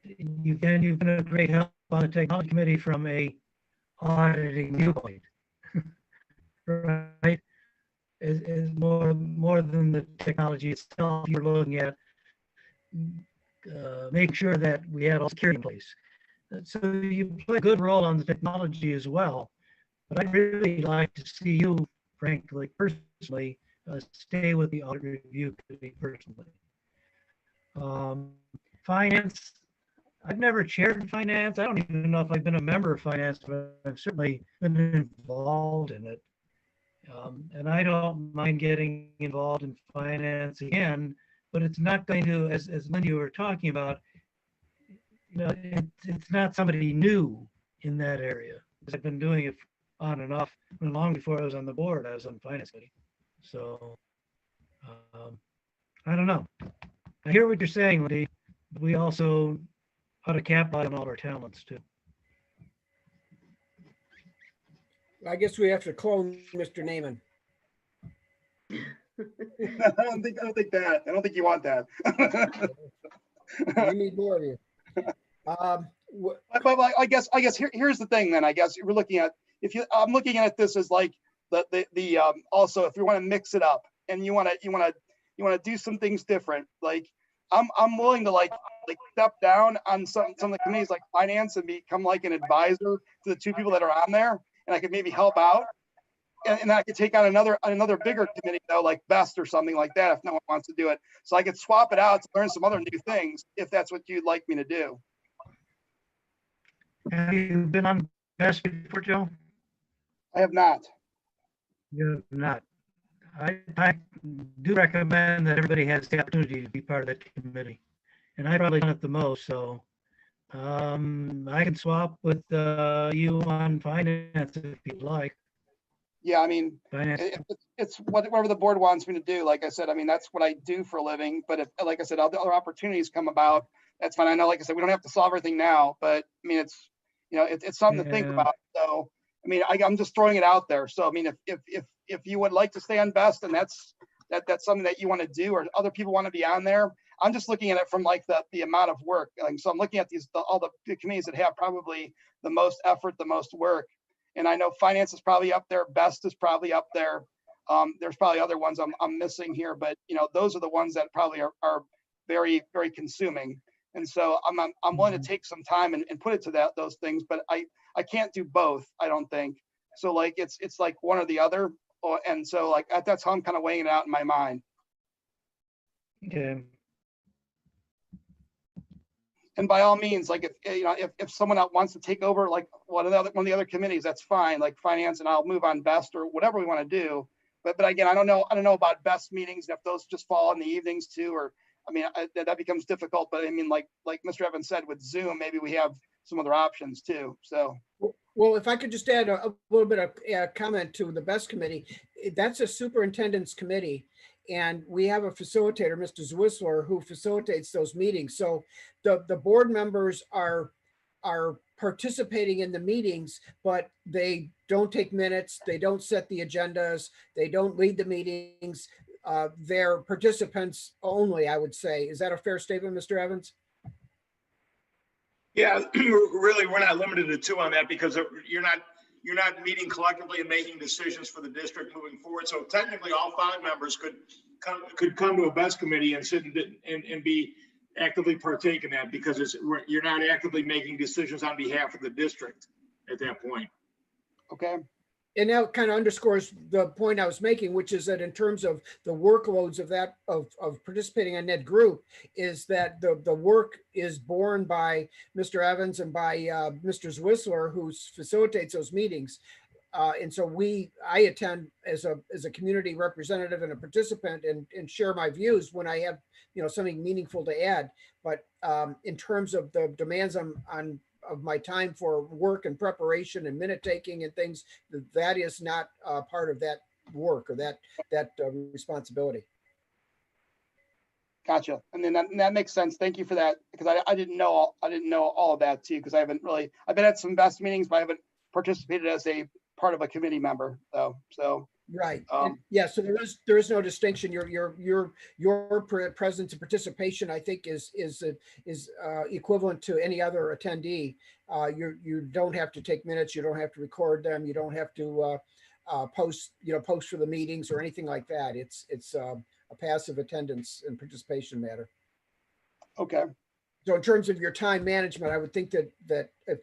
You've been a great help on the technology committee from a auditing viewpoint, right? Is more than the technology itself. You're looking at make sure that we had all security in place. So you play a good role on the technology as well. But I'd really like to see you, frankly, personally, stay with the audit review committee personally. Finance, I've never chaired finance. I don't even know if I've been a member of finance, but I've certainly been involved in it. And I don't mind getting involved in finance again, but it's not going to, as Linda you were talking about, it's not somebody new in that area. I've been doing it on and off long before I was on the board. I was on finance committee. So I don't know. I hear what you're saying, Lindy. We also ought to capitalize on all our talents too. I guess we have to clone Mr. Naaman. I don't think that. I don't think you want that. We need more of you. But I guess here's the thing. Then I guess we're looking at I'm looking at this as like the also if you want to mix it up and you want to do some things different. Like I'm willing to like step down on some of the committees like finance and become like an advisor to the 2 people that are on there, and I could maybe help out. And I could take on another bigger committee though, like BEST or something like that, if no one wants to do it. So I could swap it out to learn some other new things, if that's what you'd like me to do. Have you been on BEST before, Joe? I have not. You have not. I do recommend that everybody has the opportunity to be part of that committee. And I probably done it the most, so I can swap with you on finance if you'd like. Yeah, I mean, it's whatever the board wants me to do. Like I said, I mean, that's what I do for a living. But if, like I said, other opportunities come about, that's fine. I know, like I said, we don't have to solve everything now, but I mean, it's it's something to think about. So, I mean, I'm just throwing it out there. So, I mean, if you would like to stay on BEST and that's something that you want to do, or other people want to be on there, I'm just looking at it from like the amount of work. Like, so I'm looking at all the committees that have probably the most effort, the most work. And I know finance is probably up there. BEST is probably up there. There's probably other ones I'm missing here, but those are the ones that probably are very, very consuming. And so I'm willing to take some time and put it to those things, but I can't do both, I don't think. So like, it's like one or the other. And so like, that's how I'm kind of weighing it out in my mind. Okay. And by all means, like if someone else wants to take over like one of the other committees, that's fine, like finance, and I'll move on BEST or whatever we want to do. But again, I don't know about BEST meetings, if those just fall in the evenings too, or I mean that becomes difficult. But I mean, like Mr. Evans said, with Zoom, maybe we have some other options too. So Well, if I could just add a little bit of comment to the BEST committee, that's a superintendent's committee. And we have a facilitator, Mr. Zwisler, who facilitates those meetings. So the board members are participating in the meetings, but they don't take minutes. They don't set the agendas. They don't lead the meetings. They're participants only, I would say. Is that a fair statement, Mr. Evans? Yeah, really, we're not limited to 2 on that because you're not meeting collectively and making decisions for the district moving forward. So technically, all 5 members could come to a BEST committee and sit and be actively partake in that because you're not actively making decisions on behalf of the district at that point. Okay. And that kind of underscores the point I was making, which is that in terms of the workloads of participating in that group, is that the work is borne by Mr. Evans and by Mr. Zwisler, who facilitates those meetings. And so I attend as a community representative and a participant and share my views when I have something meaningful to add. But in terms of the demands of my time for work and preparation and minute taking and things, that is not part of that work or that responsibility. Gotcha. And then that makes sense. Thank you for that, because I didn't know all of that too, because I've been at some BEST meetings, but I haven't participated as a part of a committee member though. So right. Yeah. So there is no distinction. Your presence and participation, I think, is equivalent to any other attendee. You don't have to take minutes. You don't have to record them. You don't have to post for the meetings or anything like that. It's a passive attendance and participation matter. Okay. So in terms of your time management, I would think that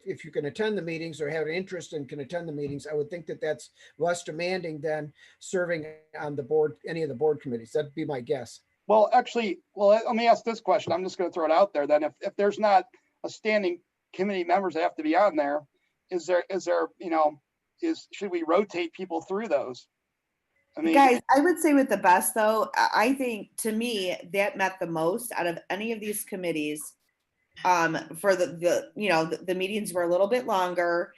if you can attend the meetings or have an interest and can attend the meetings, I would think that that's less demanding than serving on the board, any of the board committees. That'd be my guess. Well, actually, let me ask this question. I'm just going to throw it out there. Then if there's not a standing committee members that have to be on there, should we rotate people through those? I mean, guys, I would say with the BEST though, I think to me that met the most out of any of these committees. For the meetings were a little bit longer.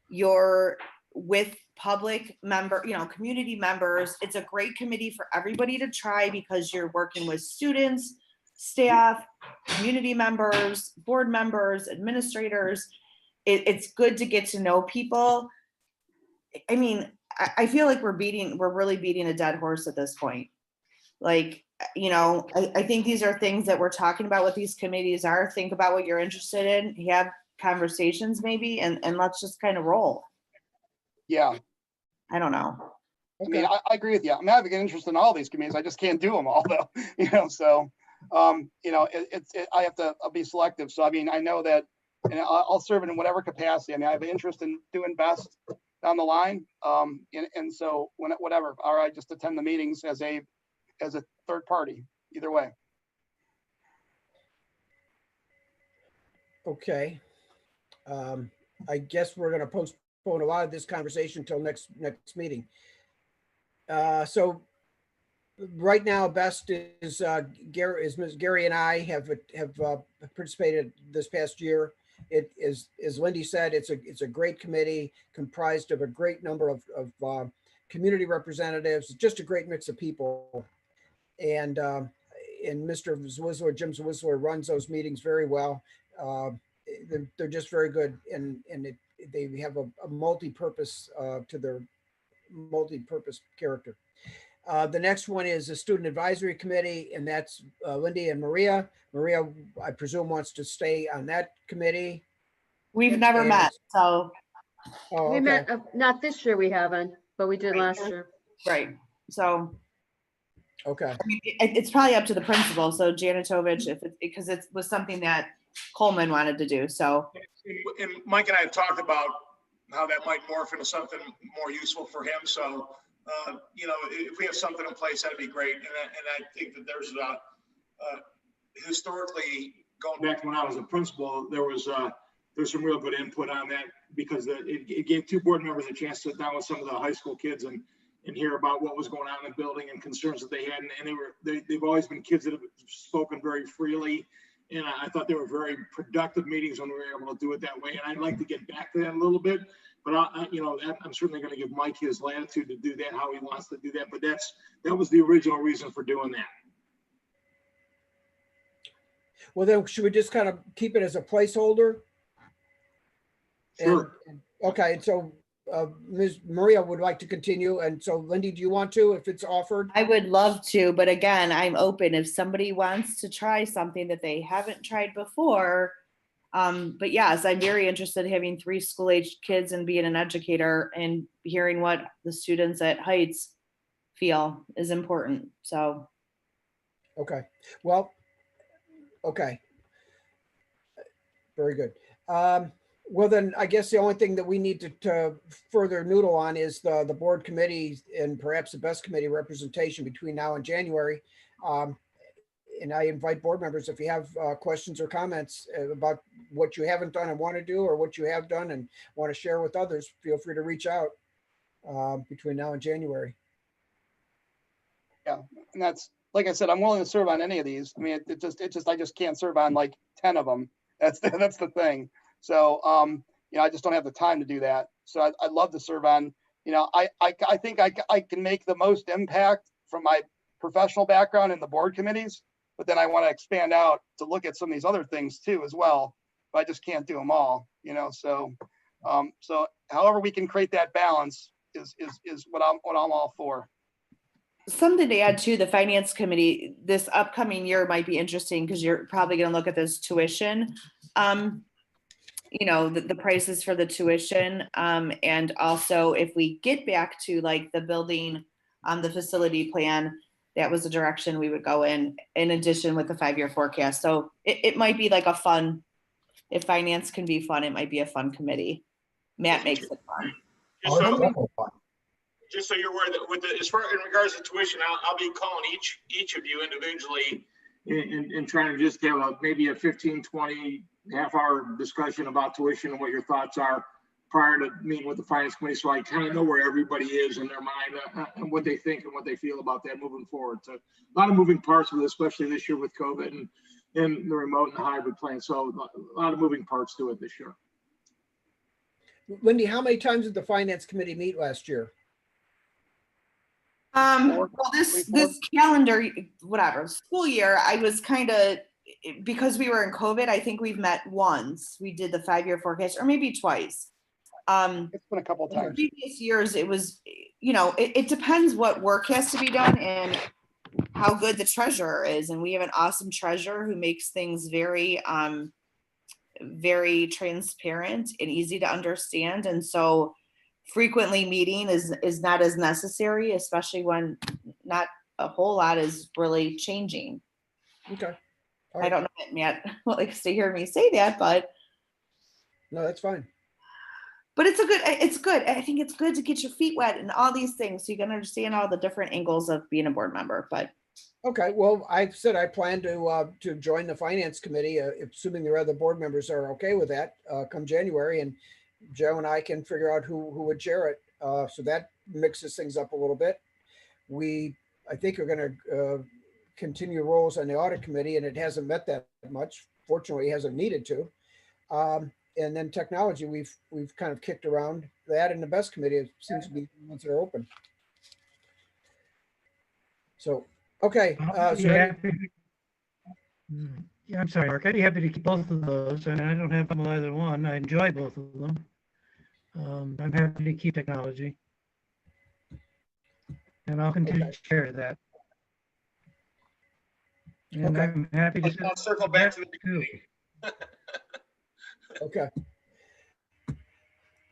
You're with public member, community members. It's a great committee for everybody to try because you're working with students, staff, community members, board members, administrators. It's good to get to know people. I mean, I feel like we're really beating a dead horse at this point. Like, I think these are things that we're talking about what these committees are. Think about what you're interested in, have conversations maybe, and let's just kind of roll. Yeah. I don't know. I mean, I agree with you. I'm having an interest in all these committees. I just can't do them all though, so, I have to, I'll be selective. So, I mean, I know that, and I'll serve in whatever capacity. I mean, I have an interest in doing BEST down the line. And so whatever, or I just attend the meetings as a third party, either way. Okay. I guess we're going to postpone a lot of this conversation until next meeting. So right now, BEST is Gary and I have participated this past year. It is, as Lindy said, it's a great committee comprised of a great number of community representatives, just a great mix of people. And Mr. Zwisler, Jim Zwisler, runs those meetings very well. They're just very good, and they have a multi-purpose to their multi-purpose character. The next one is the Student Advisory Committee, and that's Lindy and Maria. Maria, I presume, wants to stay on that committee. We've never met, so. Oh, okay. We met, not this year we haven't, but we did last year. Right, so. Okay. I mean, it's probably up to the principal, so Janitovich, because it was something that Coleman wanted to do, so. And Mike and I have talked about how that might morph into something more useful for him. So, if we have something in place, that'd be great. And I think that there's historically, going back to when I was a principal, there's some real good input on that, because it gave 2 board members a chance to sit down with some of the high school kids and hear about what was going on in the building and concerns that they had. And they've always been kids that have spoken very freely. And I thought they were very productive meetings when we were able to do it that way. And I'd like to get back to that a little bit, But I'm certainly going to give Mike his latitude to do that, how he wants to do that. But that was the original reason for doing that. Well, then should we just kind of keep it as a placeholder? Sure. Okay, and so Ms. Maria would like to continue. And so Lindy, do you want to, if it's offered? I would love to, but again, I'm open if somebody wants to try something that they haven't tried before. But yes, I'm very interested in having 3 school-aged kids and being an educator and hearing what the students at Heights feel is important. So. Okay, well, okay. Very good. Well, then I guess the only thing that we need to further noodle on is the board committee and perhaps the best committee representation between now and January. And I invite board members, if you have questions or comments about what you haven't done and want to do, or what you have done and want to share with others, feel free to reach out between now and January. Yeah, and that's, like I said, I'm willing to serve on any of these. I mean, I just can't serve on like 10 of them. That's the thing. So, I just don't have the time to do that. So I'd love to serve on, I think I can make the most impact from my professional background in the board committees, but then I want to expand out to look at some of these other things too, as well. But I just can't do them all, so however we can create that balance is what I'm all for. Something to add to the finance committee, this upcoming year might be interesting because you're probably going to look at this tuition, the prices for the tuition. And also if we get back to like the building, the facility plan, that was the direction we would go in addition with the 5-year forecast. So it might be like a fun, if finance can be fun, it might be a fun committee. Matt makes it fun. Just so you're aware that as far in regards to tuition, I'll be calling each of you individually and trying to just have maybe a 15, 20 half-hour discussion about tuition and what your thoughts are prior to meeting with the finance committee, so I kind of know where everybody is in their mind and what they think and what they feel about that moving forward. So a lot of moving parts with it, especially this year with COVID and the remote and the hybrid plan. So a lot of moving parts to it this year. Lindy, how many times did the finance committee meet last year? Well, this calendar, whatever, school year, I was kind of, because we were in COVID, I think we've met once. We did the 5-year forecast, or maybe twice. It's been a couple of times. Previous years, it was, it depends what work has to be done and how good the treasurer is. And we have an awesome treasurer who makes things very, very transparent and easy to understand. And so frequently meeting is not as necessary, especially when not a whole lot is really changing. Okay. Right. I don't know that Matt likes to hear me say that, but no, that's fine. But it's good. I think it's good to get your feet wet and all these things so you can understand all the different angles of being a board member. But okay, well, I said I plan to join the finance committee, assuming the other board members are okay with that, come January, and Joe and I can figure out who would chair it. So that mixes things up a little bit. I think we're going to continue roles on the audit committee, and it hasn't met that much. Fortunately, it hasn't needed to. And then technology, we've kind of kicked around that, and the best committee, it seems to be the ones that are open. So, okay. Yeah, I'm sorry, Mark. I'd be happy to keep both of those, and I don't have either one. I enjoy both of them. I'm happy to keep technology, and I'll continue to share that. And okay. I'm happy to I'll circle back to the beginning. Okay.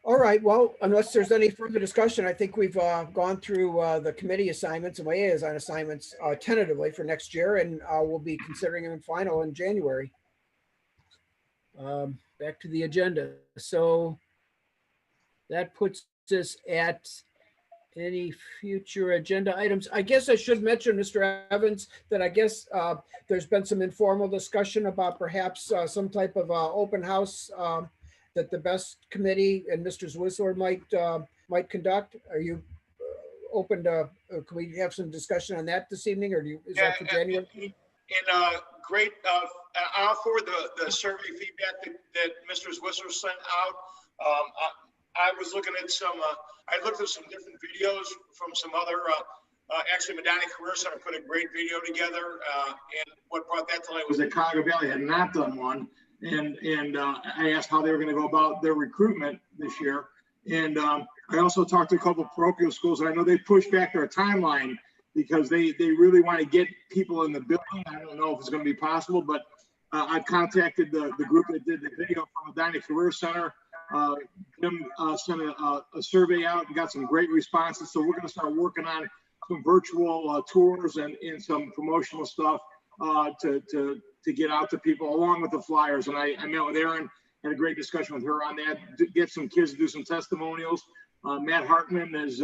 All right. Well, unless there's any further discussion, I think we've gone through the committee assignments and liaison assignments tentatively for next year, and we'll be considering them final in January. Back to the agenda. So that puts us at any future agenda items. I guess I should mention, Mr. Evans, that I guess there's been some informal discussion about perhaps some type of open house that the best committee and Mr. Whistler might conduct. Are you open to, can we have some discussion on that this evening, or is that for January? Great. I'll forward the survey feedback that Mr. Whistler sent out. I was looking at I looked at some different videos from some other, actually Medina Career Center put a great video together. And what brought that to light was that Cuyahoga Valley had not done one. And I asked how they were going to go about their recruitment this year. And I also talked to a couple of parochial schools, and I know they pushed back their timeline because they really want to get people in the building. I don't know if it's going to be possible, but I've contacted the group that did the video from the Medina Career Center. Jim sent a survey out and got some great responses. So we're going to start working on some virtual tours and some promotional stuff to get out to people along with the flyers. And I met with Erin, had a great discussion with her on that, get some kids to do some testimonials. Matt Hartman has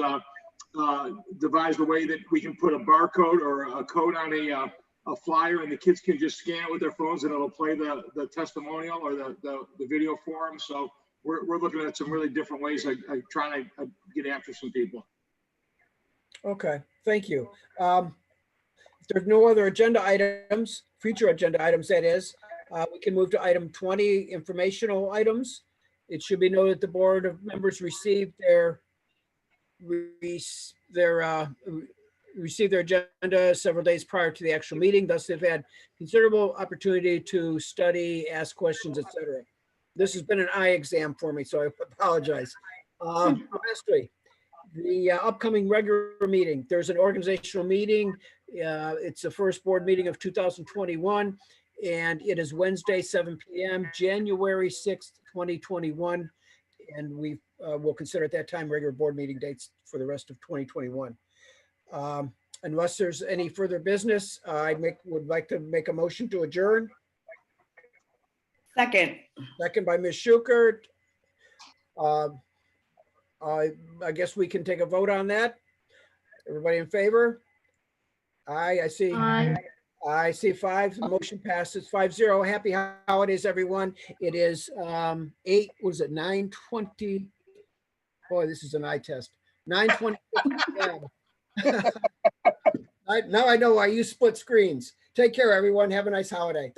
devised a way that we can put a barcode or a code on a flyer, and the kids can just scan it with their phones and it'll play the testimonial or the video for them. So we're looking at some really different ways of trying to get after some people. Okay, thank you. If there's no other agenda items, future agenda items, that is, we can move to item 20, informational items. It should be noted the board of members received their agenda several days prior to the actual meeting. Thus, they've had considerable opportunity to study, ask questions, etc. This has been an eye exam for me, so I apologize. Lastly, the upcoming regular meeting. There's an organizational meeting. It's the first board meeting of 2021, and it is Wednesday, 7 p.m., January 6th, 2021. And we will consider at that time regular board meeting dates for the rest of 2021. Unless there's any further business, I would like to make a motion to adjourn. Second. Second by Ms. Schukert. I guess we can take a vote on that. Everybody in favor? Aye, I see. Aye. I see 5. The motion passes 5-0. Happy holidays, everyone. It is 9:20. Boy, this is an eye test. 9:20. Now I know why you split screens. Take care, everyone. Have a nice holiday.